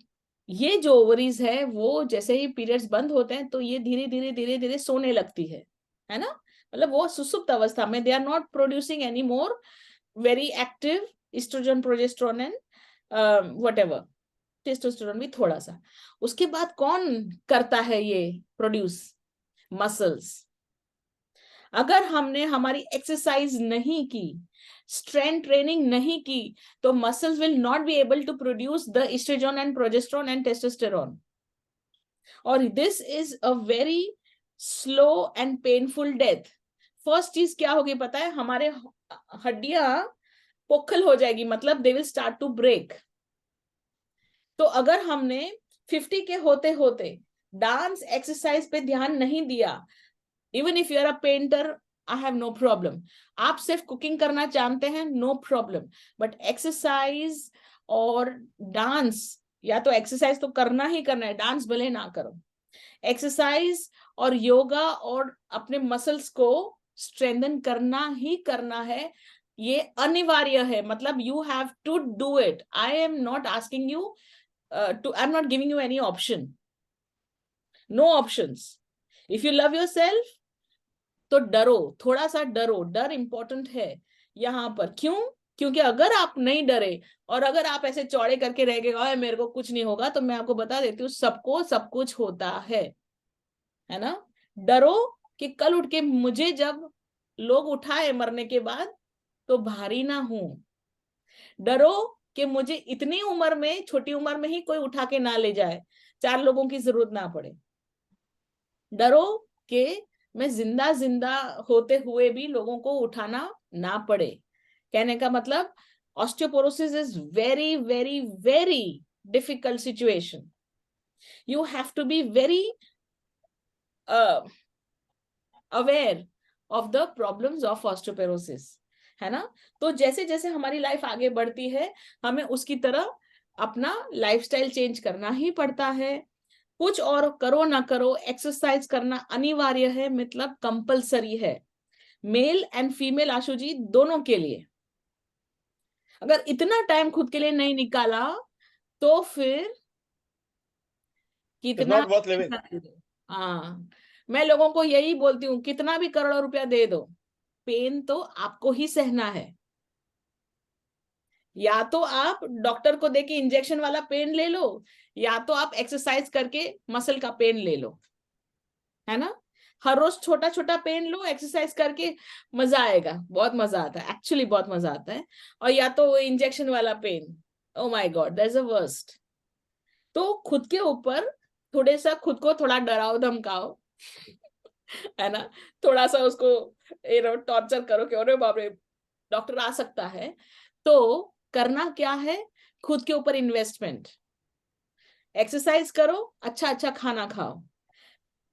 ये जो ओवरीज है वो जैसे ही पीरियड्स बंद होते हैं तो ये धीरे धीरे धीरे धीरे सोने लगती है ना, मतलब वो सुसुप्त अवस्था में, they are not producing any more very active estrogen, progesterone and whatever, testosterone भी थोड़ा सा। उसके बाद कौन करता है ये प्रोड्यूस? मसल्स। अगर हमने हमारी एक्सरसाइज नहीं की, स्ट्रेंथ ट्रेनिंग नहीं की, तो muscles will not be able to produce the estrogen and progesterone and testosterone. और this is a very slow and painful death. First चीज क्या होगी पता है, हमारे हड्डियां पोखल हो जाएगी, मतलब they will start to break. तो अगर हमने 50 के होते होते डांस एक्सरसाइज पे ध्यान नहीं दिया, even if you are a painter, I have no problem. आप सिर्फ कुकिंग करना जानते हैं, नो प्रॉब्लम, बट एक्सरसाइज और डांस, या तो एक्सरसाइज तो करना ही करना है, डांस भले ना करो। एक्सरसाइज और योगा और अपने मसल्स को स्ट्रेंथन करना ही करना है, ये अनिवार्य है। मतलब you have to do it. I am not asking you to, I am not giving you any option, no options. If you love yourself तो डरो, थोड़ा सा डरो, डर इंपॉर्टेंट है यहाँ पर। क्यों? क्योंकि अगर आप नहीं डरे और अगर आप ऐसे चौड़े करके रह गए मेरे को कुछ नहीं होगा, तो मैं आपको बता देती हूँ सबको सब कुछ होता है ना। डरो कि कल उठ के मुझे जब लोग उठाए मरने के बाद तो भारी ना हूं। डरो कि मुझे इतनी उम्र में, छोटी उम्र में ही कोई उठा के ना ले जाए, 4 लोगों की जरूरत ना पड़े। डरो कि मैं जिंदा जिंदा होते हुए भी लोगों को उठाना ना पड़े। कहने का मतलब osteoporosis is very very very difficult situation. You have to be very aware of the problems of osteoporosis, है ना। तो जैसे जैसे हमारी लाइफ आगे बढ़ती है, हमें उसकी तरह अपना लाइफस्टाइल चेंज करना ही पड़ता है। कुछ और करो ना करो, एक्सरसाइज करना अनिवार्य है, मतलब कंपलसरी है, मेल एंड फीमेल आशु जी दोनों के लिए। अगर इतना टाइम खुद के लिए नहीं निकाला तो फिर कितना, हाँ, मैं लोगों को यही बोलती हूँ, कितना भी करोड़ों रुपया दे दो, पेन तो आपको ही सहना है। या तो आप डॉक्टर को देके इंजेक्शन वाला पेन ले लो, या तो आप एक्सरसाइज करके मसल का पेन ले लो, है ना। हर रोज छोटा छोटा पेन लो, एक्सरसाइज करके मजा आएगा, बहुत मजा आता है, एक्चुअली बहुत मजा आता है। और या तो इंजेक्शन वाला pain, oh my god, that's the worst. तो खुद के ऊपर थोड़े सा खुद को थोड़ा डराओ धमकाओ, है ना, थोड़ा सा उसको टॉर्चर करो कि अरे बाप रे डॉक्टर आ सकता है। तो करना क्या है, खुद के ऊपर इन्वेस्टमेंट, एक्सरसाइज करो, अच्छा अच्छा खाना खाओ,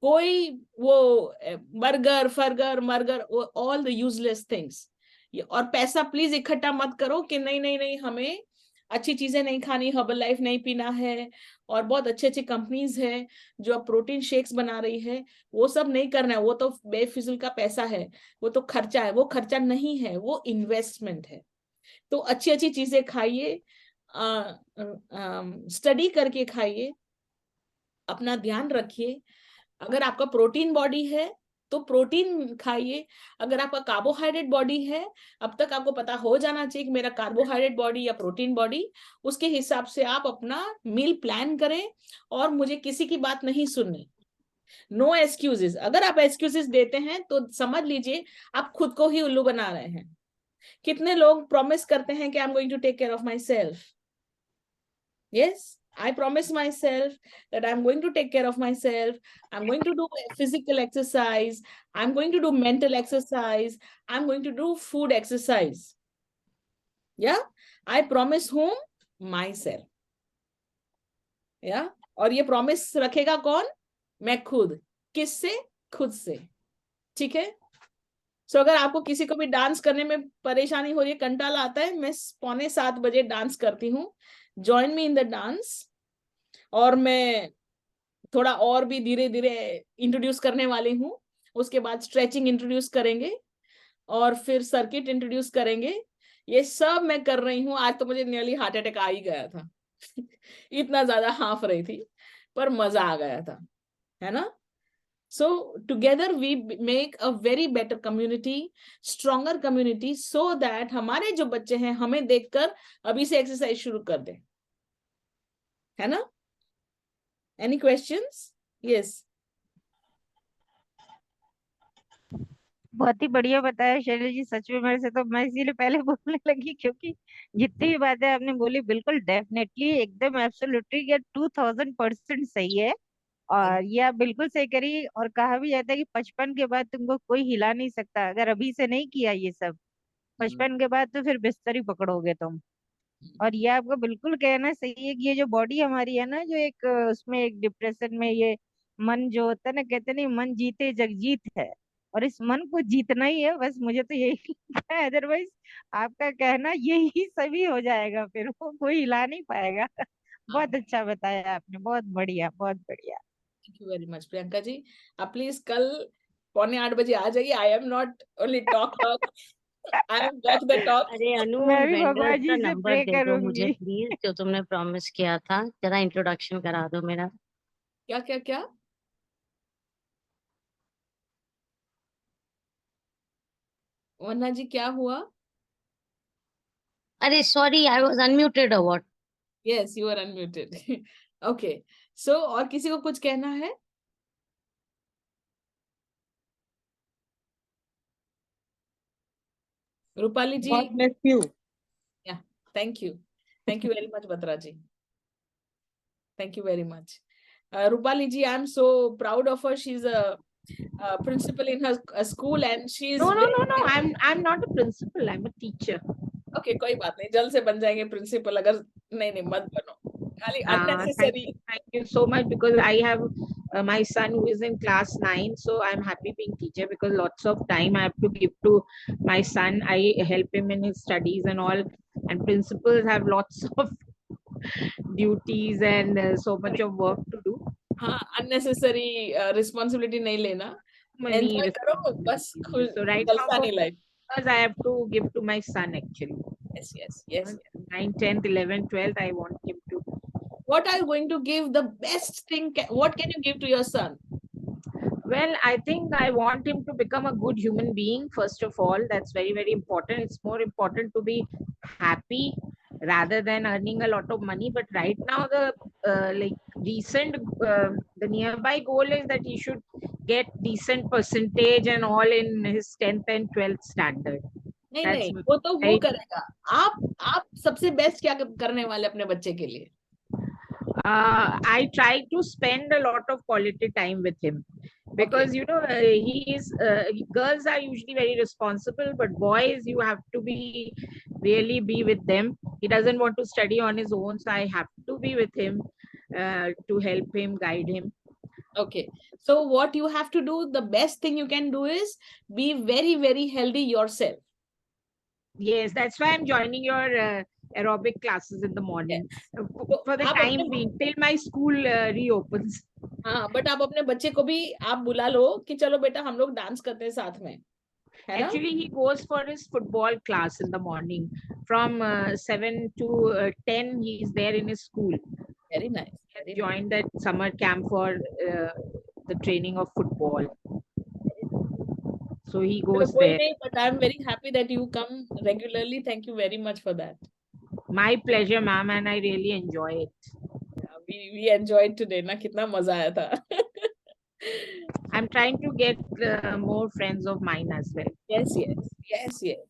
कोई वो बर्गर फर्गर मर्गर, ऑल द यूजलेस थिंग्स। और पैसा प्लीज इकट्ठा मत करो कि नहीं नहीं नहीं हमें अच्छी चीजें नहीं खानी, हर्बल लाइफ नहीं पीना है, और बहुत अच्छे अच्छे कंपनीज है जो अब प्रोटीन शेक्स बना रही है, वो सब नहीं करना है। वो तो बेफिजुल का पैसा है, वो तो खर्चा है, वो खर्चा नहीं है, वो इन्वेस्टमेंट है। तो अच्छी अच्छी चीजें खाइए, स्टडी करके खाइए, अपना ध्यान रखिए। अगर आपका प्रोटीन बॉडी है तो प्रोटीन खाइए, अगर आपका कार्बोहाइड्रेट बॉडी है, अब तक आपको पता हो जाना चाहिए कि मेरा कार्बोहाइड्रेट बॉडी या प्रोटीन बॉडी, उसके हिसाब से आप अपना मील प्लान करें, और मुझे किसी की बात नहीं सुननी। No excuses. अगर आप एक्सक्यूजेस देते हैं तो समझ लीजिए आप खुद को ही उल्लू बना रहे हैं। कितने लोग प्रॉमिस करते हैं कि I am going to take care of myself. Yes, I promise myself that I'm going to take care of myself. I'm going to do physical exercise. I'm going to do mental exercise. I'm going to do food exercise. Yeah, I promise whom? Myself. Yeah, और ये promise रखेगा कौन? मैं खुद। किससे? खुद से। ठीक है। सो अगर आपको किसी को भी डांस करने में परेशानी हो रही है, कंटाला आता है, मैं 6:45 बजे डांस करती हूँ, join me in the dance. और मैं थोड़ा और भी धीरे धीरे इंट्रोड्यूस करने वाली हूँ, उसके बाद स्ट्रेचिंग इंट्रोड्यूस करेंगे और फिर सर्किट इंट्रोड्यूस करेंगे। ये सब मैं कर रही हूँ। आज तो मुझे नियरली हार्ट अटैक आ ही गया था इतना ज्यादा हाफ रही थी, पर मजा आ गया था, है ना। So together we make a very better community, stronger community, so that हमारे जो बच्चे हैं हमें देखकर अभी से एक्सरसाइज शुरू कर दें, है ना। Any questions? Yes. बहुत ही बढ़िया बताया शैलेश जी, सच में मेरे से तो मैं इसीलिए पहले बोलने लगी, क्योंकि जितनी भी बातें आपने बोली बिल्कुल डेफिनेटली एकदम एब्सोल्युटली ये 2000% सही है। और ये आप बिल्कुल सही करी। और कहा भी जाता है कि 55 के बाद तुमको कोई हिला नहीं सकता, अगर अभी से नहीं किया ये सब 55 के बाद तो फिर बिस्तर ही पकड़ोगे तुम। और ये आपका बिल्कुल कहना सही है कि ये जो बॉडी हमारी है ना, जो एक उसमें एक डिप्रेशन में ये मन जो होता है ना, कहते नहीं मन जीते जग जीत है, और इस मन को जीतना ही है बस, मुझे तो यही लगता है। अदरवाइज आपका कहना यही सभी हो जाएगा, फिर वो कोई हिला नहीं पाएगा। बहुत अच्छा बताया आपने, बहुत बढ़िया, बहुत बढ़िया। Thank you very much Priyanka ji. आप प्लीज कल 7:45 आ जाइए। I am not only talk I am walk the talk. अरे अनु, मैं भी वेंडर्स भगवान का जी से नंबर प्रे दे दो मुझे करूंगी। प्लीज, जो तुमने प्रॉमिस किया था, जरा इंट्रोडक्शन करा दो मेरा। क्या क्या क्या? वन्ना जी क्या हुआ? अरे सॉरी, आई वाज अनम्यूटेड और what? Yes you are unmuted. Okay, so और किसी को कुछ कहना है? रूपाली जी? God bless you. Yeah, thank you. Thank you very much, Batra ji. Thank you very much. Rupali ji, I'm so proud of her. She's a principal in her school and she's No, no, no, no. I'm not a principal. I'm a teacher. Okay, कोई बात नहीं, जल्द से बन जाएंगे principal. अगर नहीं मत बनो, खाली unnecessary। Thank you so much, because I have my son who is in class 9, so I'm happy being teacher because lots of time I have to give to my son. I help him in his studies and all, and principals have lots of duties and so much of work to do. हाँ, unnecessary responsibility नहीं लेना, enjoy करो बस, खुश So right now, जलसा नहीं life. because I have to give to my son actually. Yes. 9, 10th, 11th, 12th, I want him to. What are you going to give the best thing? What can you give to your son? Well, I think I want him to become a good human being, first of all. That's very, very important. It's more important to be happy rather than earning a lot of money. But right now, the nearby goal is that he should get decent percentage and all in his 10th and 12th standard. नहीं, वो तो वो करेगा। आप सबसे best क्या करने वाले अपने बच्चे के लिए? I try to spend a lot of quality time with him, because girls are usually very responsible, but boys, you have to really be with them. He doesn't want to study on his own, so I have to be with him to help him, guide him. Okay, so what you have to do, the best thing you can do is be very, very healthy yourself. Yes, that's why I'm joining your aerobic classes in the morning, for the time being, till my school reopens. हाँ, but आप अपने बच्चे को भी आप बुला लो कि चलो बेटा हम लोग डांस करते हैं साथ में, है ना? Actually, he goes for his football class in the morning from 7 to 10. He is there in his school. Very nice. He joined that summer camp for the training of football. So he goes there. But I'm very happy that you come regularly. Thank you very much for that. My pleasure, ma'am, and I really enjoy it. We enjoyed today, na? कितना मजा आया था। I'm trying to get more friends of mine as well. Yes.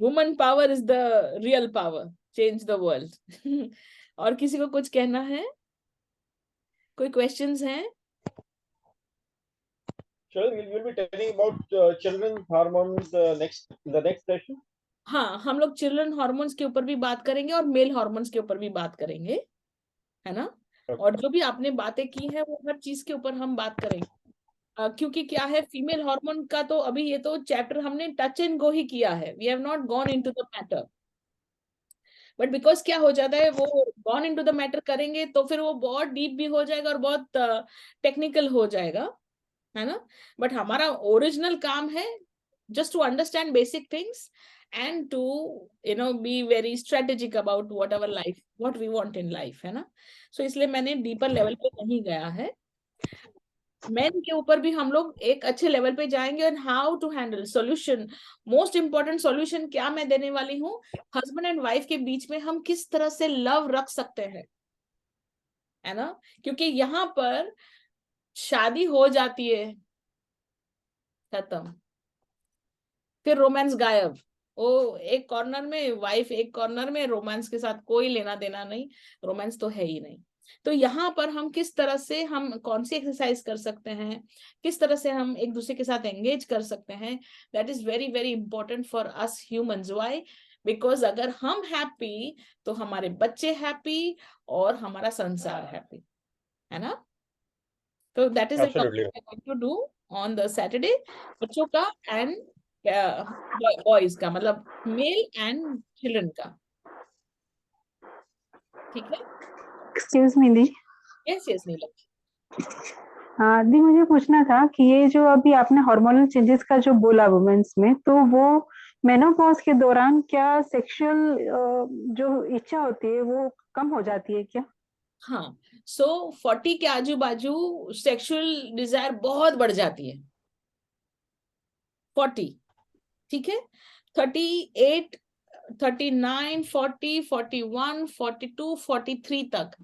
Woman power is the real power. Change the world. और किसी को कुछ कहना है? कोई questions हैं? Sure, we'll be telling about children's hormones the next session. हाँ, हम लोग चिल्ड्रन हार्मोन्स के ऊपर भी बात करेंगे और मेल हार्मोन्स के ऊपर भी बात करेंगे, है ना? और जो भी आपने बातें की है वो हर चीज के ऊपर हम बात करेंगे, क्योंकि क्या है, फीमेल हार्मोन का तो अभी ये तो चैप्टर हमने टच एंड गो ही किया है, we have not gone into the matter. But because क्या हो जाता है, वो गॉन इनटू द मैटर करेंगे तो फिर वो बहुत डीप भी हो जाएगा और बहुत टेक्निकल हो जाएगा, है ना? बट हमारा ओरिजिनल काम है just to understand basic things and to be very strategic about what we want in life, है ना? So इसलिए मैंने डीपर लेवल पे नहीं गया है। मेन के ऊपर भी हम लोग एक अच्छे लेवल पे जाएंगे, और how to handle solution, most important solution क्या मैं देने वाली हूँ, हस्बैंड एंड वाइफ के बीच में हम किस तरह से लव रख सकते हैं, है ना? क्योंकि यहाँ पर शादी हो जाती है, खत्म, फिर रोमांस गायब, वो एक कॉर्नर में, वाइफ एक कॉर्नर में, रोमांस के साथ कोई लेना देना नहीं, रोमांस तो है ही नहीं। तो यहाँ पर हम किस तरह से, हम कौन सी एक्सरसाइज कर सकते हैं, किस तरह से हम एक दूसरे के साथ एंगेज कर सकते हैं, that is very very important for us humans. Why? Because अगर हम हैप्पी तो हमारे बच्चे हैप्पी और हमारा संसार हैप्पी, है ना? तो that is to do on the Saturday, बच्चों का एंड बॉयज का, मतलब मेल एंड चिल्ड्रन का। ठीक है? एक्सक्यूज मी दी। यस यस नीलम। हाँ दी, मुझे पूछना था कि ये जो अभी आपने हार्मोनल चेंजेस का जो बोला वुमेन्स में, तो वो मेनोपॉज के दौरान क्या सेक्सुअल जो इच्छा होती है वो कम हो जाती है क्या? हाँ, सो 40 के आजू बाजू सेक्सुअल डिजायर बहुत बढ़ जाती है। 40, ठीक है, 38, 39, 40, 41, 42, 43 तक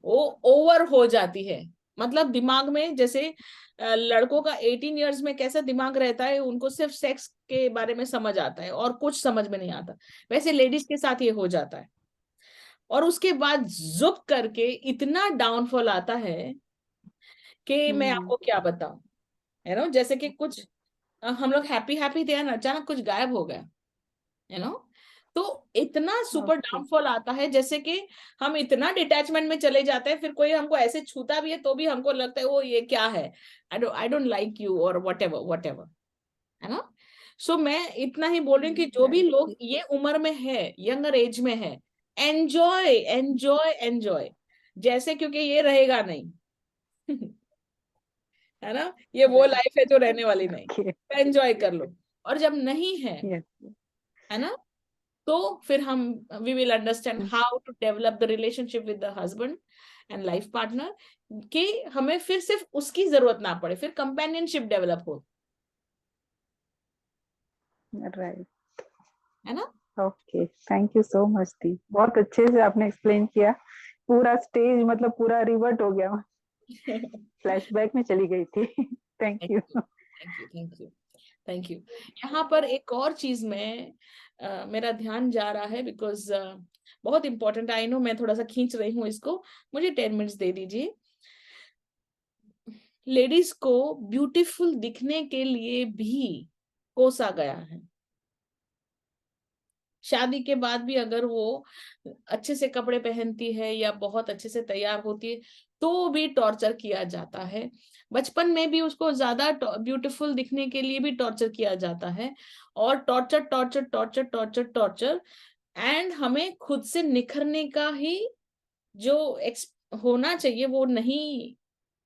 वो ओवर हो जाती है। मतलब दिमाग में, जैसे लड़कों का 18 इयर्स में कैसा दिमाग रहता है, उनको सिर्फ सेक्स के बारे में समझ आता है और कुछ समझ में नहीं आता, वैसे लेडीज के साथ ये हो जाता है। और उसके बाद जुप करके इतना डाउनफॉल आता है कि मैं आपको क्या बताऊं, है ना? जैसे कि कुछ हम लोग हैप्पी हैप्पी थे, अचानक कुछ गायब हो गया, है ना? तो इतना सुपर डाउनफॉल आता है, जैसे कि हम इतना डिटैचमेंट में चले जाते हैं, फिर कोई हमको ऐसे छूता भी है तो भी हमको लगता है वो ये क्या है, आई डोंट लाइक यू और व्हाटएवर, है ना? सो मैं इतना ही बोल रही हूँ कि जो भी लोग ये उम्र में है, यंगर एज में है, एंजॉय एंजॉय एंजॉय, जैसे, क्योंकि ये रहेगा नहीं है ना? ये वो लाइफ है जो रहने वाली नहीं, एंजॉय कर लो। और जब नहीं है ना, तो फिर हम we will understand how to develop the relationship with the husband and life partner, कि हमें फिर सिर्फ उसकी जरूरत ना पड़े, फिर कंपेनियनशिप डेवलप हो, राइट, है ना? Okay, thank you so much दी, बहुत अच्छे से आपने एक्सप्लेन किया। पूरा स्टेज मतलब पूरा रिवर्ट हो गया, फ्लैशबैक में चली गई थी। Thank you thank you thank you. यहाँ पर एक और चीज में मेरा ध्यान जा रहा है, बिकॉज बहुत इंपॉर्टेंट, आई नो मैं थोड़ा सा खींच रही हूँ इसको, मुझे 10 मिनट्स दे दीजिए। लेडीज को ब्यूटीफुल दिखने के लिए भी कोसा गया है। शादी के बाद भी अगर वो अच्छे से कपड़े पहनती है या बहुत अच्छे से तैयार होती है तो भी टॉर्चर किया जाता है। बचपन में भी उसको ज्यादा ब्यूटीफुल दिखने के लिए भी टॉर्चर किया जाता है, और torture torture torture torture torture, and हमें खुद से निखरने का ही जो होना चाहिए वो नहीं,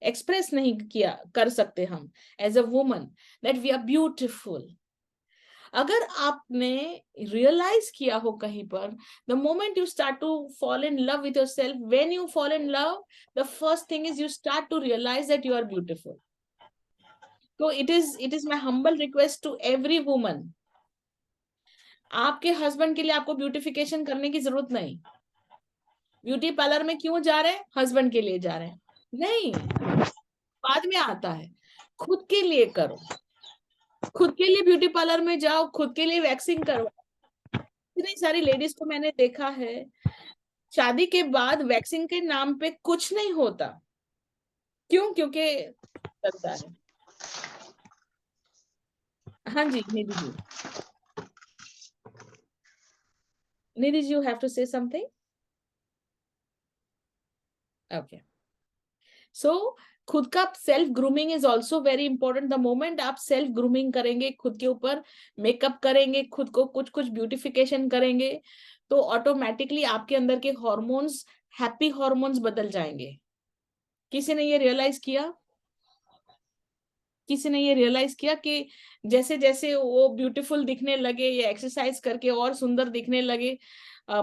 एक्सप्रेस नहीं किया कर सकते हम as a woman that we are beautiful. अगर आपने रियलाइज किया हो कहीं पर, the moment you start to fall in love with yourself, when you fall in love, the first thing is you start to realize that you are beautiful. तो it is my humble request to every woman, आपके husband के लिए आपको beautification करने की जरूरत नहीं। Beauty parlour में क्यों जा रहे हैं? हस्बैंड के लिए जा रहे हैं? नहीं, बाद में आता है। खुद के लिए करो, खुद के लिए ब्यूटी पार्लर में जाओ, खुद के लिए वैक्सिंग करो। इतनी सारी लेडीज को मैंने देखा है, शादी के बाद वैक्सिंग के नाम पे कुछ नहीं होता। क्यों? क्योंकि चलता है। हाँ जी Nidhi ji, Nidhi ji, you have to say something. Okay, so खुद का self grooming is also very important. The moment आप सेल्फ ग्रूमिंग करेंगे, खुद के ऊपर मेकअप करेंगे, खुद को कुछ कुछ ब्यूटिफिकेशन करेंगे, तो ऑटोमेटिकली आपके अंदर के हॉर्मोन्स, हैप्पी हॉर्मोन्स बदल जाएंगे। किसी ने ये रियलाइज किया? किसी ने ये रियलाइज किया कि जैसे जैसे वो ब्यूटीफुल दिखने लगे या एक्सरसाइज करके और सुंदर दिखने लगे?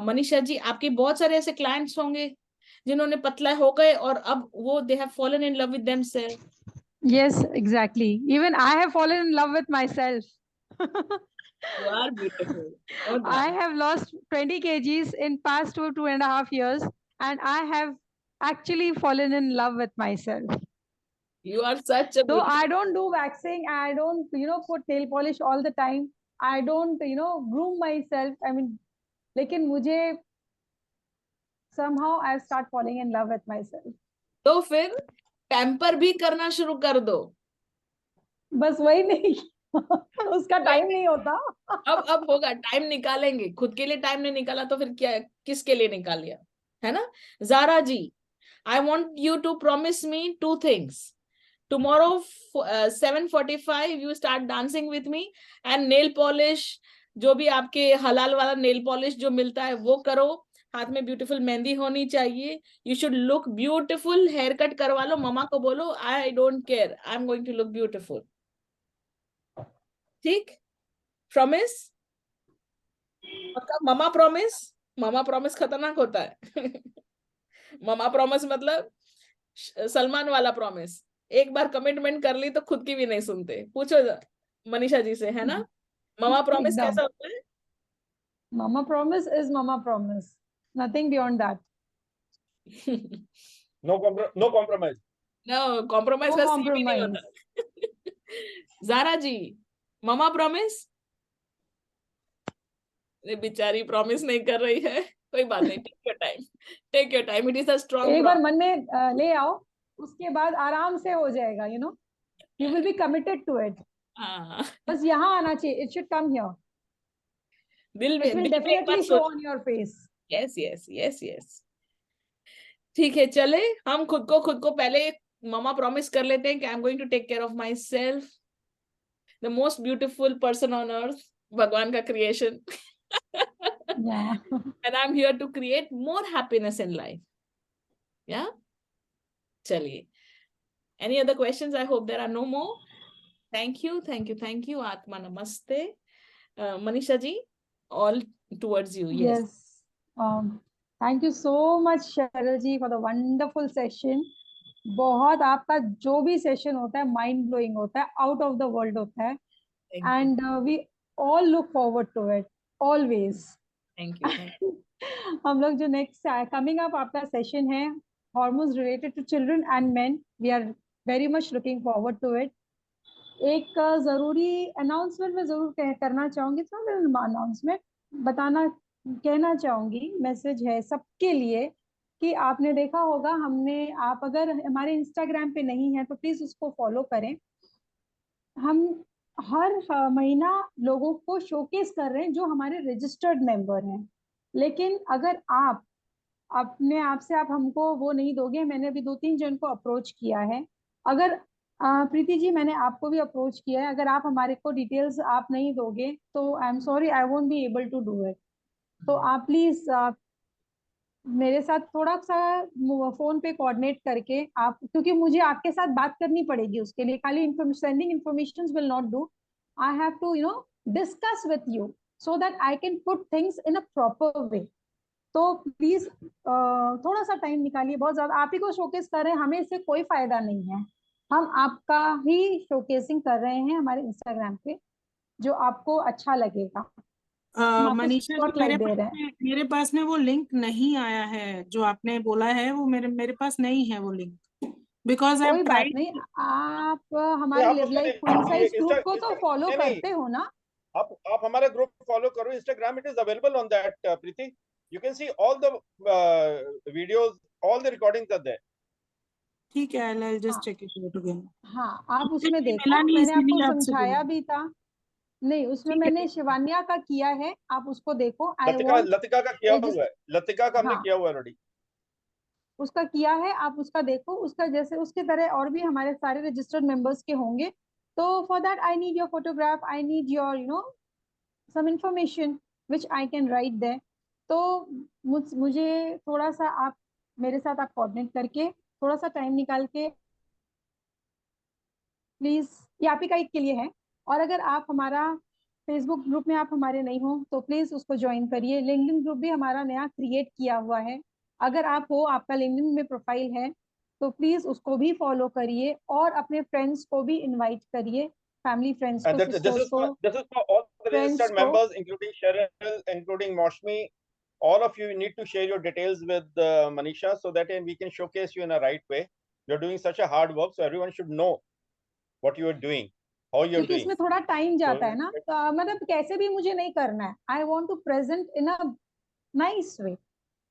मनीषा जी, आपके बहुत सारे ऐसे क्लाइंट्स होंगे जिन्होंने पतला हो गए और अब वो they have fallen in love with themselves. Yes, exactly. Even I have fallen in love with myself. You are beautiful. Oh, I have lost 20 kgs in past 2.5 years, and I have actually fallen in love with myself. You are such a So I don't do waxing. I don't, put nail polish all the time. I don't groom myself. I mean, लेकिन मुझे somehow I start falling in love with myself. तो फिर pamper भी करना शुरू कर दो. बस वही नहीं उसका टाइम नहीं होता. अब होगा, टाइम निकालेंगे. खुद के लिए टाइम नहीं निकाला तो फिर क्या, किसके लिए निकाल लिया, है ना? ज़ारा जी, I want you to promise me 2 things. Tomorrow 7:45 you start dancing with me, and nail polish, जो भी आपके हलाल वाला नेल पॉलिश जो मिलता है वो करो. हाथ में ब्यूटीफुल मेहंदी होनी चाहिए. You should look beautiful. Haircut करवा लो. मम्मा को बोलो I don't care, I am going to look beautiful. ठीक? Promise? Mama promise? Mama promise खतरनाक होता है. ममा प्रॉमिस मतलब सलमान वाला प्रॉमिस. एक बार कमिटमेंट कर ली तो खुद की भी नहीं सुनते. पूछो मनीषा जी से, है ना? ममा प्रॉमिस कैसा होता है? Mama promise is mama promise. Nothing beyond that. No compromise. No compromise. No compromise. Zara ji, mama promise? बेचारी प्रॉमिस नहीं कर रही है. कोई बात नहीं. Take your time. Take your time. It is a strong. एक बार मन में ले आओ, उसके बाद आराम से हो जाएगा. You will be committed to it. बस यहाँ आना चाहिए. It should come here. It will definitely show on your face. Yes. ठीक है, चले हम खुद को पहले ममा प्रॉमिस कर लेते हैं कि I am going to take care of myself. The most beautiful person on earth, भगवान का creation. And I'm here to create more happiness in life. Yeah? चलिए. Any other questions? I hope there are no more. Thank you. Atma namaste. Manisha ji, all towards you. Yes. Thank you so much, Cheryl ji, for the wonderful session. बहुत आपका जो भी session होता है mind blowing होता है, out of the world होता है. And we all look forward to it always. Thank you. हम लोग जो नेक्स्ट कमिंग अप आपका सेशन है hormones related to children and men, we are very much looking forward to it. एक जरूरी announcement में जरूर करना चाहूंगी. तो अनाउंसमेंट कहना चाहूंगी, मैसेज है सबके लिए कि आपने देखा होगा आप अगर हमारे इंस्टाग्राम पे नहीं है तो प्लीज उसको फॉलो करें. हम हर महीना लोगों को शोकेस कर रहे हैं जो हमारे रजिस्टर्ड मेंबर हैं. लेकिन अगर आप अपने आप से आप हमको वो नहीं दोगे, मैंने अभी 2-3 जन को अप्रोच किया है. अगर प्रीति जी मैंने आपको भी अप्रोच किया है, अगर आप हमारे को डिटेल्स आप नहीं दोगे तो I am sorry, I won't be able to do it. तो आप प्लीज मेरे साथ थोड़ा सा फोन पे कोऑर्डिनेट करके आप, क्योंकि मुझे आपके साथ बात करनी पड़ेगी उसके लिए. खाली sending information will not do. I have to discuss with you so that I can put things in a proper way. तो प्लीज थोड़ा सा टाइम निकालिए. बहुत ज्यादा आप ही को शोकेस कर रहे हैं, हमें इससे कोई फायदा नहीं है. हम आपका ही शोकेसिंग कर रहे हैं हमारे इंस्टाग्राम पे, जो आपको अच्छा लगेगा. मनीषा जी, मेरे पास में वो लिंक नहीं आया है जो आपने बोला है. वो मेरे पास नहीं है वो लिंक. बिकॉज कोई बात नहीं, आप हमारे लिव लाइफ कोइंसाइड्स ग्रुप को तो फॉलो करते हो ना. आप हमारा ग्रुप फॉलो करो. Instagram it is available on that. Preeti, you can see all the videos, all the recordings are there. ठीक है, I'll just check it out again. हाँ, आप उसमें देखो. मैंने आपको समझाया भी था. नहीं, उसमें मैंने शिवान्या का किया है, आप उसको देखो. लतिका का किया हुआ है. लतिका का हमने किया हुआ है ऑलरेडी. उसका किया है, आप उसका देखो. उसका जैसे उसके तरह और भी हमारे सारे रजिस्टर्ड मेंबर्स के होंगे. तो for that I need your photograph, I need your some information which I can write there. तो मुझे थोड़ा सा आप मेरे साथ आप कोऑर्डिनेट करके थोड़ा सा टाइम निकाल के प्लीज, ये आप ही का एक के लिए है. और अगर आप हमारा फेसबुक ग्रुप में आप हमारे नहीं हो तो प्लीज उसको ज्वाइन करिए. लिंक्डइन ग्रुप भी हमारा नया क्रिएट किया हुआ है. अगर आप हो, आपका लिंक्डइन में प्रोफाइल है तो प्लीज उसको भी फॉलो करिए और अपने फ्रेंड्स को भी इनवाइट करिए, फैमिली फ्रेंड्स को, सिस्टर्स को. This is for all the registered members, including Cheryl, including Maushmi. All of you need to share your details with Manisha so that we can showcase you in a right way. You're doing such a hard work, so everyone should know what you are doing. how you're क्योंकि इसमें doing. थोड़ा time जाता So है ना, तो मतलब कैसे भी मुझे नहीं करना है. I want to present in a nice way.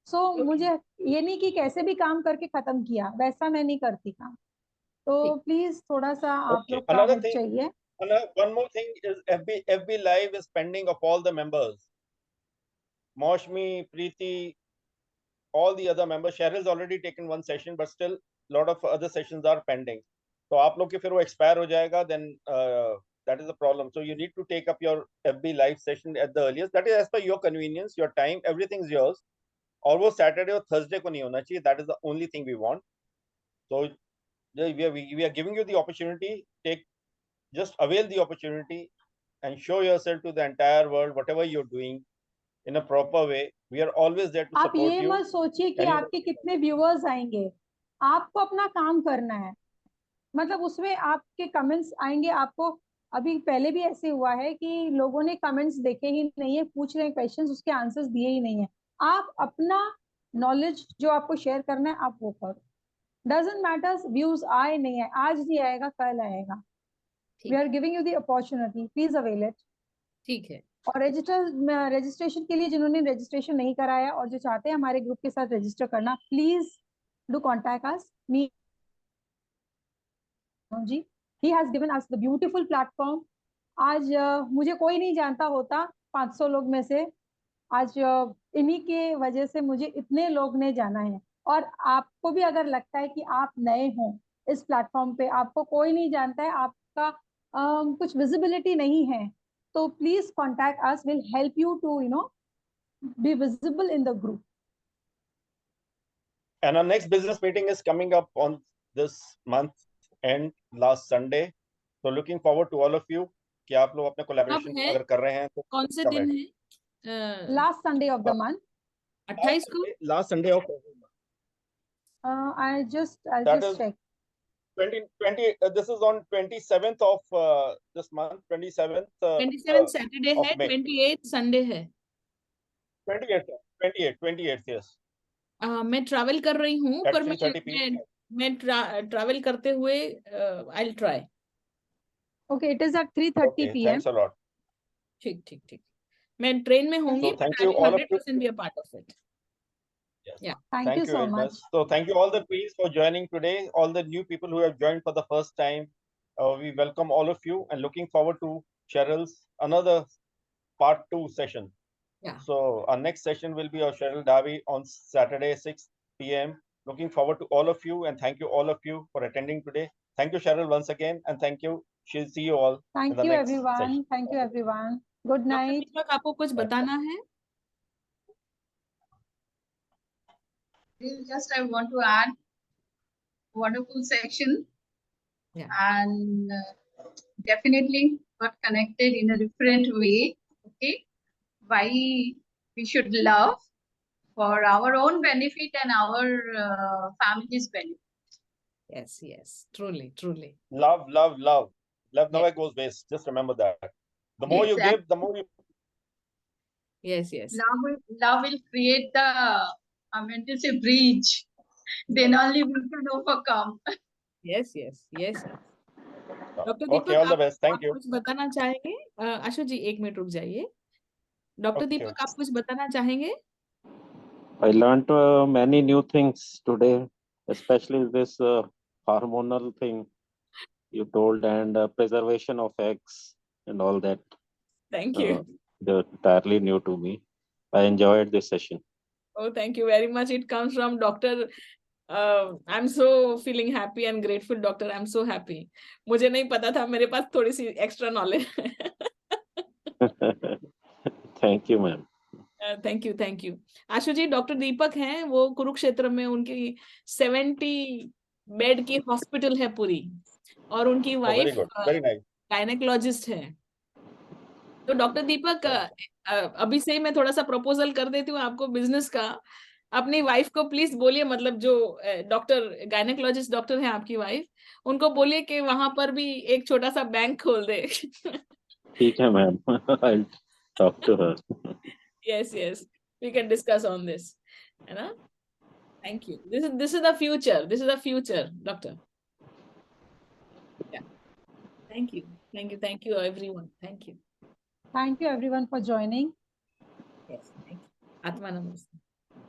So मुझे ये नहीं कि कैसे भी काम करके खत्म किया, वैसा मैं नहीं करती काम. तो प्लीज थोड़ा सा आप okay, लोग का another हेल्प thing, चाहिए. one more thing is FB Live is pending of all the members. Moshmi, Preeti, all the other members. Cheryl's already taken one session, but still a lot of other sessions are pending. So आप लोग के फिर वो expire हो जाएगा, then that is the problem. So you need to take up your FB Live session at the earliest. That is as per your convenience, your time, everything's yours. और वो Saturday और Thursday को नहीं होना चाहिए. That is the only thing we want. So we are giving you the opportunity. Just avail the opportunity and show yourself to the entire world, whatever you're doing in a proper way. We are always there to आप support ये you. मत सोचिए कि आपके कितने viewers आएंगे. आपको अपना काम करना है. मतलब उसमें आपके कमेंट्स आएंगे. आपको अभी पहले भी ऐसे हुआ है कि लोगों ने कमेंट्स देखे ही नहीं है, पूछ रहे हैं क्वेश्चंस, उसके आंसर्स दिए ही नहीं है. आप अपना नॉलेज जो आपको शेयर करना है आप वो करो. डजंट मैटर्स व्यूज आए नहीं है, आज नहीं आएगा कल आएगा. We are giving you the opportunity, please avail it. ठीक है. और रजिस्ट्रेशन के लिए जिन्होंने रजिस्ट्रेशन नहीं कराया और जो चाहते हैं हमारे ग्रुप के साथ रजिस्टर करना, प्लीज डू कॉन्टैक्ट अस. मी जी, he has given us the beautiful platform. आज मुझे कोई नहीं जानता होता 500 लोग में से. आज इन्हीं के वजह से मुझे इतने लोग ने जाना है. और आपको भी अगर लगता है कि आप नए हो इस प्लेटफॉर्म पे, आपको कोई नहीं जानता है, आपका कुछ विजिबिलिटी नहीं है, तो please contact us. Will help you to be visible in the group. And our next business meeting is coming up on this month end, last Sunday. So looking forward to all of you. कि आप लोग अपने collaboration अगर कर रहे हैं तो कौन से दिन है? Last Sunday off the month. 28 को. Last Sunday off I'll just check. 20 this is on 27th of this month. 27th 27 Saturday है, 28 Sunday है. 28th yes. मैं ट्रैवल कर रही हूँ, पर मैं ट्रैवल करते हुए I'll try. Okay, it is at 3:30 p.m. Thanks a lot. ठीक. मैं ट्रेन में होंगी. So thank you all of you. 100% be a part of it. Yes. Yeah. Thank you so very much. So thank you all the queens for joining today. All the new people who have joined for the first time. We welcome all of you and looking forward to Cheryl's another part 2 session. Yeah. So our next session will be of Cheryl Davi on Saturday 6 p.m. Looking forward to all of you and thank you all of you for attending today. Thank you Cheryl once again and thank you. She'll see you all. Thank you everyone. Thank you everyone. Good night. आपको कुछ बताना है? Just I want to add wonderful section. Yeah. And definitely got connected in a different way. Okay. Why we should love for our own benefit and our family's benefit. Yes. Truly. Love never goes waste. Just remember that. The more you give, the more you. Yes. Love will create the bridge. Then only we can overcome. Yes. Doctor Okay, all the best. Thank you. कुछ बताना चाहेंगे? आशु जी 1 minute रुक जाइए. Doctor दीपक आप कुछ बताना चाहेंगे? I learned many new things today, especially this hormonal thing you told and preservation of eggs and all that. Thank you. They're entirely new to me. I enjoyed this session. Oh, thank you very much. It comes from Dr. I'm so feeling happy and grateful, Doctor. I'm so happy. मुझे नहीं पता था, मेरे पास थोड़ी सी extra knowledge. Thank you, ma'am. Thank you. Ashu ji, doctor Deepak हैं, वो कुरुक्षेत्र में उनकी 70 बेड की हॉस्पिटल है पूरी और उनकी वाइफ गायनेकोलॉजिस्ट है. तो डॉक्टर दीपक अभी से ही मैं थोड़ा सा प्रपोजल कर देती हूँ आपको बिजनेस का. अपनी वाइफ को प्लीज बोलिए, मतलब जो डॉक्टर गायनेकोलॉजिस्ट डॉक्टर है आपकी वाइफ, उनको बोलिए कि वहां पर भी एक छोटा सा बैंक खोल दे. ठीक है ma'am. I'll talk to her. Yes. We can discuss on this. है ना? Thank you. This is the future. This is the future, doctor. Yeah. Thank you. Thank you everyone. Thank you. Thank you everyone for joining. Yes, thank you. Atma Namaste.